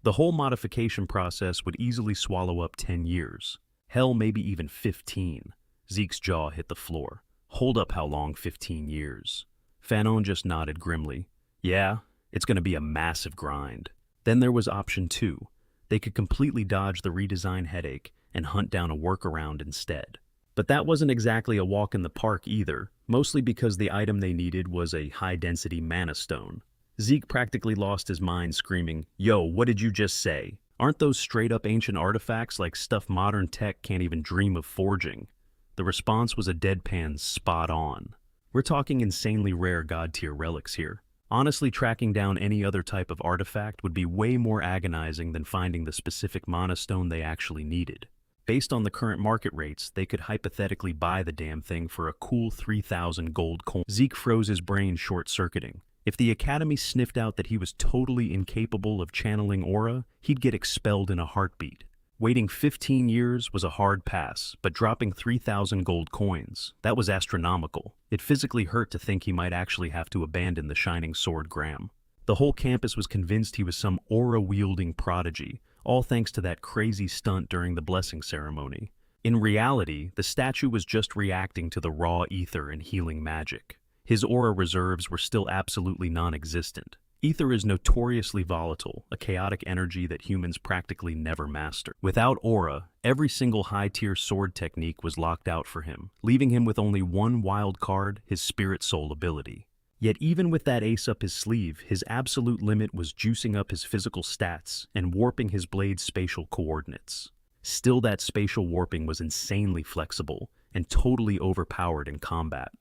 the whole modification process would easily swallow up 10 years. Hell, maybe even 15. Zeke's jaw hit the floor. "Hold up, how long 15 years? Fanon just nodded grimly. "Yeah, it's going to be a massive grind." Then there was option 2. They could completely dodge the redesign headache and hunt down a workaround instead. But that wasn't exactly a walk in the park either, mostly because the item they needed was a high-density mana stone. Zeke practically lost his mind, screaming, "Yo, what did you just say? Aren't those straight-up ancient artifacts like stuff modern tech can't even dream of forging?" The response was a deadpan spot on. "We're talking insanely rare god-tier relics here. Honestly, tracking down any other type of artifact would be way more agonizing than finding the specific mana stone they actually needed. Based on the current market rates, they could hypothetically buy the damn thing for a cool 3,000 gold coins." Zeke froze, his brain short-circuiting. If the Academy sniffed out that he was totally incapable of channeling aura, he'd get expelled in a heartbeat. Waiting 15 years was a hard pass, but dropping 3,000 gold coins, that was astronomical. It physically hurt to think he might actually have to abandon the Shining Sword Graham. The whole campus was convinced he was some aura-wielding prodigy, all thanks to that crazy stunt during the blessing ceremony. In reality, the statue was just reacting to the raw ether and healing magic. His aura reserves were still absolutely non-existent. Ether is notoriously volatile, a chaotic energy that humans practically never master. Without aura, every single high-tier sword technique was locked out for him, leaving him with only one wild card, his spirit soul ability. Yet even with that ace up his sleeve, his absolute limit was juicing up his physical stats and warping his blade's spatial coordinates. Still, that spatial warping was insanely flexible and totally overpowered in combat.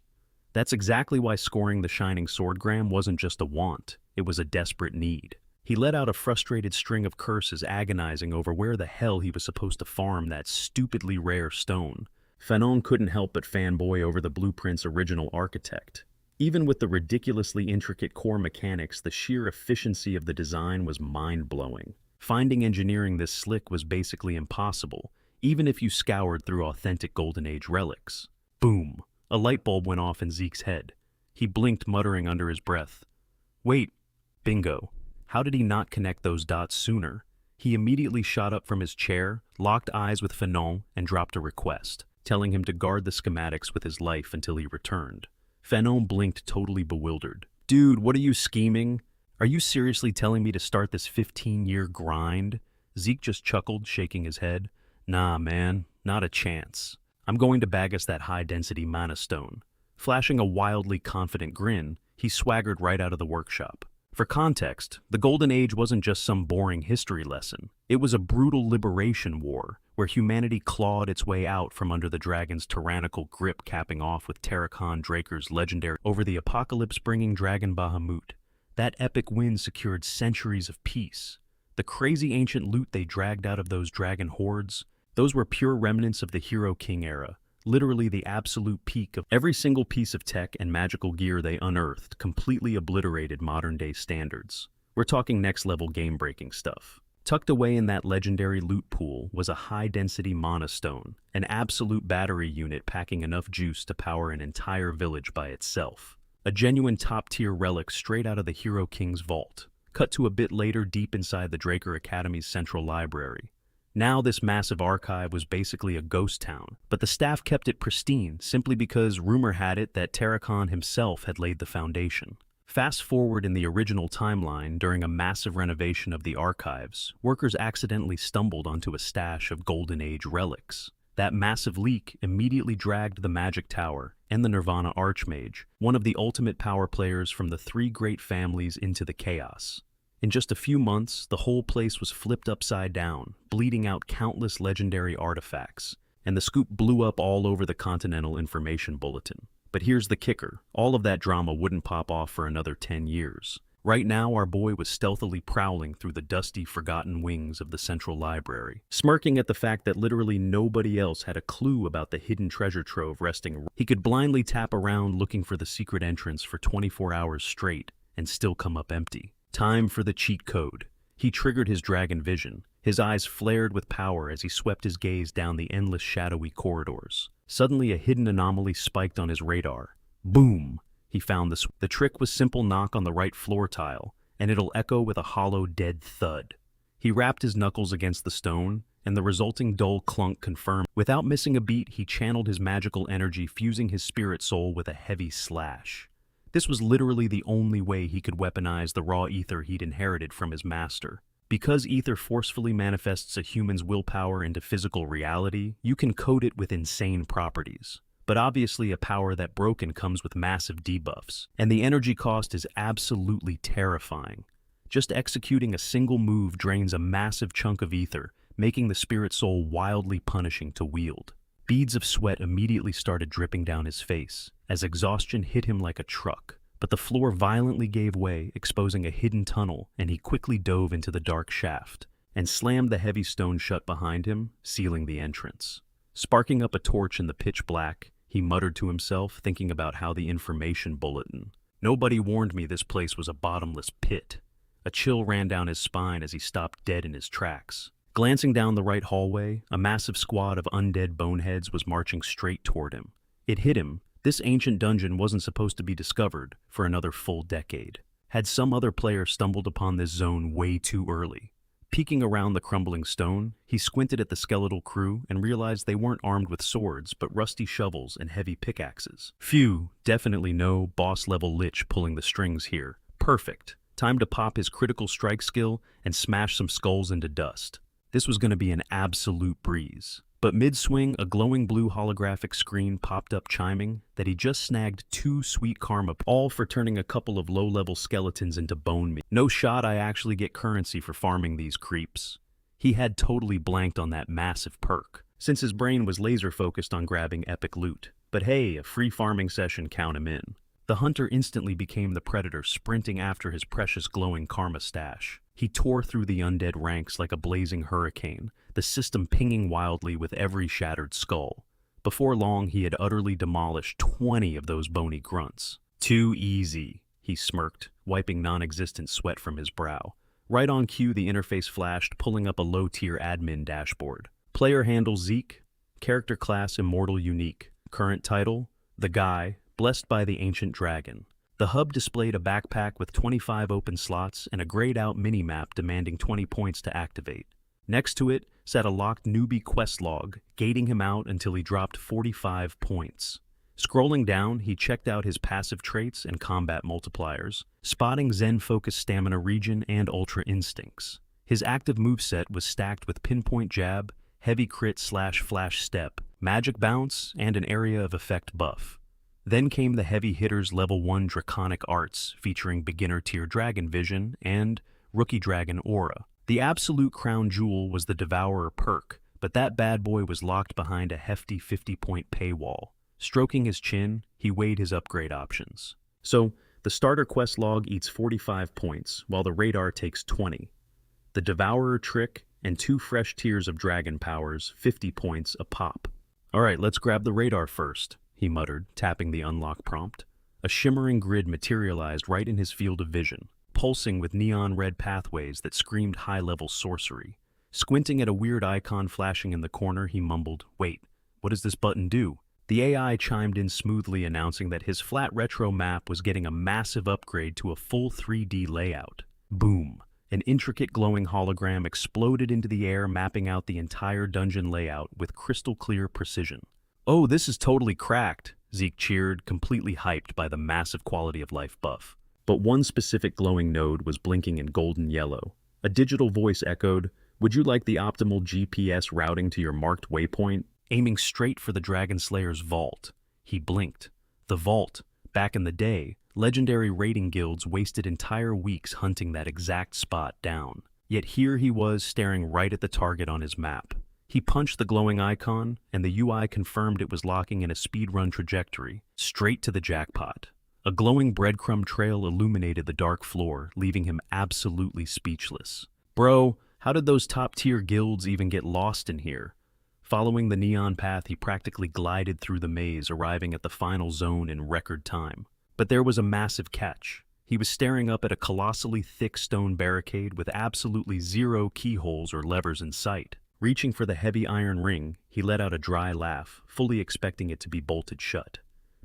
That's exactly why scoring the Shining Swordgram wasn't just a want, it was a desperate need. He let out a frustrated string of curses, agonizing over where the hell he was supposed to farm that stupidly rare stone. Fanon couldn't help but fanboy over the blueprint's original architect. Even with the ridiculously intricate core mechanics, the sheer efficiency of the design was mind-blowing. Finding engineering this slick was basically impossible, even if you scoured through authentic Golden Age relics. Boom! A light bulb went off in Zeke's head. He blinked, muttering under his breath. Wait, bingo. How did he not connect those dots sooner? He immediately shot up from his chair, locked eyes with Fanon, and dropped a request, telling him to guard the schematics with his life until he returned. Fanon blinked, totally bewildered. Dude, what are you scheming? Are you seriously telling me to start this 15-year grind? Zeke just chuckled, shaking his head. Nah, man, not a chance. I'm going to bag us that high-density mana stone. Flashing a wildly confident grin, he swaggered right out of the workshop. For context, the Golden Age wasn't just some boring history lesson. It was a brutal liberation war, where humanity clawed its way out from under the dragon's tyrannical grip, capping off with Tarakan Draker's legendary over the apocalypse-bringing dragon Bahamut. That epic win secured centuries of peace. The crazy ancient loot they dragged out of those dragon hordes, those were pure remnants of the Hero King era. Literally the absolute peak of every single piece of tech and magical gear they unearthed completely obliterated modern-day standards. We're talking next-level game-breaking stuff. Tucked away in that legendary loot pool was a high-density mana stone, an absolute battery unit packing enough juice to power an entire village by itself. A genuine top-tier relic straight out of the Hero King's vault, cut to a bit later deep inside the Draker Academy's central library. Now this massive archive was basically a ghost town, but the staff kept it pristine simply because rumor had it that Tarakan himself had laid the foundation. Fast forward in the original timeline, during a massive renovation of the archives, workers accidentally stumbled onto a stash of Golden Age relics. That massive leak immediately dragged the Magic Tower and the Nirvana Archmage, one of the ultimate power players from the three great families, into the chaos. In just a few months, the whole place was flipped upside down, bleeding out countless legendary artifacts, and the scoop blew up all over the Continental Information Bulletin. But here's the kicker, all of that drama wouldn't pop off for another 10 years. Right now, our boy was stealthily prowling through the dusty, forgotten wings of the Central Library, smirking at the fact that literally nobody else had a clue about the hidden treasure trove resting. He could blindly tap around looking for the secret entrance for 24 hours straight and still come up empty. Time for the cheat code. He triggered his dragon vision. His eyes flared with power as he swept his gaze down the endless shadowy corridors. Suddenly, a hidden anomaly spiked on his radar. Boom! He found the trick was simple: knock on the right floor tile, and it'll echo with a hollow, dead thud. He rapped his knuckles against the stone, and the resulting dull clunk confirmed. Without missing a beat, he channeled his magical energy, fusing his spirit soul with a heavy slash. This was literally the only way he could weaponize the raw ether he'd inherited from his master. Because ether forcefully manifests a human's willpower into physical reality, you can code it with insane properties. But obviously a power that broken comes with massive debuffs, and the energy cost is absolutely terrifying. Just executing a single move drains a massive chunk of ether, making the spirit soul wildly punishing to wield. Beads of sweat immediately started dripping down his face, as exhaustion hit him like a truck. But the floor violently gave way, exposing a hidden tunnel, and he quickly dove into the dark shaft, and slammed the heavy stone shut behind him, sealing the entrance. Sparking up a torch in the pitch black, he muttered to himself, thinking about how the information bulletin. Nobody warned me this place was a bottomless pit. A chill ran down his spine as he stopped dead in his tracks. Glancing down the right hallway, a massive squad of undead boneheads was marching straight toward him. It hit him. This ancient dungeon wasn't supposed to be discovered for another full decade. Had some other player stumbled upon this zone way too early? Peeking around the crumbling stone, he squinted at the skeletal crew and realized they weren't armed with swords, but rusty shovels and heavy pickaxes. Phew, definitely no boss-level lich pulling the strings here. Perfect. Time to pop his critical strike skill and smash some skulls into dust. This was going to be an absolute breeze. But mid-swing, a glowing blue holographic screen popped up chiming that he just snagged 2 sweet karma, all for turning a couple of low-level skeletons into bone meat. No shot I actually get currency for farming these creeps. He had totally blanked on that massive perk, since his brain was laser-focused on grabbing epic loot. But hey, a free farming session, count him in. The hunter instantly became the predator, sprinting after his precious glowing karma stash. He tore through the undead ranks like a blazing hurricane, the system pinging wildly with every shattered skull. Before long, he had utterly demolished 20 of those bony grunts. Too easy, he smirked, wiping non-existent sweat from his brow. Right on cue, the interface flashed, pulling up a low-tier admin dashboard. Player handle Zeke, character class immortal unique, current title, The Guy, blessed by the ancient dragon. The hub displayed a backpack with 25 open slots and a grayed-out mini-map demanding 20 points to activate. Next to it sat a locked newbie quest log, gating him out until he dropped 45 points. Scrolling down, he checked out his passive traits and combat multipliers, spotting Zen-focused stamina regen and ultra instincts. His active moveset was stacked with pinpoint jab, heavy crit/flash step, magic bounce, and an area of effect buff. Then came the heavy hitters level 1 draconic arts featuring beginner tier dragon vision and rookie dragon aura. The absolute crown jewel was the Devourer perk, but that bad boy was locked behind a hefty 50-point paywall. Stroking his chin, he weighed his upgrade options. So, the starter quest log eats 45 points, while the radar takes 20. The Devourer trick and 2 fresh tiers of dragon powers, 50 points a pop. Alright, let's grab the radar first, he muttered, tapping the unlock prompt. A shimmering grid materialized right in his field of vision, pulsing with neon red pathways that screamed high-level sorcery. Squinting at a weird icon flashing in the corner, he mumbled, "Wait, what does this button do?" The AI chimed in smoothly, announcing that his flat retro map was getting a massive upgrade to a full 3D layout. Boom! An intricate glowing hologram exploded into the air, mapping out the entire dungeon layout with crystal-clear precision. "Oh, this is totally cracked," Zeke cheered, completely hyped by the massive quality of life buff. But one specific glowing node was blinking in golden yellow. A digital voice echoed, "Would you like the optimal GPS routing to your marked waypoint?" Aiming straight for the Dragonslayer's vault. He blinked. The vault. Back in the day, legendary raiding guilds wasted entire weeks hunting that exact spot down. Yet here he was staring right at the target on his map. He punched the glowing icon, and the UI confirmed it was locking in a speedrun trajectory, straight to the jackpot. A glowing breadcrumb trail illuminated the dark floor, leaving him absolutely speechless. "Bro, how did those top-tier guilds even get lost in here?" Following the neon path, he practically glided through the maze, arriving at the final zone in record time. But there was a massive catch. He was staring up at a colossally thick stone barricade with absolutely zero keyholes or levers in sight. Reaching for the heavy iron ring, he let out a dry laugh, fully expecting it to be bolted shut.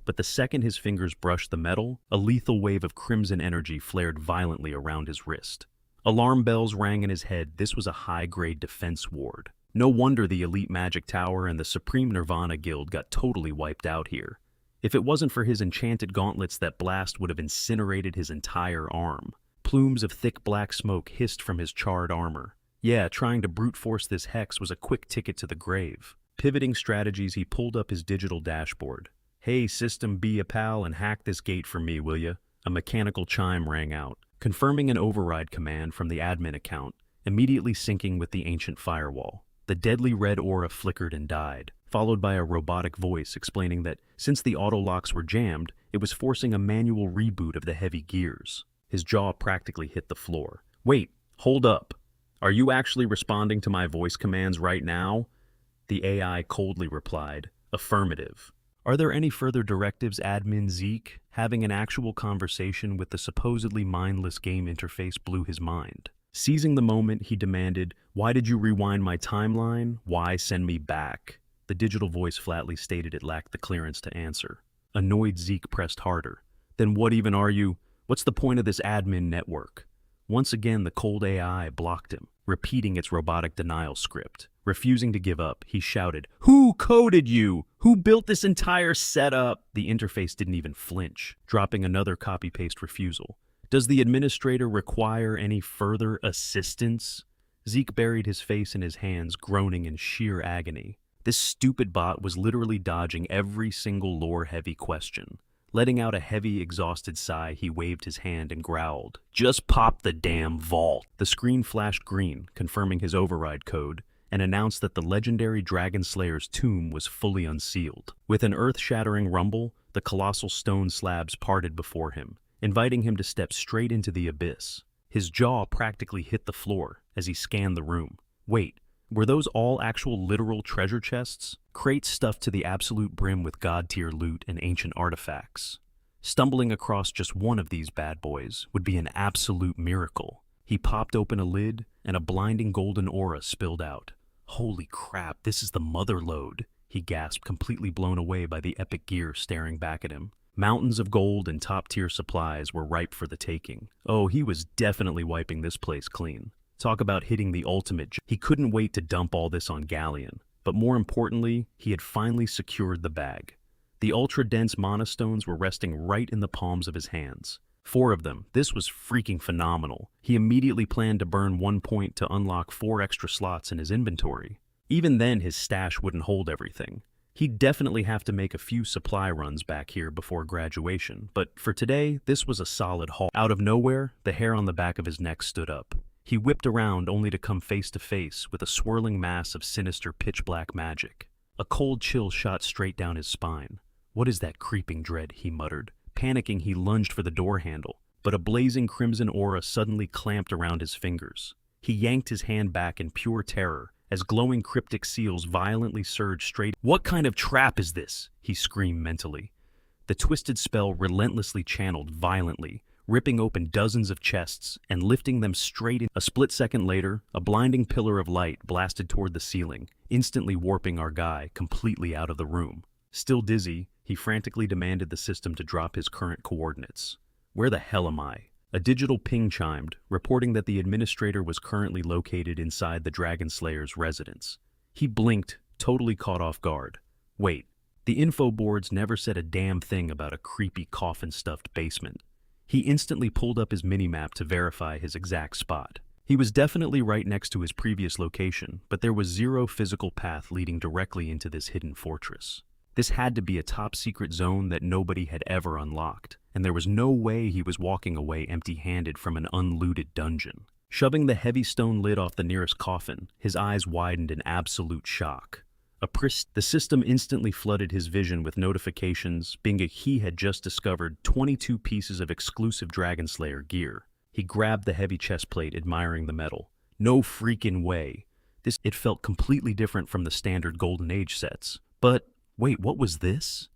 But the second his fingers brushed the metal, a lethal wave of crimson energy flared violently around his wrist. Alarm bells rang in his head. This was a high-grade defense ward. No wonder the Elite Magic Tower and the Supreme Nirvana Guild got totally wiped out here. If it wasn't for his enchanted gauntlets, that blast would have incinerated his entire arm. Plumes of thick black smoke hissed from his charred armor. Yeah, trying to brute force this hex was a quick ticket to the grave. Pivoting strategies, he pulled up his digital dashboard. "Hey, system, be a pal and hack this gate for me, will ya?" A mechanical chime rang out, confirming an override command from the admin account, immediately syncing with the ancient firewall. The deadly red aura flickered and died, followed by a robotic voice explaining that since the auto-locks were jammed, it was forcing a manual reboot of the heavy gears. His jaw practically hit the floor. "Wait, hold up. Are you actually responding to my voice commands right now?" The AI coldly replied, "Affirmative." "Are there any further directives, admin Zeke?" Having an actual conversation with the supposedly mindless game interface blew his mind. Seizing the moment, he demanded, "Why did you rewind my timeline? Why send me back?" The digital voice flatly stated it lacked the clearance to answer. Annoyed, Zeke pressed harder. "Then what even are you? What's the point of this admin network?" Once again, the cold AI blocked him, repeating its robotic denial script. Refusing to give up, he shouted, "Who coded you? Who built this entire setup?" The interface didn't even flinch, dropping another copy-paste refusal. "Does the administrator require any further assistance?" Zeke buried his face in his hands, groaning in sheer agony. This stupid bot was literally dodging every single lore-heavy question. Letting out a heavy, exhausted sigh, he waved his hand and growled, "Just pop the damn vault." The screen flashed green, confirming his override code, and announced that the legendary Dragonslayer's tomb was fully unsealed. With an earth-shattering rumble, the colossal stone slabs parted before him, inviting him to step straight into the abyss. His jaw practically hit the floor as he scanned the room. Wait, were those all actual literal treasure chests? Crates stuffed to the absolute brim with god-tier loot and ancient artifacts. Stumbling across just one of these bad boys would be an absolute miracle. He popped open a lid, and a blinding golden aura spilled out. Holy crap, this is the mother lode, he gasped, completely blown away by the epic gear staring back at him. Mountains of gold and top-tier supplies were ripe for the taking. Oh, he was definitely wiping this place clean. Talk about hitting the ultimate. He couldn't wait to dump all this on Galleon. But more importantly, he had finally secured the bag. The ultra-dense mana stones were resting right in the palms of his hands. 4 of them. This was freaking phenomenal. He immediately planned to burn 1 point to unlock 4 extra slots in his inventory. Even then, his stash wouldn't hold everything. He'd definitely have to make a few supply runs back here before graduation, but for today, this was a solid haul. Out of nowhere, the hair on the back of his neck stood up. He whipped around only to come face to face with a swirling mass of sinister pitch-black magic. A cold chill shot straight down his spine. "What is that creeping dread?" he muttered. Panicking, he lunged for the door handle, but a blazing crimson aura suddenly clamped around his fingers. He yanked his hand back in pure terror, as glowing cryptic seals violently surged straight. "What kind of trap is this?" he screamed mentally. The twisted spell relentlessly channeled violently, ripping open dozens of chests and lifting them straight in. A split second later, a blinding pillar of light blasted toward the ceiling, instantly warping our guy completely out of the room. Still dizzy, he frantically demanded the system to drop his current coordinates. "Where the hell am I?" A digital ping chimed, reporting that the administrator was currently located inside the Dragonslayers' residence. He blinked, totally caught off guard. Wait, the info boards never said a damn thing about a creepy coffin-stuffed basement. He instantly pulled up his minimap to verify his exact spot. He was definitely right next to his previous location, but there was zero physical path leading directly into this hidden fortress. This had to be a top-secret zone that nobody had ever unlocked, and there was no way he was walking away empty-handed from an unlooted dungeon. Shoving the heavy stone lid off the nearest coffin, his eyes widened in absolute shock. The system instantly flooded his vision with notifications, being he had just discovered 22 pieces of exclusive Dragonslayer gear. He grabbed the heavy chest plate, admiring the metal. No freaking way. It felt completely different from the standard Golden Age sets. But wait, what was this?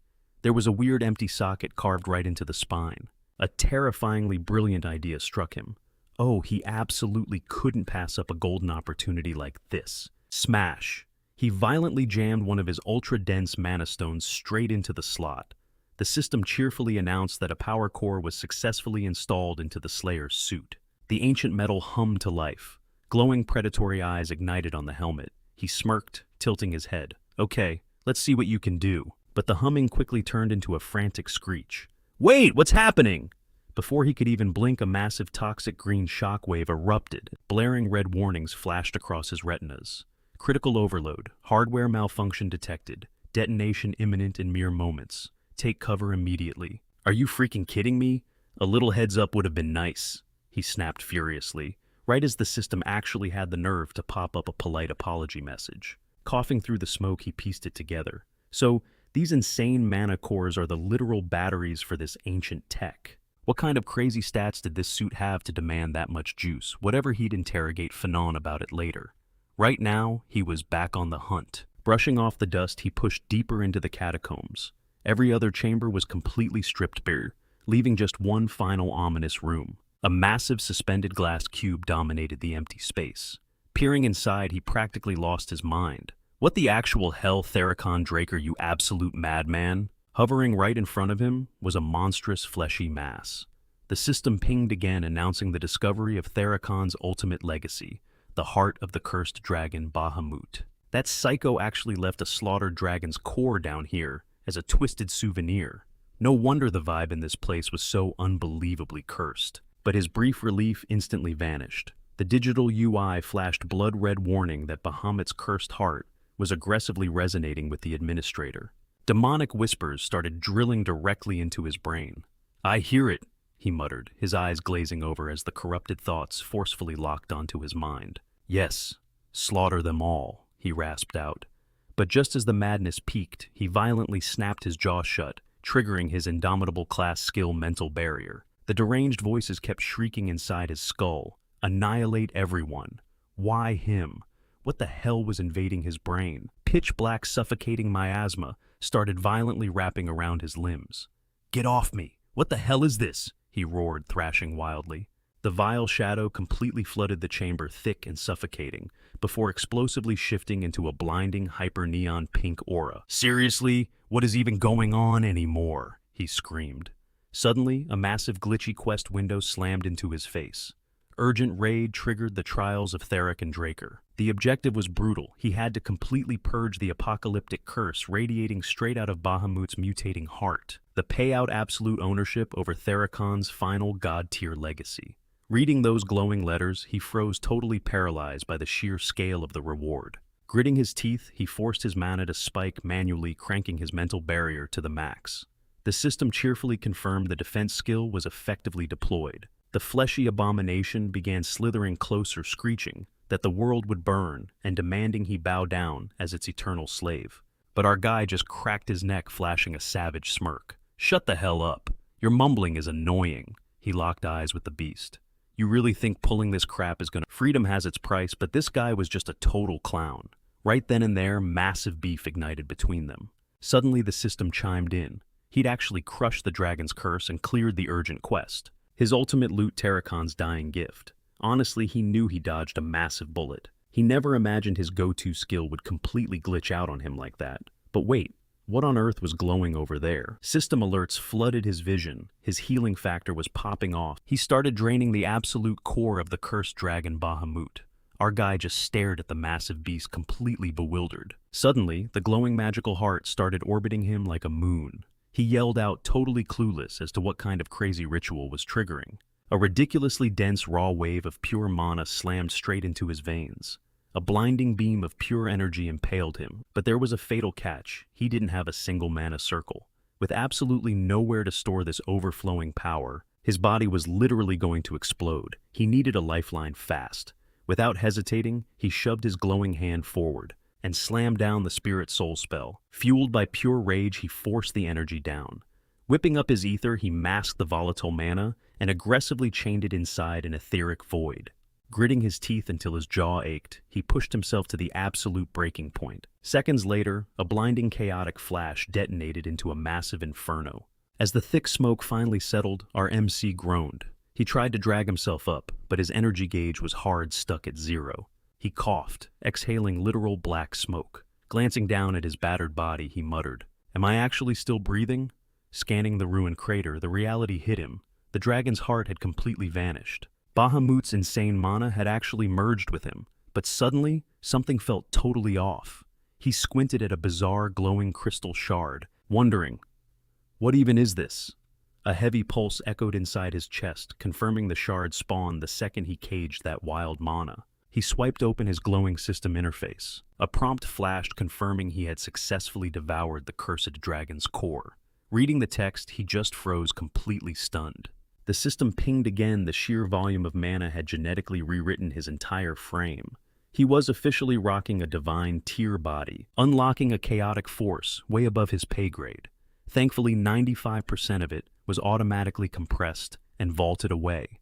There was a weird empty socket carved right into the spine. A terrifyingly brilliant idea struck him. Oh, he absolutely couldn't pass up a golden opportunity like this. Smash! He violently jammed one of his ultra-dense mana stones straight into the slot. The system cheerfully announced that a power core was successfully installed into the Slayer's suit. The ancient metal hummed to life. Glowing predatory eyes ignited on the helmet. He smirked, tilting his head. "Okay, let's see what you can do." But the humming quickly turned into a frantic screech. "Wait, what's happening?" Before he could even blink, a massive toxic green shockwave erupted. Blaring red warnings flashed across his retinas. Critical overload, hardware malfunction detected, detonation imminent in mere moments. Take cover immediately. "Are you freaking kidding me? A little heads up would have been nice," he snapped furiously, right as the system actually had the nerve to pop up a polite apology message. Coughing through the smoke, he pieced it together. So, these insane mana cores are the literal batteries for this ancient tech. What kind of crazy stats did this suit have to demand that much juice? Whatever, he'd interrogate Fanon about it later. Right now, he was back on the hunt. Brushing off the dust, he pushed deeper into the catacombs. Every other chamber was completely stripped bare, leaving just one final ominous room. A massive suspended glass cube dominated the empty space. Peering inside, he practically lost his mind. "What the actual hell, Theracon Draker, you absolute madman?" Hovering right in front of him was a monstrous fleshy mass. The system pinged again, announcing the discovery of Theracon's ultimate legacy, the heart of the cursed dragon Bahamut. That psycho actually left a slaughtered dragon's core down here as a twisted souvenir. No wonder the vibe in this place was so unbelievably cursed. But his brief relief instantly vanished. The digital UI flashed blood-red warning that Bahamut's cursed heart was aggressively resonating with the administrator. Demonic whispers started drilling directly into his brain. "I hear it," he muttered, his eyes glazing over as the corrupted thoughts forcefully locked onto his mind. "Yes, slaughter them all," he rasped out. But just as the madness peaked, he violently snapped his jaw shut, triggering his indomitable class skill mental barrier. The deranged voices kept shrieking inside his skull. Annihilate everyone. Why him? What the hell was invading his brain? Pitch-black suffocating miasma started violently wrapping around his limbs. Get off me! What the hell is this? He roared, thrashing wildly. The vile shadow completely flooded the chamber, thick and suffocating, before explosively shifting into a blinding hyper-neon pink aura. Seriously? What is even going on anymore? He screamed. Suddenly, a massive glitchy quest window slammed into his face. Urgent raid triggered the trials of Theric and Draker. The objective was brutal. He had to completely purge the apocalyptic curse radiating straight out of Bahamut's mutating heart. The payout absolute ownership over Therakon's final god-tier legacy. Reading those glowing letters, he froze, totally paralyzed by the sheer scale of the reward. Gritting his teeth, he forced his mana to spike, manually cranking his mental barrier to the max. The system cheerfully confirmed the defense skill was effectively deployed. The fleshy abomination began slithering closer, screeching that the world would burn and demanding he bow down as its eternal slave. But our guy just cracked his neck, flashing a savage smirk. Shut the hell up. Your mumbling is annoying. He locked eyes with the beast. You really think pulling this crap is gonna... Freedom has its price, but this guy was just a total clown. Right then and there, massive beef ignited between them. Suddenly the system chimed in. He'd actually crushed the dragon's curse and cleared the urgent quest. His ultimate loot, Tarakon's dying gift. Honestly, he knew he dodged a massive bullet. He never imagined his go-to skill would completely glitch out on him like that. But wait, what on earth was glowing over there? System alerts flooded his vision. His healing factor was popping off. He started draining the absolute core of the cursed dragon Bahamut. Our guy just stared at the massive beast, completely bewildered. Suddenly, the glowing magical heart started orbiting him like a moon. He yelled out, totally clueless as to what kind of crazy ritual was triggering. A ridiculously dense raw wave of pure mana slammed straight into his veins. A blinding beam of pure energy impaled him, but there was a fatal catch. He didn't have a single mana circle. With absolutely nowhere to store this overflowing power, his body was literally going to explode. He needed a lifeline fast. Without hesitating, he shoved his glowing hand forward and slammed down the spirit soul spell. Fueled by pure rage, he forced the energy down. Whipping up his ether, he masked the volatile mana and aggressively chained it inside an etheric void. Gritting his teeth until his jaw ached, he pushed himself to the absolute breaking point. Seconds later, a blinding chaotic flash detonated into a massive inferno. As the thick smoke finally settled, our MC groaned. He tried to drag himself up, but his energy gauge was hard stuck at 0. He coughed, exhaling literal black smoke. Glancing down at his battered body, he muttered, "Am I actually still breathing?" Scanning the ruined crater, the reality hit him. The dragon's heart had completely vanished. Bahamut's insane mana had actually merged with him, but suddenly, something felt totally off. He squinted at a bizarre glowing crystal shard, wondering, what even is this? A heavy pulse echoed inside his chest, confirming the shard spawned the second he caged that wild mana. He swiped open his glowing system interface. A prompt flashed confirming he had successfully devoured the cursed dragon's core. Reading the text, he just froze, completely stunned. The system pinged again. The sheer volume of mana had genetically rewritten his entire frame. He was officially rocking a divine tier body, unlocking a chaotic force way above his pay grade. Thankfully, 95% of it was automatically compressed and vaulted away.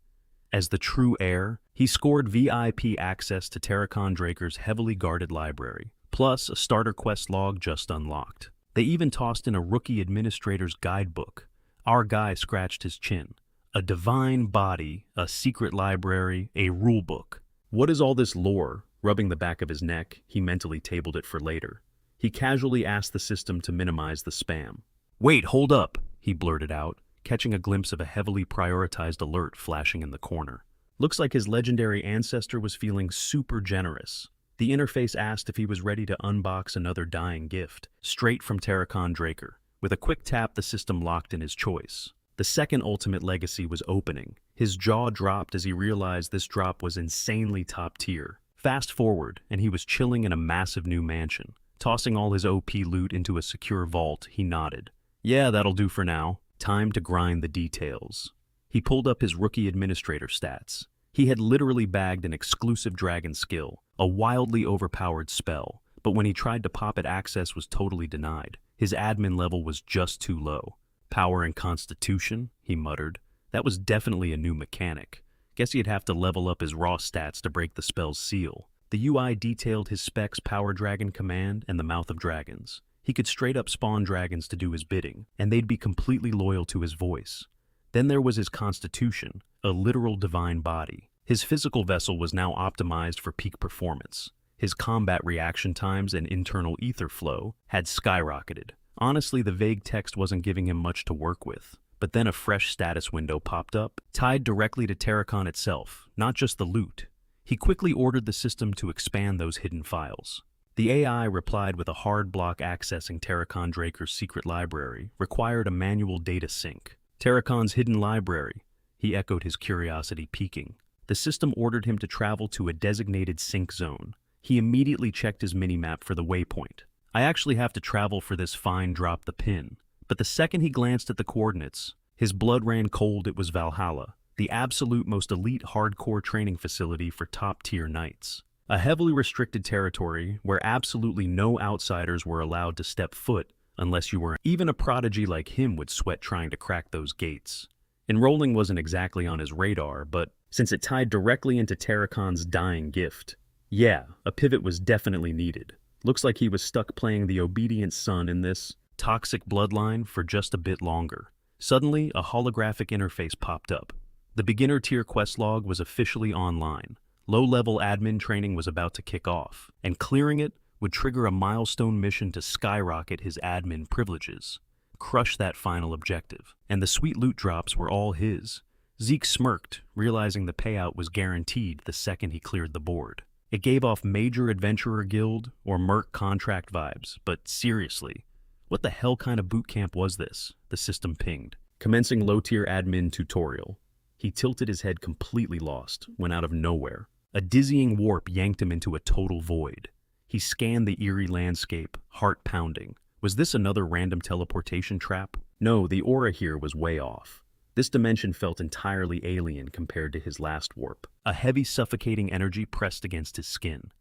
As the true heir, he scored VIP access to Tarakon Draker's heavily guarded library, plus a starter quest log just unlocked. They even tossed in a rookie administrator's guidebook. Our guy scratched his chin. A divine body, a secret library, a rulebook. What is all this lore? Rubbing the back of his neck, he mentally tabled it for later. He casually asked the system to minimize the spam. "Wait, hold up," he blurted out, catching a glimpse of a heavily prioritized alert flashing in the corner. Looks like his legendary ancestor was feeling super generous. The interface asked if he was ready to unbox another dying gift, straight from Tarakon Draker. With a quick tap, the system locked in his choice. The second ultimate legacy was opening. His jaw dropped as he realized this drop was insanely top tier. Fast forward, and he was chilling in a massive new mansion. Tossing all his OP loot into a secure vault, he nodded. "Yeah, that'll do for now. Time to grind the details." He pulled up his rookie administrator stats. He had literally bagged an exclusive dragon skill, a wildly overpowered spell, but when he tried to pop it, access was totally denied. His admin level was just too low. "Power and constitution," he muttered. That was definitely a new mechanic. Guess he'd have to level up his raw stats to break the spell's seal. The UI detailed his specs Power Dragon Command and the Mouth of Dragons. He could straight up spawn dragons to do his bidding, and they'd be completely loyal to his voice. Then there was his constitution, a literal divine body. His physical vessel was now optimized for peak performance. His combat reaction times and internal ether flow had skyrocketed. Honestly, the vague text wasn't giving him much to work with. But then a fresh status window popped up, tied directly to Terracon itself, not just the loot. He quickly ordered the system to expand those hidden files. The AI replied with a hard block accessing Terracon Draker's secret library required a manual data sync. Terracon's hidden library, he echoed, his curiosity peaking. The system ordered him to travel to a designated sync zone. He immediately checked his minimap for the waypoint. I actually have to travel for this fine, drop the pin. But the second he glanced at the coordinates, his blood ran cold. It was Valhalla, the absolute most elite hardcore training facility for top-tier knights. A heavily restricted territory where absolutely no outsiders were allowed to step foot unless you were. Even a prodigy like him would sweat trying to crack those gates. Enrolling wasn't exactly on his radar, but since it tied directly into Terracon's dying gift, yeah, a pivot was definitely needed. Looks like he was stuck playing the obedient son in this toxic bloodline for just a bit longer. Suddenly, a holographic interface popped up. The beginner tier quest log was officially online. Low-level admin training was about to kick off, and clearing it would trigger a milestone mission to skyrocket his admin privileges. Crush that final objective. And the sweet loot drops were all his. Zeke smirked, realizing the payout was guaranteed the second he cleared the board. It gave off major adventurer guild or merc contract vibes, but seriously, what the hell kind of bootcamp was this? The system pinged. Commencing low-tier admin tutorial. He tilted his head, completely lost, when out of nowhere, a dizzying warp yanked him into a total void. He scanned the eerie landscape, heart pounding. Was this another random teleportation trap? No, the aura here was way off. This dimension felt entirely alien compared to his last warp. A heavy, suffocating energy pressed against his skin.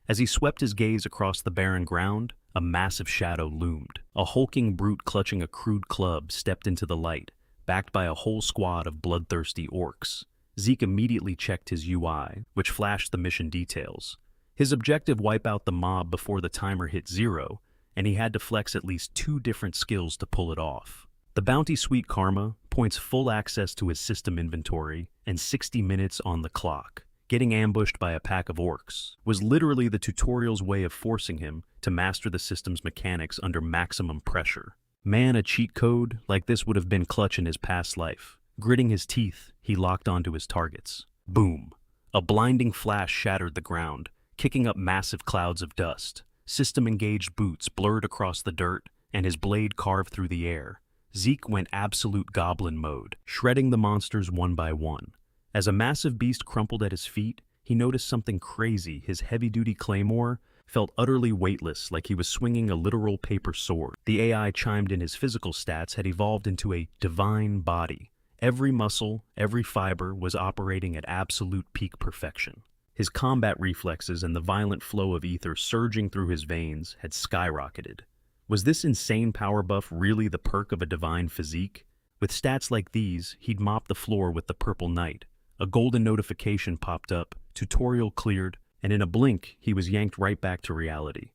As he swept his gaze across the barren ground, a massive shadow loomed. A hulking brute clutching a crude club stepped into the light, backed by a whole squad of bloodthirsty orcs. Zeke immediately checked his UI, which flashed the mission details. His objective: wipe out the mob before the timer hit 0, and he had to flex at least 2 different skills to pull it off. The bounty Sweet Karma points full access to his system inventory and 60 minutes on the clock. Getting ambushed by a pack of orcs was literally the tutorial's way of forcing him to master the system's mechanics under maximum pressure. Man, a cheat code like this would have been clutch in his past life. Gritting his teeth, he locked onto his targets. Boom! A blinding flash shattered the ground, kicking up massive clouds of dust. System-engaged boots blurred across the dirt, and his blade carved through the air. Zeke went absolute goblin mode, shredding the monsters one by one. As a massive beast crumpled at his feet, he noticed something crazy. His heavy-duty claymore felt utterly weightless, like he was swinging a literal paper sword. The AI chimed in his physical stats had evolved into a divine body. Every muscle, every fiber was operating at absolute peak perfection. His combat reflexes and the violent flow of ether surging through his veins had skyrocketed. Was this insane power buff really the perk of a divine physique? With stats like these, he'd mop the floor with the Purple Knight. A golden notification popped up, tutorial cleared, and in a blink, he was yanked right back to reality.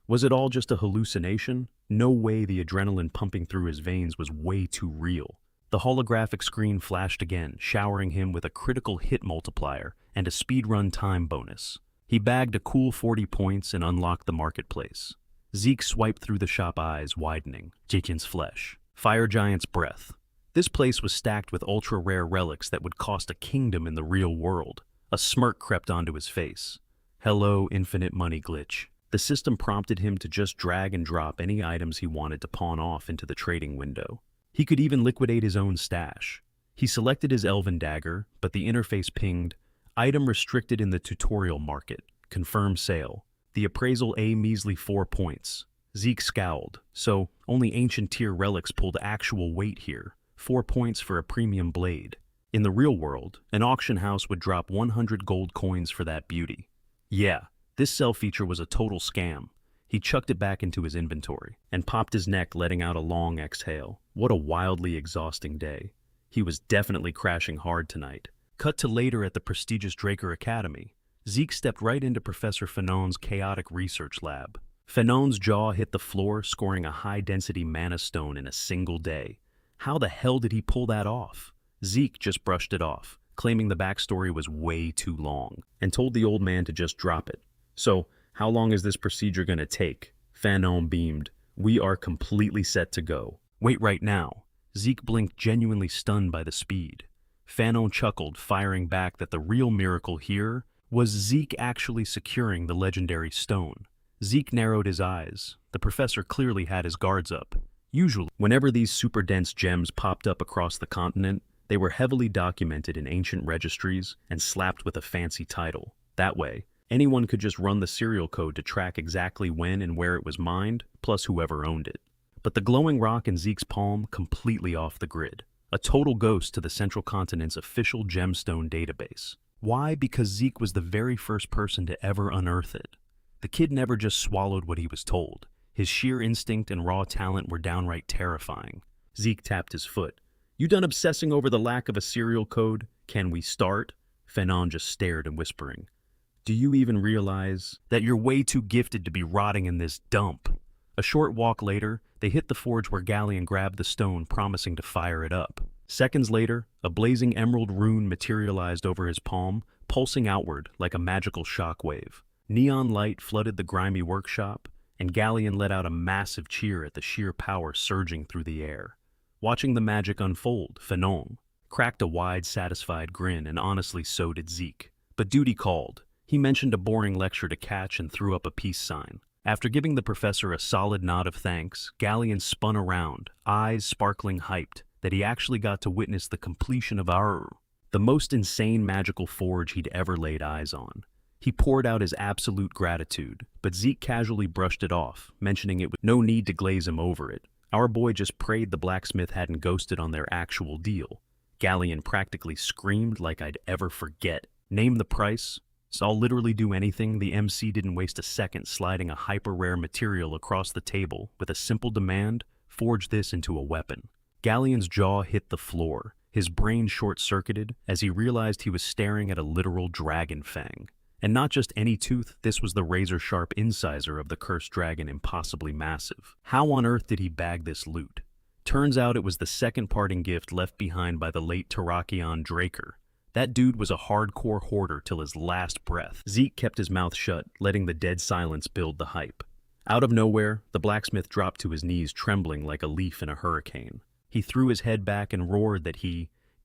Was it all just a hallucination? No way. The adrenaline pumping through his veins was way too real. The holographic screen flashed again, showering him with a critical hit multiplier and a speedrun time bonus. He bagged a cool 40 points and unlocked the marketplace. Zeke swiped through the shop, eyes widening. Jikin's flesh. Fire Giant's breath. This place was stacked with ultra-rare relics that would cost a kingdom in the real world. A smirk crept onto his face. Hello, infinite money glitch. The system prompted him to just drag and drop any items he wanted to pawn off into the trading window. He could even liquidate his own stash. He selected his elven dagger, but the interface pinged, item restricted in the tutorial market. Confirm sale. The appraisal a measly 4 points. Zeke scowled. So, only ancient tier relics pulled actual weight here. 4 points for a premium blade. In the real world, an auction house would drop 100 gold coins for that beauty. Yeah, this sell feature was a total scam. He chucked it back into his inventory and popped his neck, letting out a long exhale. What a wildly exhausting day. He was definitely crashing hard tonight. Cut to later at the prestigious Draker Academy. Zeke stepped right into Professor Fanon's chaotic research lab. Fanon's jaw hit the floor, scoring a high-density mana stone in a single day. How the hell did he pull that off? Zeke just brushed it off, claiming the backstory was way too long, and told the old man to just drop it. So, how long is this procedure gonna take? Fanon beamed. We are completely set to go. Wait right now. Zeke blinked, genuinely stunned by the speed. Fanon chuckled, firing back that the real miracle here was Zeke actually securing the legendary stone. Zeke narrowed his eyes. The professor clearly had his guards up. Usually, whenever these super dense gems popped up across the continent, they were heavily documented in ancient registries and slapped with a fancy title. That way, anyone could just run the serial code to track exactly when and where it was mined, plus whoever owned it. But the glowing rock in Zeke's palm, completely off the grid. A total ghost to the Central Continent's official gemstone database. Why? Because Zeke was the very first person to ever unearth it. The kid never just swallowed what he was told. His sheer instinct and raw talent were downright terrifying. Zeke tapped his foot. You done obsessing over the lack of a serial code? Can we start? Fanon just stared and whispering. Do you even realize that you're way too gifted to be rotting in this dump? A short walk later, they hit the forge where Galleon grabbed the stone, promising to fire it up. Seconds later, a blazing emerald rune materialized over his palm, pulsing outward like a magical shockwave. Neon light flooded the grimy workshop, and Galleon let out a massive cheer at the sheer power surging through the air. Watching the magic unfold, Fanon cracked a wide, satisfied grin, and honestly so did Zeke. But duty called. He mentioned a boring lecture to catch and threw up a peace sign. After giving the professor a solid nod of thanks, Galleon spun around, eyes sparkling hyped, that he actually got to witness the completion of the most insane magical forge he'd ever laid eyes on. He poured out his absolute gratitude, but Zeke casually brushed it off, mentioning it with no need to glaze him over it. Our boy just prayed the blacksmith hadn't ghosted on their actual deal. Galleon practically screamed like I'd ever forget. Name the price? So I'll literally do anything. The MC didn't waste a second sliding a hyper-rare material across the table with a simple demand, forge this into a weapon. Galleon's jaw hit the floor, his brain short-circuited as he realized he was staring at a literal dragon fang. And not just any tooth, this was the razor-sharp incisor of the cursed dragon, impossibly massive. How on earth did he bag this loot? Turns out it was the second parting gift left behind by the late Tarakion Draker. That dude was a hardcore hoarder till his last breath. Zeke kept his mouth shut, letting the dead silence build the hype. Out of nowhere, the blacksmith dropped to his knees, trembling like a leaf in a hurricane. He threw his head back and roared that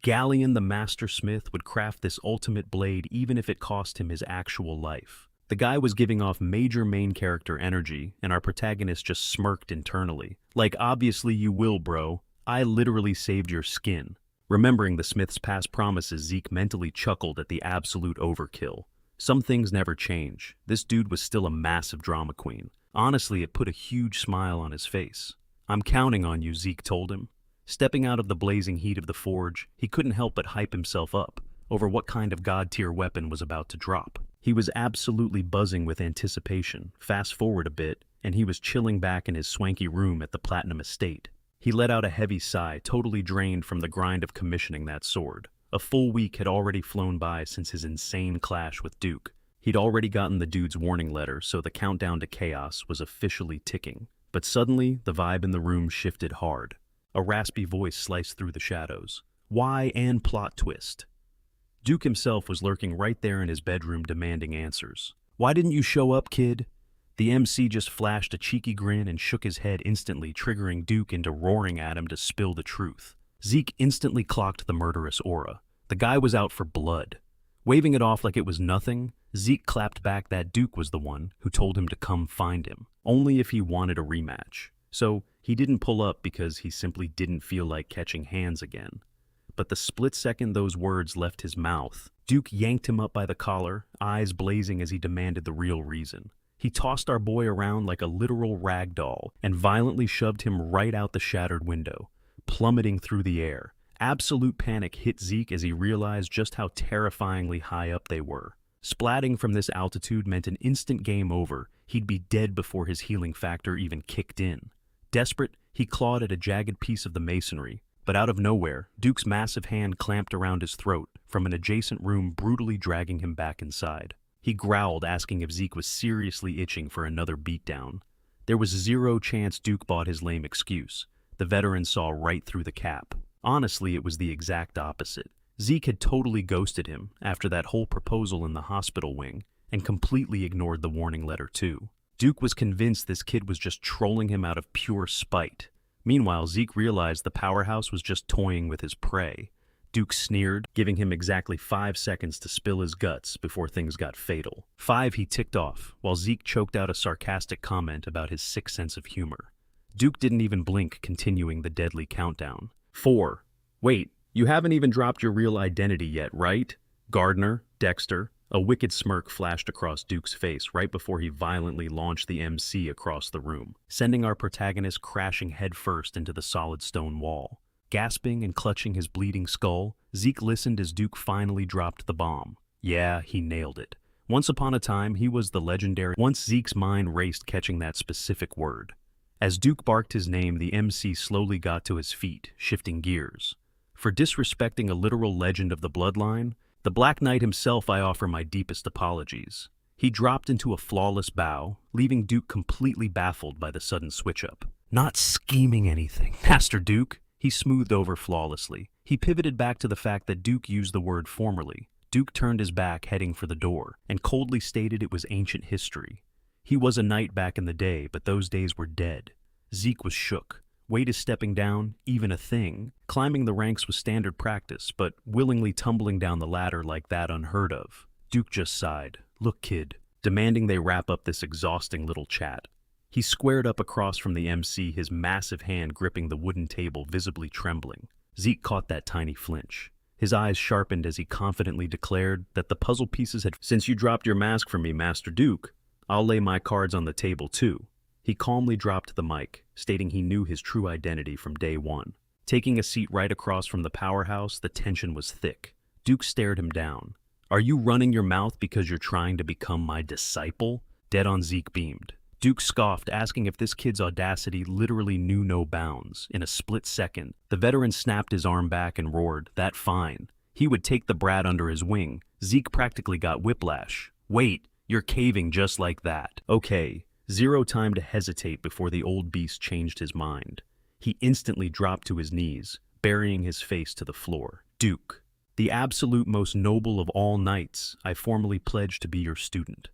Galleon the master smith, would craft this ultimate blade even if it cost him his actual life. The guy was giving off major main character energy, and our protagonist just smirked internally. Like, obviously you will, bro. I literally saved your skin. Remembering the smith's past promises, Zeke mentally chuckled at the absolute overkill. Some things never change. This dude was still a massive drama queen. Honestly, it put a huge smile on his face. I'm counting on you, Zeke told him. Stepping out of the blazing heat of the forge, he couldn't help but hype himself up over what kind of god-tier weapon was about to drop. He was absolutely buzzing with anticipation. Fast forward a bit, and he was chilling back in his swanky room at the Platinum Estate. He let out a heavy sigh, totally drained from the grind of commissioning that sword. A full week had already flown by since his insane clash with Duke. He'd already gotten the dude's warning letter, so the countdown to chaos was officially ticking. But suddenly, the vibe in the room shifted hard. A raspy voice sliced through the shadows. Why, and plot twist. Duke himself was lurking right there in his bedroom, demanding answers. Why didn't you show up, kid? The MC just flashed a cheeky grin and shook his head, instantly triggering Duke into roaring at him to spill the truth. Zeke instantly clocked the murderous aura. The guy was out for blood. Waving it off like it was nothing, Zeke clapped back that Duke was the one who told him to come find him, only if he wanted a rematch. So he didn't pull up because he simply didn't feel like catching hands again. But the split second those words left his mouth, Duke yanked him up by the collar, eyes blazing as he demanded the real reason. He tossed our boy around like a literal rag doll and violently shoved him right out the shattered window, plummeting through the air. Absolute panic hit Zeke as he realized just how terrifyingly high up they were. Splatting from this altitude meant an instant game over. He'd be dead before his healing factor even kicked in. Desperate, he clawed at a jagged piece of the masonry, But out of nowhere, Duke's massive hand clamped around his throat from an adjacent room, brutally dragging him back inside. He growled, asking if Zeke was seriously itching for another beatdown. There was zero chance Duke bought his lame excuse. The veteran saw right through the cap. Honestly, it was the exact opposite. Zeke had totally ghosted him after that whole proposal in the hospital wing, and completely ignored the warning letter too. Duke was convinced this kid was just trolling him out of pure spite. Meanwhile, Zeke realized the powerhouse was just toying with his prey. Duke sneered, giving him exactly 5 seconds to spill his guts before things got fatal. 5 he ticked off, while Zeke choked out a sarcastic comment about his sick sense of humor. Duke didn't even blink, continuing the deadly countdown. 4. Wait, you haven't even dropped your real identity yet, right? Gardner, Dexter. A wicked smirk flashed across Duke's face right before he violently launched the MC across the room, sending our protagonist crashing headfirst into the solid stone wall. Gasping and clutching his bleeding skull, Zeke listened as Duke finally dropped the bomb. Yeah, he nailed it. Once upon a time, he was the legendary. Once Zeke's mind raced, catching that specific word. As Duke barked his name, the MC slowly got to his feet, shifting gears. For disrespecting a literal legend of the bloodline, the Black Knight himself, I offer my deepest apologies. He dropped into a flawless bow, leaving Duke completely baffled by the sudden switch-up. Not scheming anything, Master Duke. He smoothed over flawlessly. He pivoted back to the fact that Duke used the word formerly. Duke turned his back, heading for the door, and coldly stated it was ancient history. He was a knight back in the day, but those days were dead. Zeke was shook. Weight is stepping down, even a thing. Climbing the ranks was standard practice, but willingly tumbling down the ladder like that unheard of. Duke just sighed. Look, kid, demanding they wrap up this exhausting little chat. He squared up across from the MC, his massive hand gripping the wooden table, visibly trembling. Zeke caught that tiny flinch. His eyes sharpened as he confidently declared that the puzzle pieces had... Since you dropped your mask for me, Master Duke, I'll lay my cards on the table too. He calmly dropped the mic, stating he knew his true identity from day one. Taking a seat right across from the powerhouse, the tension was thick. Duke stared him down. Are you running your mouth because you're trying to become my disciple? Dead on Zeke beamed. Duke scoffed, asking if this kid's audacity literally knew no bounds. In a split second, the veteran snapped his arm back and roared, "That fine." He would take the brat under his wing. Zeke practically got whiplash. Wait, you're caving just like that. Okay. Zero time to hesitate before the old beast changed his mind. He instantly dropped to his knees, burying his face to the floor. Duke, the absolute most noble of all knights, I formally pledge to be your student.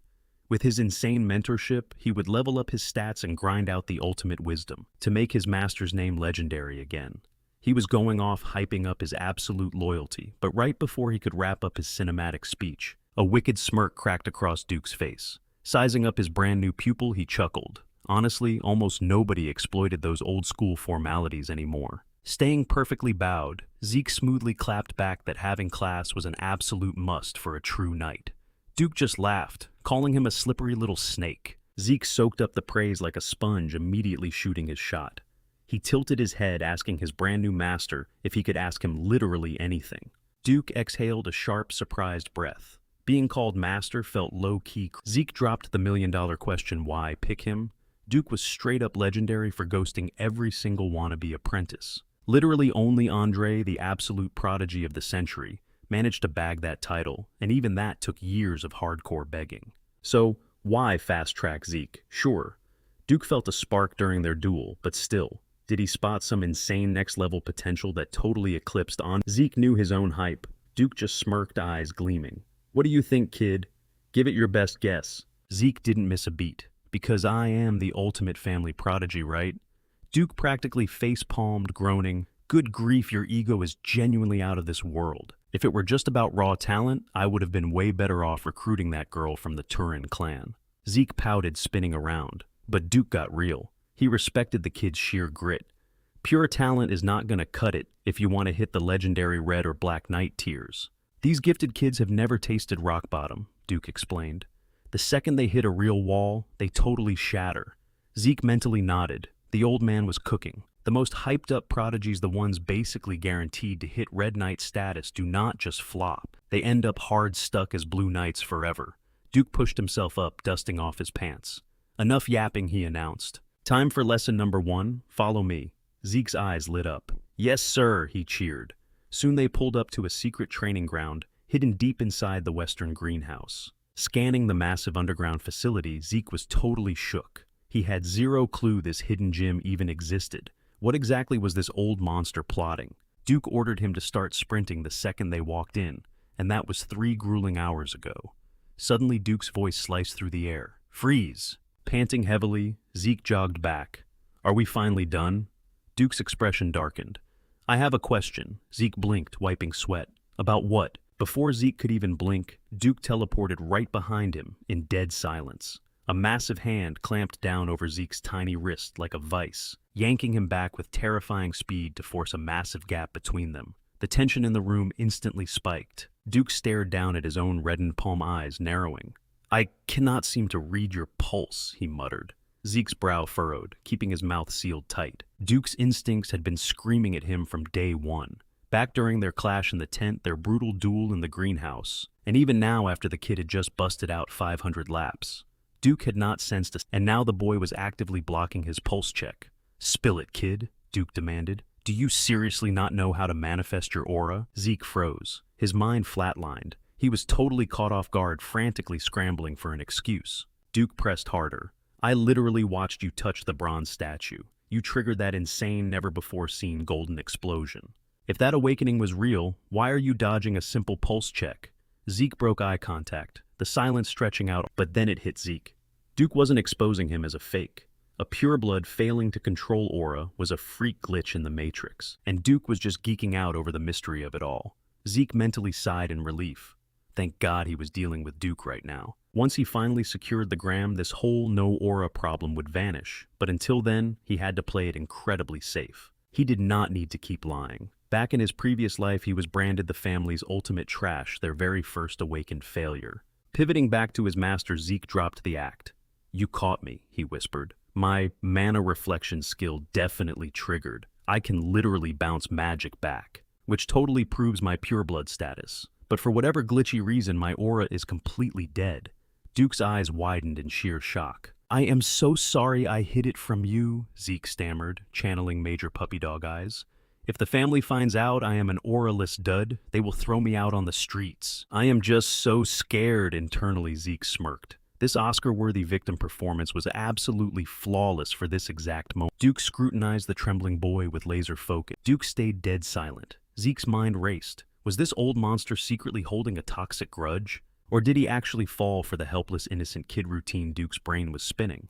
With his insane mentorship, he would level up his stats and grind out the ultimate wisdom to make his master's name legendary again. He was going off, hyping up his absolute loyalty, but right before he could wrap up his cinematic speech, a wicked smirk cracked across Duke's face. Sizing up his brand new pupil, he chuckled. Honestly, almost nobody exploited those old-school formalities anymore. Staying perfectly bowed, Zeke smoothly clapped back that having class was an absolute must for a true knight. Duke just laughed, calling him a slippery little snake. Zeke soaked up the praise like a sponge, immediately shooting his shot. He tilted his head, asking his brand new master if he could ask him literally anything. Duke exhaled a sharp, surprised breath. Being called master felt low-key. Zeke dropped the million-dollar question, why pick him? Duke was straight-up legendary for ghosting every single wannabe apprentice. Literally only Andre, the absolute prodigy of the century, managed to bag that title, and even that took years of hardcore begging. So, why fast-track Zeke? Sure. Duke felt a spark during their duel, but still, did he spot some insane next-level potential that totally eclipsed on? Zeke knew his own hype. Duke just smirked, eyes gleaming. What do you think, kid? Give it your best guess. Zeke didn't miss a beat. Because I am the ultimate family prodigy, right? Duke practically face-palmed, groaning, good grief, your ego is genuinely out of this world. If it were just about raw talent, I would have been way better off recruiting that girl from the Turin clan. Zeke pouted, spinning around. But Duke got real. He respected the kid's sheer grit. Pure talent is not gonna cut it if you want to hit the legendary red or black knight tiers. These gifted kids have never tasted rock bottom, Duke explained. The second they hit a real wall, they totally shatter. Zeke mentally nodded. The old man was cooking. The most hyped-up prodigies, the ones basically guaranteed to hit red knight status, do not just flop. They end up hard stuck as blue knights forever. Duke pushed himself up, dusting off his pants. Enough yapping, he announced. Time for lesson number 1. Follow me. Zeke's eyes lit up. "Yes, sir," he cheered. Soon they pulled up to a secret training ground hidden deep inside the western greenhouse. Scanning the massive underground facility, Zeke was totally shook. He had zero clue this hidden gym even existed. What exactly was this old monster plotting? Duke ordered him to start sprinting the second they walked in, and that was 3 grueling hours ago. Suddenly, Duke's voice sliced through the air. "Freeze!" Panting heavily, Zeke jogged back. "Are we finally done?" Duke's expression darkened. "I have a question." Zeke blinked, wiping sweat. "About what?" Before Zeke could even blink, Duke teleported right behind him in dead silence. A massive hand clamped down over Zeke's tiny wrist like a vice, yanking him back with terrifying speed to force a massive gap between them. The tension in the room instantly spiked. Duke stared down at his own reddened palm eyes, narrowing. "I cannot seem to read your pulse," he muttered. Zeke's brow furrowed, keeping his mouth sealed tight. Duke's instincts had been screaming at him from day one. Back during their clash in the tent, their brutal duel in the greenhouse, and even now after the kid had just busted out 500 laps. Duke had not sensed us, and now the boy was actively blocking his pulse check. "Spill it, kid," Duke demanded. "Do you seriously not know how to manifest your aura?" Zeke froze. His mind flatlined. He was totally caught off guard, frantically scrambling for an excuse. Duke pressed harder. "I literally watched you touch the bronze statue. You triggered that insane, never-before-seen golden explosion. If that awakening was real, why are you dodging a simple pulse check?" Zeke broke eye contact, the silence stretching out, but then it hit Zeke. Duke wasn't exposing him as a fake. A pureblood failing to control aura was a freak glitch in the Matrix, and Duke was just geeking out over the mystery of it all. Zeke mentally sighed in relief. Thank God he was dealing with Duke right now. Once he finally secured the gram, this whole no-aura problem would vanish, but until then, he had to play it incredibly safe. He did not need to keep lying. Back in his previous life, he was branded the family's ultimate trash, their very first awakened failure. Pivoting back to his master, Zeke dropped the act. "You caught me," he whispered. "My mana reflection skill definitely triggered. I can literally bounce magic back, which totally proves my pureblood status. But for whatever glitchy reason, my aura is completely dead." Duke's eyes widened in sheer shock. "I am so sorry I hid it from you," Zeke stammered, channeling major puppy dog eyes. "If the family finds out I am an auraless dud, they will throw me out on the streets. I am just so scared," internally Zeke smirked. This Oscar-worthy victim performance was absolutely flawless for this exact moment. Duke scrutinized the trembling boy with laser focus. Duke stayed dead silent. Zeke's mind raced. Was this old monster secretly holding a toxic grudge? Or did he actually fall for the helpless, innocent kid routine Duke's brain was spinning?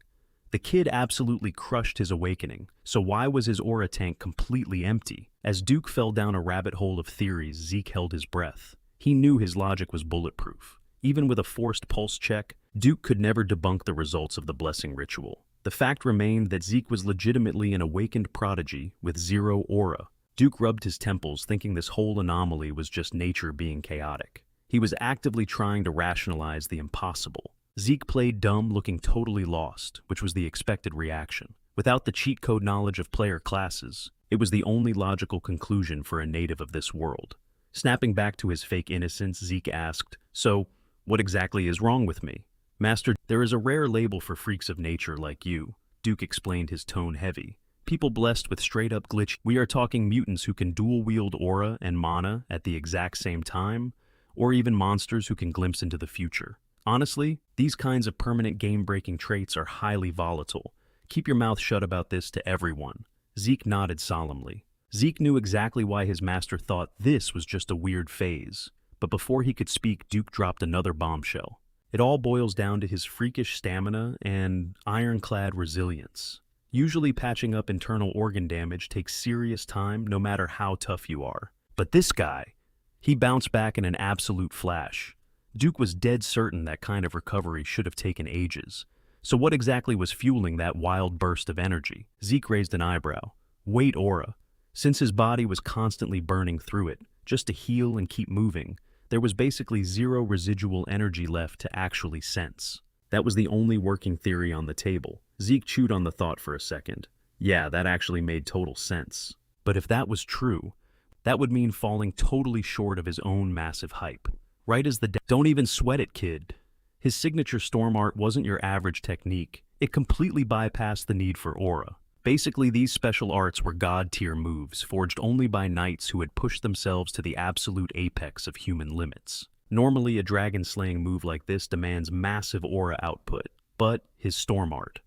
The kid absolutely crushed his awakening, so why was his aura tank completely empty? As Duke fell down a rabbit hole of theories, Zeke held his breath. He knew his logic was bulletproof. Even with a forced pulse check, Duke could never debunk the results of the blessing ritual. The fact remained that Zeke was legitimately an awakened prodigy with zero aura. Duke rubbed his temples, thinking this whole anomaly was just nature being chaotic. He was actively trying to rationalize the impossible. Zeke played dumb, looking totally lost, which was the expected reaction. Without the cheat code knowledge of player classes, it was the only logical conclusion for a native of this world. Snapping back to his fake innocence, Zeke asked, "So, what exactly is wrong with me?" "Master, there is a rare label for freaks of nature like you," Duke explained, his tone heavy. "People blessed with straight-up glitch. We are talking mutants who can dual-wield aura and mana at the exact same time, or even monsters who can glimpse into the future. Honestly, these kinds of permanent game-breaking traits are highly volatile. Keep your mouth shut about this to everyone." Zeke nodded solemnly. Zeke knew exactly why his master thought this was just a weird phase. But before he could speak, Duke dropped another bombshell. It all boils down to his freakish stamina and ironclad resilience. Usually patching up internal organ damage takes serious time, no matter how tough you are. But this guy, he bounced back in an absolute flash. Duke was dead certain that kind of recovery should have taken ages. So what exactly was fueling that wild burst of energy? Zeke raised an eyebrow. Wait, aura. Since his body was constantly burning through it, just to heal and keep moving, there was basically zero residual energy left to actually sense. That was the only working theory on the table. Zeke chewed on the thought for a second. Yeah, that actually made total sense. But if that was true, that would mean falling totally short of his own massive hype. Right as the "Don't even sweat it, kid." His signature storm art wasn't your average technique. It completely bypassed the need for aura. Basically, these special arts were god-tier moves, forged only by knights who had pushed themselves to the absolute apex of human limits. Normally, a dragon-slaying move like this demands massive aura output, but his storm art.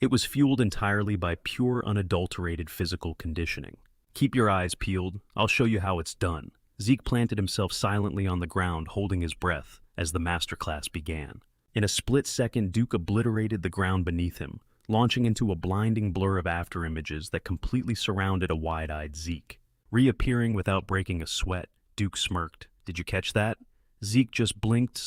It was fueled entirely by pure, unadulterated physical conditioning. Keep your eyes peeled, I'll show you how it's done. Zeke planted himself silently on the ground, holding his breath, as the masterclass began. In a split second, Duke obliterated the ground beneath him, launching into a blinding blur of afterimages that completely surrounded a wide-eyed Zeke. Reappearing without breaking a sweat, Duke smirked. Did you catch that? Zeke just blinked,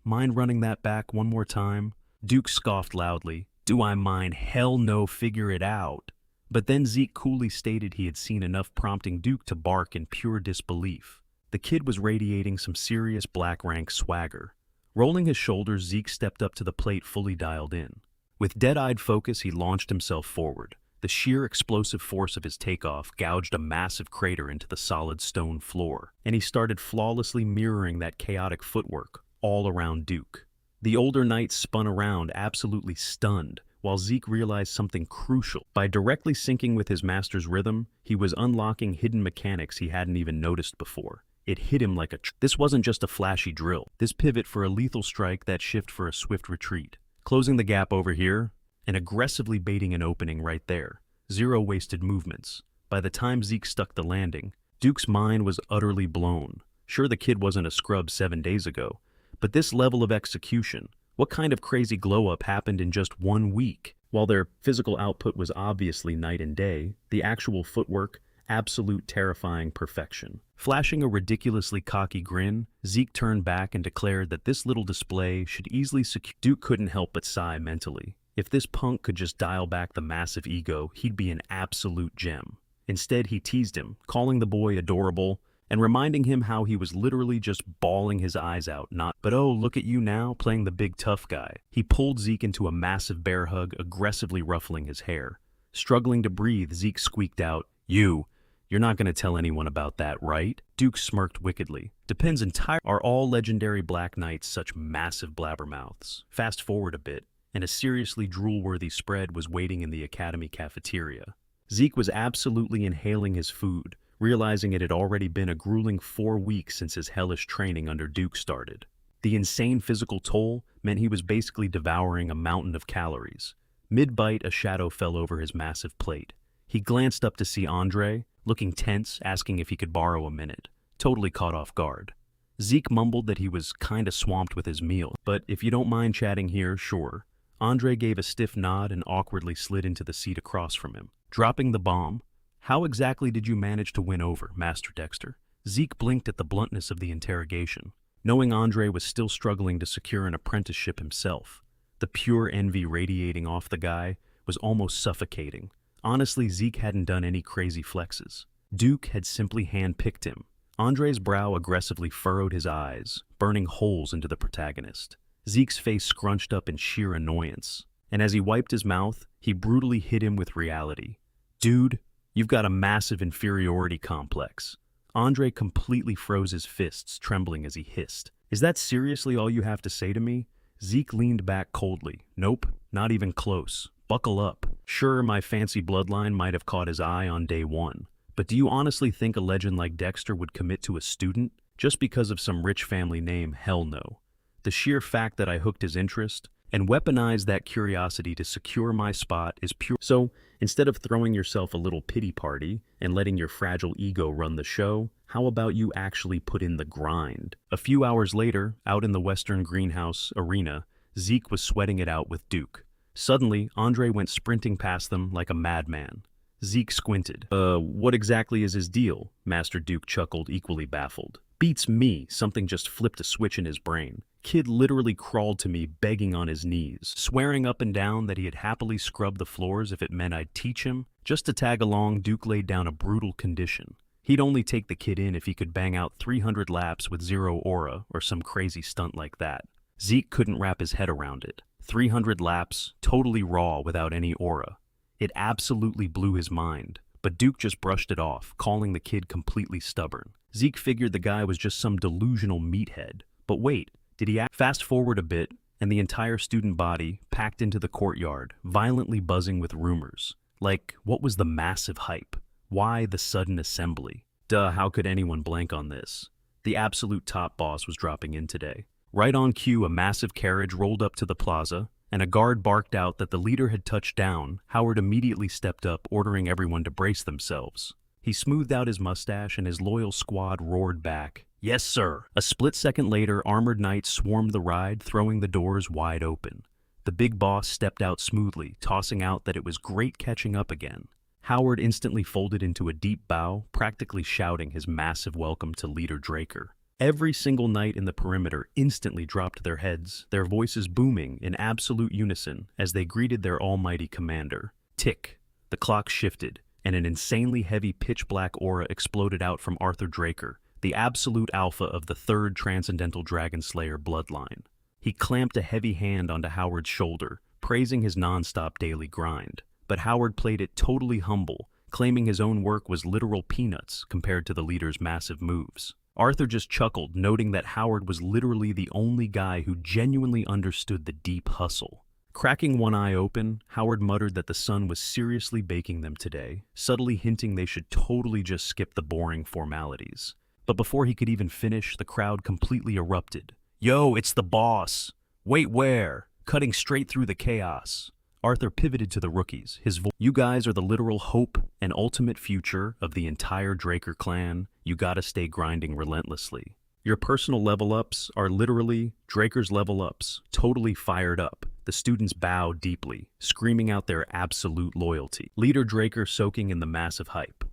mind running that back one more time? Duke scoffed loudly. Do I mind? Hell no, figure it out. But then Zeke coolly stated he had seen enough, prompting Duke to bark in pure disbelief. The kid was radiating some serious black rank swagger. Rolling his shoulders, Zeke stepped up to the plate, fully dialed in. With dead-eyed focus, he launched himself forward. The sheer explosive force of his takeoff gouged a massive crater into the solid stone floor, and he started flawlessly mirroring that chaotic footwork all around Duke. The older knight spun around, absolutely stunned, while Zeke realized something crucial. By directly syncing with his master's rhythm, he was unlocking hidden mechanics he hadn't even noticed before. It hit him like This wasn't just a flashy drill. This pivot for a lethal strike, that shift for a swift retreat. Closing the gap over here, and aggressively baiting an opening right there. Zero wasted movements. By the time Zeke stuck the landing, Duke's mind was utterly blown. Sure, the kid wasn't a scrub 7 days ago, but this level of execution, what kind of crazy glow-up happened in just 1 week? While their physical output was obviously night and day, the actual footwork, absolute terrifying perfection. Flashing a ridiculously cocky grin, Zeke turned back and declared that this little display should easily secure. Duke couldn't help but sigh mentally. If this punk could just dial back the massive ego, he'd be an absolute gem. Instead, he teased him, calling the boy adorable, and reminding him how he was literally just bawling his eyes out, but oh, look at you now, playing the big tough guy. He pulled Zeke into a massive bear hug, aggressively ruffling his hair. Struggling to breathe, Zeke squeaked out, You're not going to tell anyone about that, right? Duke smirked wickedly. Depends entirely. Are all legendary Black Knights such massive blabbermouths? Fast forward a bit, and a seriously drool-worthy spread was waiting in the academy cafeteria. Zeke was absolutely inhaling his food, realizing it had already been a grueling 4 weeks since his hellish training under Duke started. The insane physical toll meant he was basically devouring a mountain of calories. Mid-bite, a shadow fell over his massive plate. He glanced up to see Andre, looking tense, asking if he could borrow a minute, totally caught off guard. Zeke mumbled that he was kinda swamped with his meal, but if you don't mind chatting here, sure. Andre gave a stiff nod and awkwardly slid into the seat across from him. Dropping the bomb, how exactly did you manage to win over, Master Dexter? Zeke blinked at the bluntness of the interrogation, knowing Andre was still struggling to secure an apprenticeship himself. The pure envy radiating off the guy was almost suffocating. Honestly, Zeke hadn't done any crazy flexes. Duke had simply handpicked him. Andre's brow aggressively furrowed his eyes, burning holes into the protagonist. Zeke's face scrunched up in sheer annoyance, and as he wiped his mouth, he brutally hit him with reality. Dude, you've got a massive inferiority complex. Andre completely froze his fists, trembling as he hissed. Is that seriously all you have to say to me? Zeke leaned back coldly. Nope, not even close. Buckle up. Sure, my fancy bloodline might have caught his eye on day one, but do you honestly think a legend like Dexter would commit to a student just because of some rich family name? Hell no. The sheer fact that I hooked his interest and weaponized that curiosity to secure my spot is pure. So, instead of throwing yourself a little pity party and letting your fragile ego run the show, how about you actually put in the grind? A few hours later, out in the Western Greenhouse arena, Zeke was sweating it out with Duke. Suddenly, Andre went sprinting past them like a madman. Zeke squinted. What exactly is his deal? Master Duke chuckled, equally baffled. Beats me, something just flipped a switch in his brain. Kid literally crawled to me, begging on his knees, swearing up and down that he had happily scrubbed the floors if it meant I'd teach him. Just to tag along, Duke laid down a brutal condition. He'd only take the kid in if he could bang out 300 laps with 0 aura or some crazy stunt like that. Zeke couldn't wrap his head around it. 300 laps, totally raw without any aura. It absolutely blew his mind, but Duke just brushed it off, calling the kid completely stubborn. Zeke figured the guy was just some delusional meathead. But wait, did he act? Fast forward a bit, and the entire student body packed into the courtyard, violently buzzing with rumors. Like, what was the massive hype? Why the sudden assembly? Duh, how could anyone blank on this? The absolute top boss was dropping in today. Right on cue, a massive carriage rolled up to the plaza, and a guard barked out that the leader had touched down. Howard immediately stepped up, ordering everyone to brace themselves. He smoothed out his mustache and his loyal squad roared back, "Yes, sir." A split second later, armored knights swarmed the ride, throwing the doors wide open. The big boss stepped out smoothly, tossing out that it was great catching up again. Howard instantly folded into a deep bow, practically shouting his massive welcome to Leader Draker. Every single knight in the perimeter instantly dropped their heads, their voices booming in absolute unison as they greeted their almighty commander. Tick. The clock shifted, and an insanely heavy pitch-black aura exploded out from Arthur Draker, the absolute alpha of the third transcendental Dragonslayer bloodline. He clamped a heavy hand onto Howard's shoulder, praising his non-stop daily grind. But Howard played it totally humble, claiming his own work was literal peanuts compared to the leader's massive moves. Arthur just chuckled, noting that Howard was literally the only guy who genuinely understood the deep hustle. Cracking one eye open, Howard muttered that the sun was seriously baking them today, subtly hinting they should totally just skip the boring formalities. But before he could even finish, the crowd completely erupted. "Yo, it's the boss! Wait, where?" Cutting straight through the chaos. Arthur pivoted to the rookies, his voice, "You guys are the literal hope and ultimate future of the entire Draker clan. You gotta stay grinding relentlessly. Your personal level-ups are literally Draker's level-ups, totally fired up." The students bowed deeply, screaming out their absolute loyalty. Leader Draker soaking in the massive hype.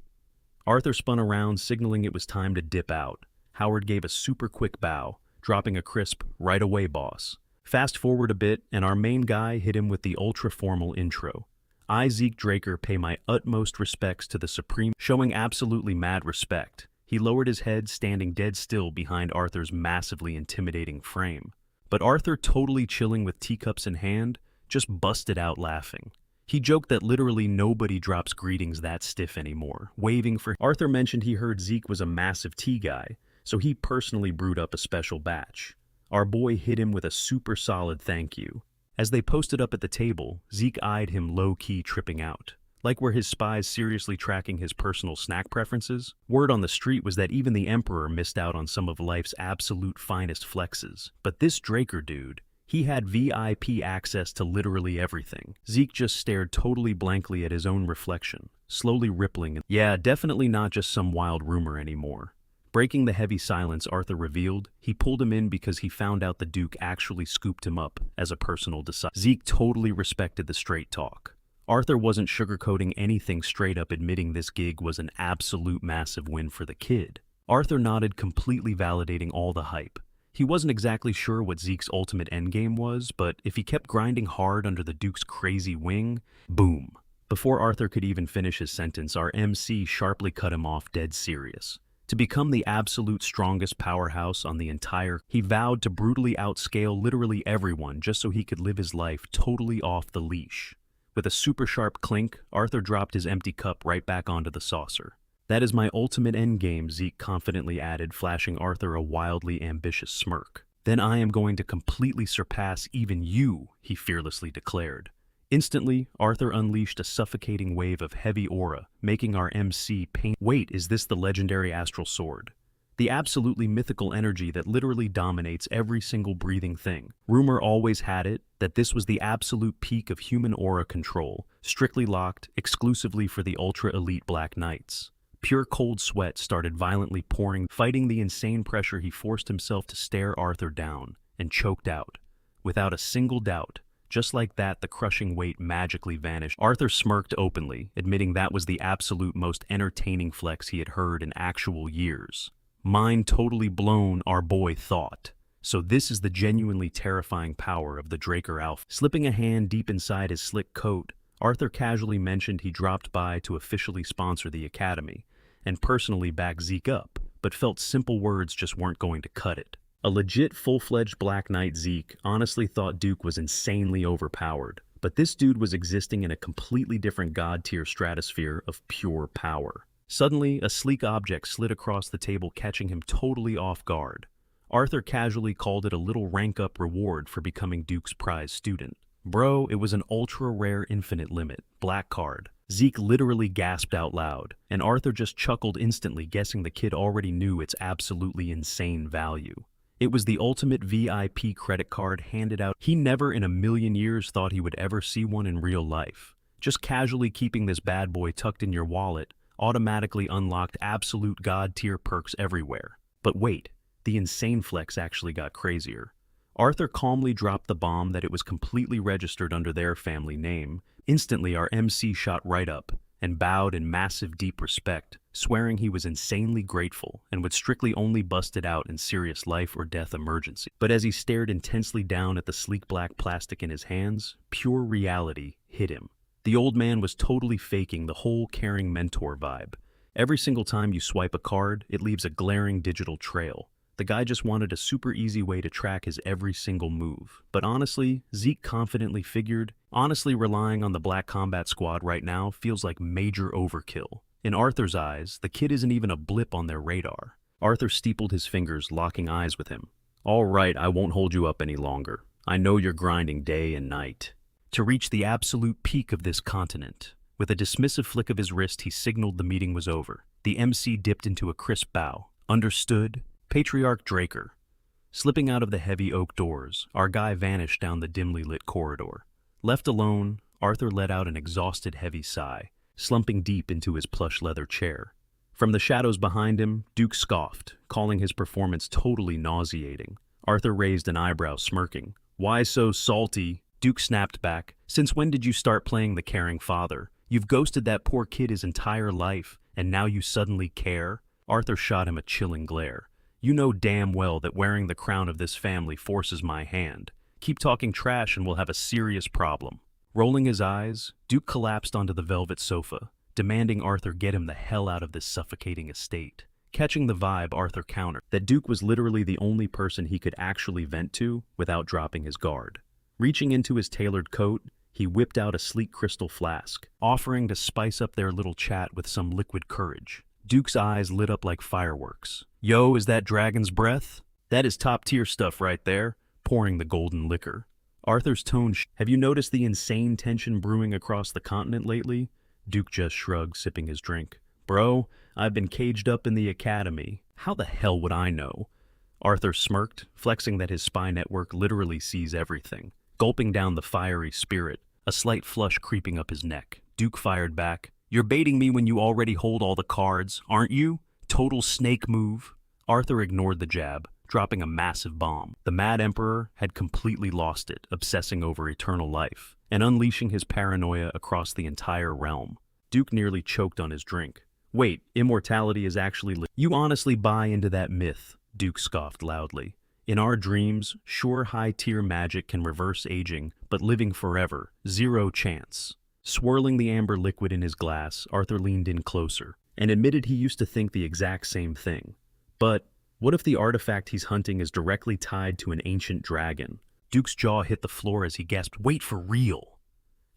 Arthur spun around, signaling it was time to dip out. Howard gave a super quick bow, dropping a crisp, "Right away, boss." Fast forward a bit, and our main guy hit him with the ultra-formal intro. "I, Zeke Draker, pay my utmost respects to the Supreme," showing absolutely mad respect. He lowered his head, standing dead still behind Arthur's massively intimidating frame. But Arthur, totally chilling with teacups in hand, just busted out laughing. He joked that literally nobody drops greetings that stiff anymore, waving for... Arthur mentioned he heard Zeke was a massive tea guy, so he personally brewed up a special batch. Our boy hit him with a super solid thank you. As they posted up at the table, Zeke eyed him low-key, tripping out. Like were his spies seriously tracking his personal snack preferences? Word on the street was that even the Emperor missed out on some of life's absolute finest flexes. But this Draker dude, he had VIP access to literally everything. Zeke just stared totally blankly at his own reflection, slowly rippling. Yeah, definitely not just some wild rumor anymore. Breaking the heavy silence, Arthur revealed, he pulled him in because he found out the Duke actually scooped him up as a personal disciple. Zeke totally respected the straight talk. Arthur wasn't sugarcoating anything, straight up admitting this gig was an absolute massive win for the kid. Arthur nodded, completely validating all the hype. He wasn't exactly sure what Zeke's ultimate endgame was, but if he kept grinding hard under the Duke's crazy wing, boom. Before Arthur could even finish his sentence, our MC sharply cut him off, dead serious. To become the absolute strongest powerhouse on the entire, he vowed to brutally outscale literally everyone just so he could live his life totally off the leash. With a super sharp clink, Arthur dropped his empty cup right back onto the saucer. "That is my ultimate endgame," Zeke confidently added, flashing Arthur a wildly ambitious smirk. "Then I am going to completely surpass even you," he fearlessly declared. Instantly, Arthur unleashed a suffocating wave of heavy aura, making our MC pain. Wait, is this the legendary astral sword? The absolutely mythical energy that literally dominates every single breathing thing. Rumor always had it that this was the absolute peak of human aura control, strictly locked exclusively for the ultra-elite Black Knights. Pure cold sweat started violently pouring, fighting the insane pressure. He forced himself to stare Arthur down, and choked out. Without a single doubt, just like that, the crushing weight magically vanished. Arthur smirked openly, admitting that was the absolute most entertaining flex he had heard in actual years. Mind totally blown, our boy thought. So this is the genuinely terrifying power of the Draker Alpha. Slipping a hand deep inside his slick coat, Arthur casually mentioned he dropped by to officially sponsor the academy, and personally back Zeke up, but felt simple words just weren't going to cut it. A legit full-fledged Black Knight, Zeke honestly thought Duke was insanely overpowered, but this dude was existing in a completely different god-tier stratosphere of pure power. Suddenly, a sleek object slid across the table, catching him totally off guard. Arthur casually called it a little rank-up reward for becoming Duke's prize student. Bro, it was an ultra-rare infinite limit, black card. Zeke literally gasped out loud, and Arthur just chuckled instantly, guessing the kid already knew its absolutely insane value. It was the ultimate VIP credit card handed out. He never in a million years thought he would ever see one in real life. Just casually keeping this bad boy tucked in your wallet automatically unlocked absolute god-tier perks everywhere. But wait, the insane flex actually got crazier. Arthur calmly dropped the bomb that it was completely registered under their family name. Instantly, our MC shot right up and bowed in massive deep respect, swearing he was insanely grateful and would strictly only bust it out in serious life or death emergency. But as he stared intensely down at the sleek black plastic in his hands, pure reality hit him. The old man was totally faking the whole caring mentor vibe. Every single time you swipe a card, it leaves a glaring digital trail. The guy just wanted a super easy way to track his every single move. But honestly, Zeke confidently figured, honestly relying on the Black Combat Squad right now feels like major overkill. In Arthur's eyes, the kid isn't even a blip on their radar. Arthur steepled his fingers, locking eyes with him. All right, I won't hold you up any longer. I know you're grinding day and night to reach the absolute peak of this continent. With a dismissive flick of his wrist, he signaled the meeting was over. The MC dipped into a crisp bow. Understood, Patriarch Draker. Slipping out of the heavy oak doors, our guy vanished down the dimly lit corridor. Left alone, Arthur let out an exhausted heavy sigh, slumping deep into his plush leather chair. From the shadows behind him, Duke scoffed, calling his performance totally nauseating. Arthur raised an eyebrow, smirking. Why so salty? Duke snapped back. Since when did you start playing the caring father? You've ghosted that poor kid his entire life, and now you suddenly care? Arthur shot him a chilling glare. You know damn well that wearing the crown of this family forces my hand. Keep talking trash and we'll have a serious problem. Rolling his eyes, Duke collapsed onto the velvet sofa, demanding Arthur get him the hell out of this suffocating estate. Catching the vibe, Arthur countered that Duke was literally the only person he could actually vent to without dropping his guard. Reaching into his tailored coat, he whipped out a sleek crystal flask, offering to spice up their little chat with some liquid courage. Duke's eyes lit up like fireworks. Yo, is that dragon's breath? That is top-tier stuff right there, pouring the golden liquor. Arthur's tone Have you noticed the insane tension brewing across the continent lately? Duke just shrugged, sipping his drink. Bro, I've been caged up in the academy. How the hell would I know? Arthur smirked, flexing that his spy network literally sees everything. Gulping down the fiery spirit, a slight flush creeping up his neck. Duke fired back. You're baiting me when you already hold all the cards, aren't you? Total snake move. Arthur ignored the jab, dropping a massive bomb. The Mad Emperor had completely lost it, obsessing over eternal life, and unleashing his paranoia across the entire realm. Duke nearly choked on his drink. Wait, immortality is actually You honestly buy into that myth? Duke scoffed loudly. In our dreams, sure high-tier magic can reverse aging, but living forever, zero chance. Swirling the amber liquid in his glass, Arthur leaned in closer, and admitted he used to think the exact same thing. But what if the artifact he's hunting is directly tied to an ancient dragon? Duke's jaw hit the floor as he gasped, wait, for real!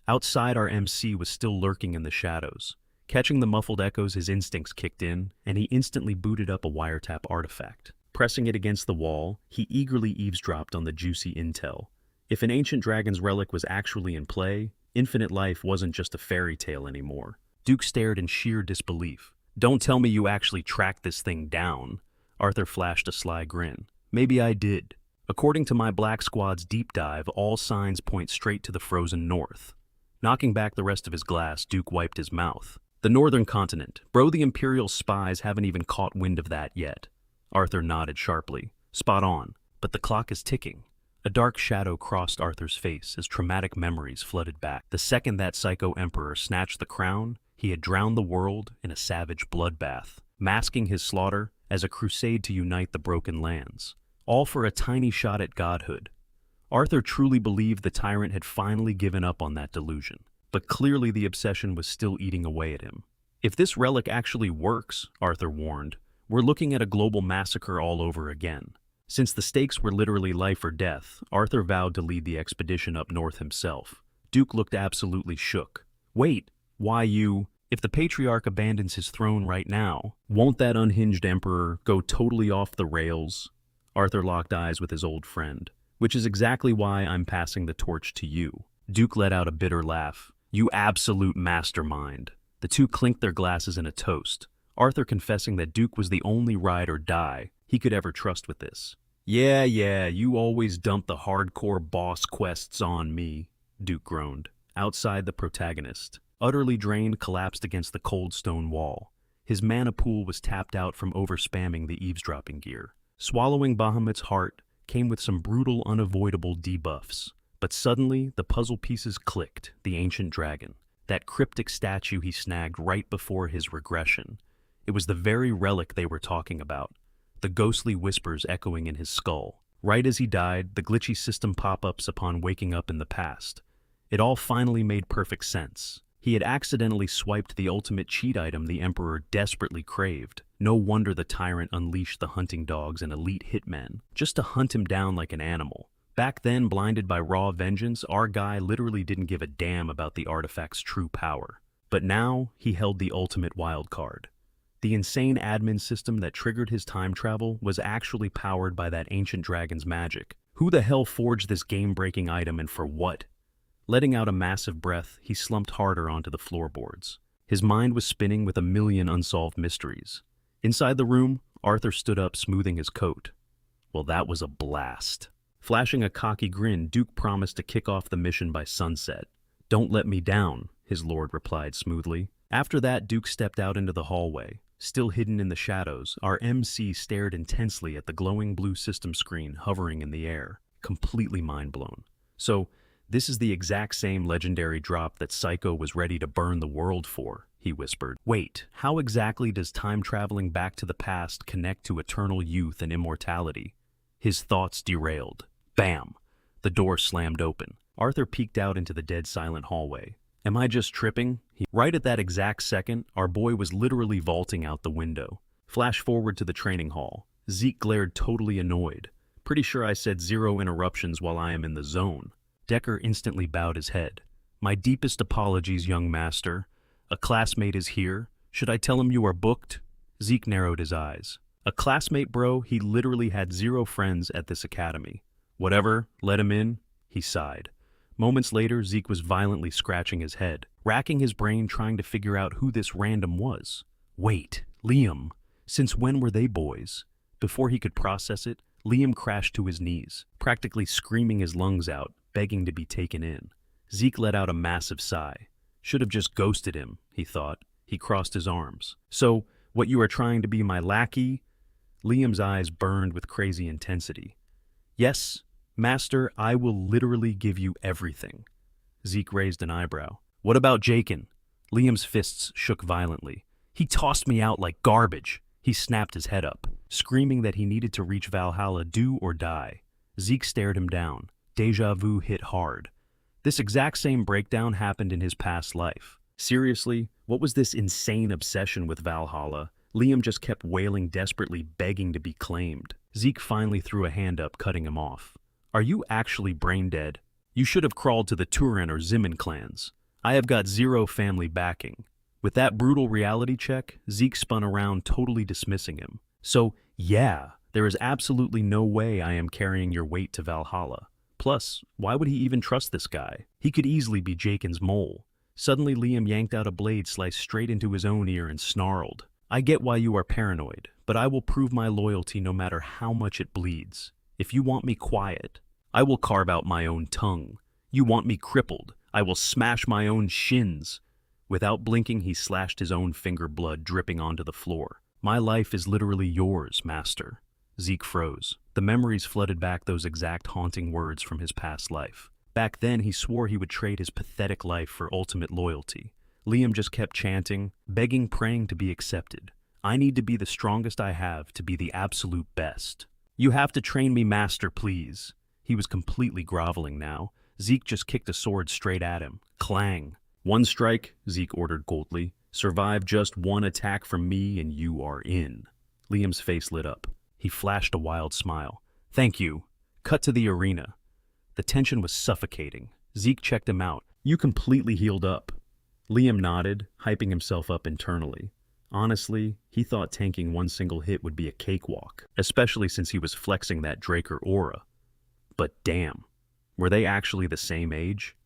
Outside, our MC was still lurking in the shadows. Catching the muffled echoes, his instincts kicked in, and he instantly booted up a wiretap artifact. Pressing it against the wall, he eagerly eavesdropped on the juicy intel. If an ancient dragon's relic was actually in play, infinite life wasn't just a fairy tale anymore. Duke stared in sheer disbelief. Don't tell me you actually tracked this thing down. Arthur flashed a sly grin. Maybe I did. According to my Black Squad's deep dive, all signs point straight to the frozen north. Knocking back the rest of his glass, Duke wiped his mouth. The northern continent. Bro, the Imperial spies haven't even caught wind of that yet. Arthur nodded sharply. Spot on. But the clock is ticking. A dark shadow crossed Arthur's face as traumatic memories flooded back. The second that Psycho Emperor snatched the crown, he had drowned the world in a savage bloodbath, masking his slaughter as a crusade to unite the broken lands. All for a tiny shot at godhood. Arthur truly believed the tyrant had finally given up on that delusion. But clearly the obsession was still eating away at him. If this relic actually works, Arthur warned, we're looking at a global massacre all over again. Since the stakes were literally life or death, Arthur vowed to lead the expedition up north himself. Duke looked absolutely shook. Wait, why you? If the Patriarch abandons his throne right now, won't that unhinged emperor go totally off the rails? Arthur locked eyes with his old friend. Which is exactly why I'm passing the torch to you. Duke let out a bitter laugh. You absolute mastermind. The two clinked their glasses in a toast, Arthur confessing that Duke was the only ride or die he could ever trust with this. Yeah, you always dump the hardcore boss quests on me, Duke groaned. Outside, the protagonist, utterly drained, collapsed against the cold stone wall. His mana pool was tapped out from over-spamming the eavesdropping gear. Swallowing Bahamut's heart came with some brutal, unavoidable debuffs. But suddenly, the puzzle pieces clicked. The ancient dragon, that cryptic statue he snagged right before his regression. It was the very relic they were talking about, the ghostly whispers echoing in his skull. Right as he died, the glitchy system pop-ups upon waking up in the past. It all finally made perfect sense. He had accidentally swiped the ultimate cheat item the Emperor desperately craved. No wonder the tyrant unleashed the hunting dogs and elite hitmen, just to hunt him down like an animal. Back then, blinded by raw vengeance, our guy literally didn't give a damn about the artifact's true power. But now, he held the ultimate wild card. The insane admin system that triggered his time travel was actually powered by that ancient dragon's magic. Who the hell forged this game-breaking item and for what? Letting out a massive breath, he slumped harder onto the floorboards. His mind was spinning with a million unsolved mysteries. Inside the room, Arthur stood up, smoothing his coat. Well, that was a blast. Flashing a cocky grin, Duke promised to kick off the mission by sunset. Don't let me down, his lord replied smoothly. After that, Duke stepped out into the hallway. Still hidden in the shadows, our MC stared intensely at the glowing blue system screen hovering in the air, completely mind-blown. So, this is the exact same legendary drop that Psycho was ready to burn the world for, he whispered. Wait, how exactly does time traveling back to the past connect to eternal youth and immortality? His thoughts derailed. Bam! The door slammed open. Arthur peeked out into the dead silent hallway. Am I just tripping? Right at that exact second, our boy was literally vaulting out the window. Flash forward to the training hall. Zeke glared totally annoyed. Pretty sure I said 0 interruptions while I am in the zone. Decker instantly bowed his head. My deepest apologies, young master. A classmate is here. Should I tell him you are booked? Zeke narrowed his eyes. A classmate, bro? He literally had 0 friends at this academy. Whatever, let him in, he sighed. Moments later, Zeke was violently scratching his head, racking his brain trying to figure out who this random was. Wait, Liam. Since when were they boys? Before he could process it, Liam crashed to his knees, practically screaming his lungs out, begging to be taken in. Zeke let out a massive sigh. Should have just ghosted him, he thought. He crossed his arms. So, what, you are trying to be my lackey? Liam's eyes burned with crazy intensity. Yes, master, I will literally give you everything. Zeke raised an eyebrow. What about Jakin? Liam's fists shook violently. He tossed me out like garbage. He snapped his head up, screaming that he needed to reach Valhalla, do or die. Zeke stared him down. Deja vu hit hard. This exact same breakdown happened in his past life. Seriously, what was this insane obsession with Valhalla? Liam just kept wailing desperately, begging to be claimed. Zeke finally threw a hand up, cutting him off. Are you actually brain dead? You should have crawled to the Turin or Zimin clans. I have got 0 family backing. With that brutal reality check, Zeke spun around, totally dismissing him. So, yeah, there is absolutely no way I am carrying your weight to Valhalla. Plus, why would he even trust this guy? He could easily be Jakin's mole. Suddenly, Liam yanked out a blade, sliced straight into his own ear, and snarled. I get why you are paranoid, but I will prove my loyalty no matter how much it bleeds. If you want me quiet, I will carve out my own tongue. You want me crippled, I will smash my own shins. Without blinking, he slashed his own finger, blood dripping onto the floor. My life is literally yours, master. Zeke froze. The memories flooded back those exact haunting words from his past life. Back then, he swore he would trade his pathetic life for ultimate loyalty. Liam just kept chanting, begging, praying to be accepted. I need to be the strongest I have, to be the absolute best. You have to train me, master, please. He was completely groveling now. Zeke just kicked a sword straight at him. Clang. 1 strike, Zeke ordered coldly. Survive just 1 attack from me and you are in. Liam's face lit up. He flashed a wild smile. Thank you. Cut to the arena. The tension was suffocating. Zeke checked him out. You completely healed up. Liam nodded, hyping himself up internally. Honestly, he thought tanking 1 single hit would be a cakewalk, especially since he was flexing that Draker aura. But damn, were they actually the same age?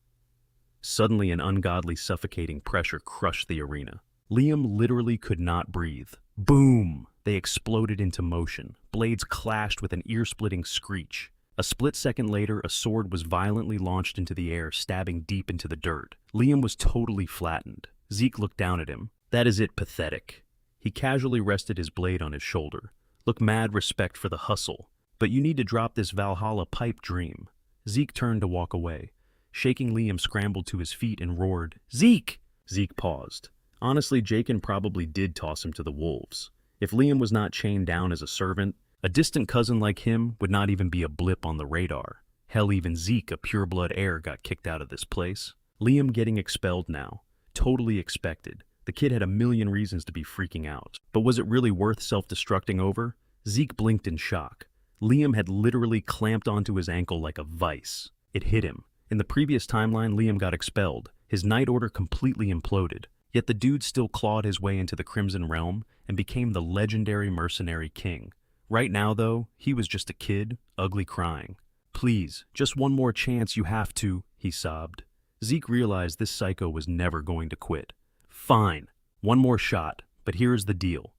Suddenly, an ungodly suffocating pressure crushed the arena. Liam literally could not breathe. Boom! They exploded into motion. Blades clashed with an ear-splitting screech. A split second later, a sword was violently launched into the air, stabbing deep into the dirt. Liam was totally flattened. Zeke looked down at him. "That is it, pathetic." He casually rested his blade on his shoulder. "Look, mad respect for the hustle. But you need to drop this Valhalla pipe dream." Zeke turned to walk away. Shaking, Liam scrambled to his feet and roared, "Zeke!" Zeke paused. Honestly, Jakin probably did toss him to the wolves. If Liam was not chained down as a servant, a distant cousin like him would not even be a blip on the radar. Hell, even Zeke, a pureblood heir, got kicked out of this place. Liam getting expelled now. Totally expected. The kid had a million reasons to be freaking out. But was it really worth self-destructing over? Zeke blinked in shock. Liam had literally clamped onto his ankle like a vice. It hit him. In the previous timeline, Liam got expelled. His Night Order completely imploded. Yet the dude still clawed his way into the Crimson Realm and became the legendary mercenary king. Right now, though, he was just a kid, ugly crying. "Please, just one more chance, you have to," he sobbed. Zeke realized this psycho was never going to quit. "Fine, one more shot, but here's the deal.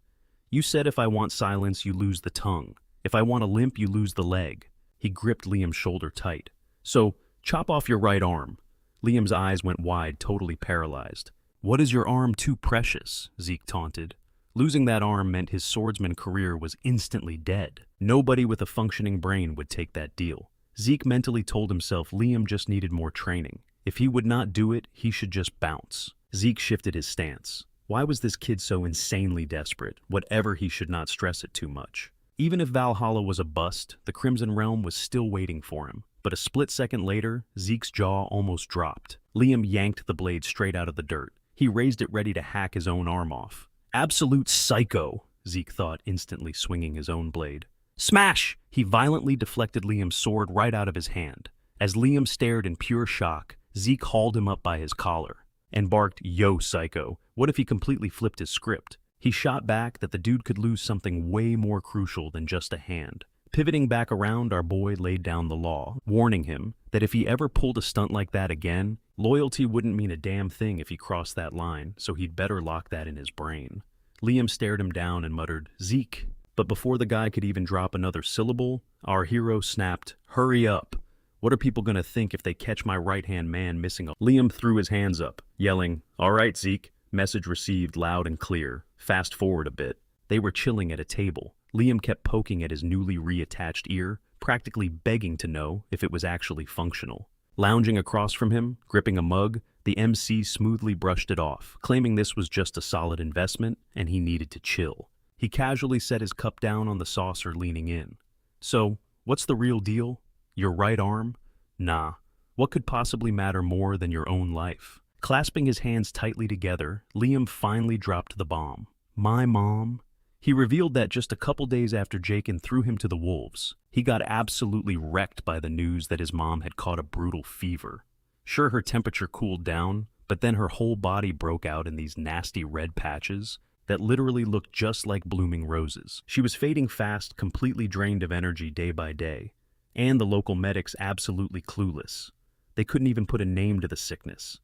You said if I want silence, you lose the tongue. If I want a limp, you lose the leg." He gripped Liam's shoulder tight. "So, chop off your right arm." Liam's eyes went wide, totally paralyzed. "What is your arm too precious?" Zeke taunted. Losing that arm meant his swordsman career was instantly dead. Nobody with a functioning brain would take that deal. Zeke mentally told himself Liam just needed more training. If he would not do it, he should just bounce. Zeke shifted his stance. Why was this kid so insanely desperate? Whatever, he should not stress it too much. Even if Valhalla was a bust, the Crimson Realm was still waiting for him. But a split second later, Zeke's jaw almost dropped. Liam yanked the blade straight out of the dirt. He raised it ready to hack his own arm off. "Absolute psycho," Zeke thought, instantly swinging his own blade. Smash! He violently deflected Liam's sword right out of his hand. As Liam stared in pure shock, Zeke hauled him up by his collar and barked, "Yo, psycho." What if he completely flipped his script? He shot back that the dude could lose something way more crucial than just a hand. Pivoting back around, our boy laid down the law, warning him that if he ever pulled a stunt like that again, loyalty wouldn't mean a damn thing if he crossed that line, so he'd better lock that in his brain. Liam stared him down and muttered, "Zeke." But before the guy could even drop another syllable, our hero snapped, "Hurry up. What are people gonna think if they catch my right-hand man missing a..." Liam threw his hands up, yelling, "All right, Zeke." Message received loud and clear. Fast forward a bit. They were chilling at a table. Liam kept poking at his newly reattached ear, practically begging to know if it was actually functional. Lounging across from him, gripping a mug, the MC smoothly brushed it off, claiming this was just a solid investment and he needed to chill. He casually set his cup down on the saucer, leaning in. "So, what's the real deal? Your right arm? Nah. What could possibly matter more than your own life?" Clasping his hands tightly together, Liam finally dropped the bomb. "My mom?" He revealed that just a couple days after Jakin threw him to the wolves, he got absolutely wrecked by the news that his mom had caught a brutal fever. Sure, her temperature cooled down, but then her whole body broke out in these nasty red patches that literally looked just like blooming roses. She was fading fast, completely drained of energy day by day, and the local medics absolutely clueless. They couldn't even put a name to the sickness.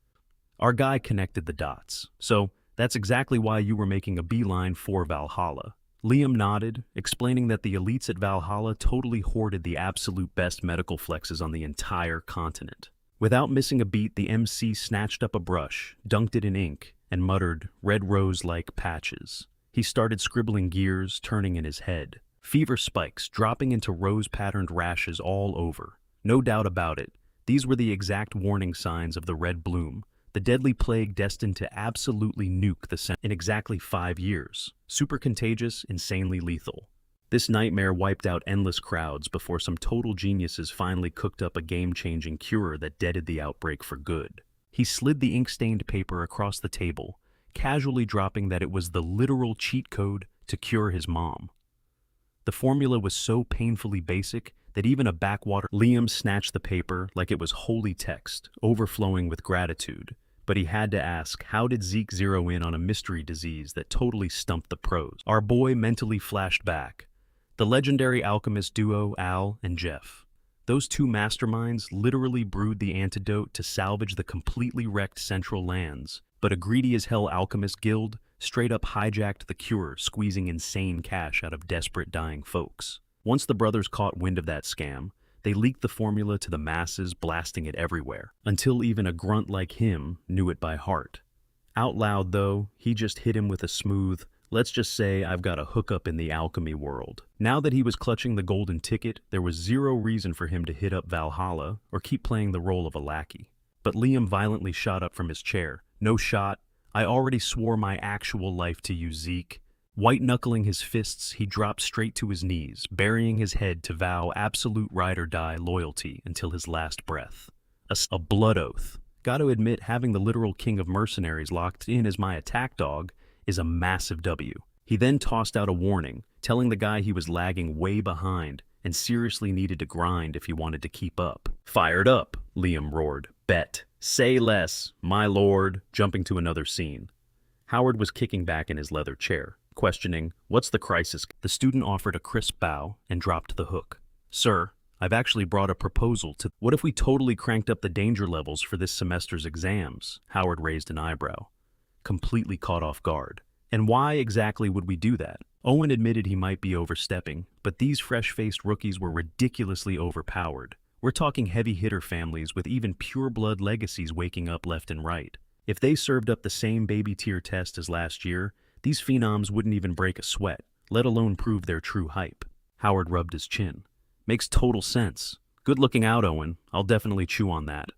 Our guy connected the dots. "So, that's exactly why you were making a beeline for Valhalla." Liam nodded, explaining that the elites at Valhalla totally hoarded the absolute best medical flexes on the entire continent. Without missing a beat, the MC snatched up a brush, dunked it in ink, and muttered, "Red rose-like patches." He started scribbling gears, turning in his head. Fever spikes, dropping into rose-patterned rashes all over. No doubt about it, these were the exact warning signs of the red bloom, the deadly plague destined to absolutely nuke the center in exactly 5 years. Super contagious, insanely lethal. This nightmare wiped out endless crowds before some total geniuses finally cooked up a game-changing cure that deaded the outbreak for good. He slid the ink-stained paper across the table, casually dropping that it was the literal cheat code to cure his mom. The formula was so painfully basic that even a backwater... Liam snatched the paper like it was holy text, overflowing with gratitude. But he had to ask, how did Zeke zero in on a mystery disease that totally stumped the pros? Our boy mentally flashed back. The legendary alchemist duo, Al and Jeff. Those two masterminds literally brewed the antidote to salvage the completely wrecked Central Lands, but a greedy-as-hell alchemist guild straight up hijacked the cure, squeezing insane cash out of desperate dying folks. Once the brothers caught wind of that scam, they leaked the formula to the masses, blasting it everywhere, until even a grunt like him knew it by heart. Out loud, though, he just hit him with a smooth, "Let's just say I've got a hookup in the alchemy world." Now that he was clutching the golden ticket, there was zero reason for him to hit up Valhalla or keep playing the role of a lackey. But Liam violently shot up from his chair. "No shot. I already swore my actual life to you, Zeke." White-knuckling his fists, he dropped straight to his knees, burying his head to vow absolute ride-or-die loyalty until his last breath. A blood oath. Gotta admit, having the literal king of mercenaries locked in as my attack dog is a massive W. He then tossed out a warning, telling the guy he was lagging way behind and seriously needed to grind if he wanted to keep up. "Fired up," Liam roared. "Bet. Say less, my lord," jumping to another scene. Howard was kicking back in his leather chair, questioning, "What's the crisis?" The student offered a crisp bow and dropped the hook. "Sir, I've actually brought a proposal to— What if we totally cranked up the danger levels for this semester's exams?" Howard raised an eyebrow, completely caught off guard. "And why exactly would we do that?" Owen admitted he might be overstepping, but these fresh-faced rookies were ridiculously overpowered. We're talking heavy-hitter families with even pure-blood legacies waking up left and right. If they served up the same baby-tier test as last year, these phenoms wouldn't even break a sweat, let alone prove their true hype. Howard rubbed his chin. "Makes total sense. Good looking out, Owen. I'll definitely chew on that."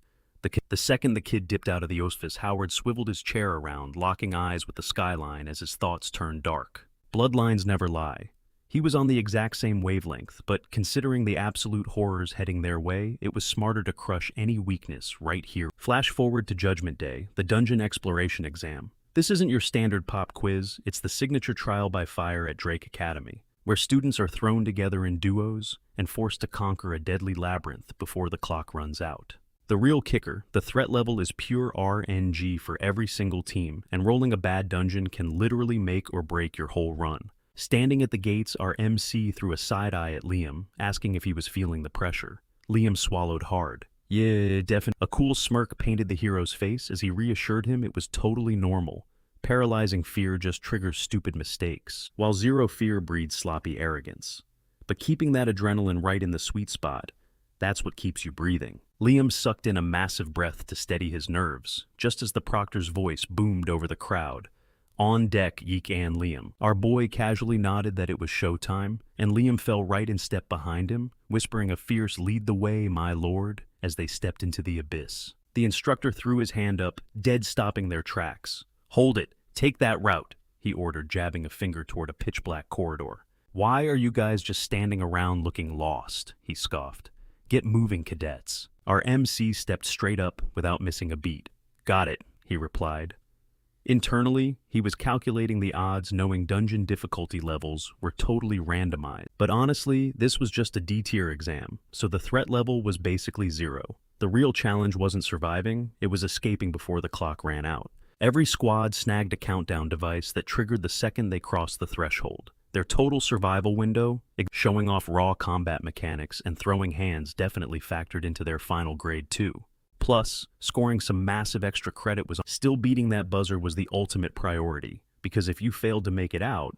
The second the kid dipped out of the office, Howard swiveled his chair around, locking eyes with the skyline as his thoughts turned dark. Bloodlines never lie. He was on the exact same wavelength, but considering the absolute horrors heading their way, it was smarter to crush any weakness right here. Flash forward to Judgment Day, the dungeon exploration exam. This isn't your standard pop quiz, it's the signature trial by fire at Drake Academy, where students are thrown together in duos and forced to conquer a deadly labyrinth before the clock runs out. The real kicker, the threat level is pure RNG for every single team, and rolling a bad dungeon can literally make or break your whole run. Standing at the gates, our MC threw a side-eye at Liam, asking if he was feeling the pressure. Liam swallowed hard. "Yeah, definitely." A cool smirk painted the hero's face as he reassured him it was totally normal. Paralyzing fear just triggers stupid mistakes, while zero fear breeds sloppy arrogance. But keeping that adrenaline right in the sweet spot, that's what keeps you breathing. Liam sucked in a massive breath to steady his nerves, just as the proctor's voice boomed over the crowd. "On deck, Yeek and Liam." Our boy casually nodded that it was showtime, and Liam fell right in step behind him, whispering a fierce "Lead the way, my lord," as they stepped into the abyss. The instructor threw his hand up, dead stopping their tracks. "Hold it. Take that route," he ordered, jabbing a finger toward a pitch-black corridor. "Why are you guys just standing around looking lost?" he scoffed. "Get moving, cadets." Our MC stepped straight up without missing a beat. "Got it," he replied. Internally, he was calculating the odds, knowing dungeon difficulty levels were totally randomized. But honestly, this was just a D-tier exam, so the threat level was basically zero. The real challenge wasn't surviving, it was escaping before the clock ran out. Every squad snagged a countdown device that triggered the second they crossed the threshold. Their total survival window, showing off raw combat mechanics and throwing hands, definitely factored into their final grade too. Plus, scoring some massive extra credit was— Still beating that buzzer was the ultimate priority, because if you failed to make it out,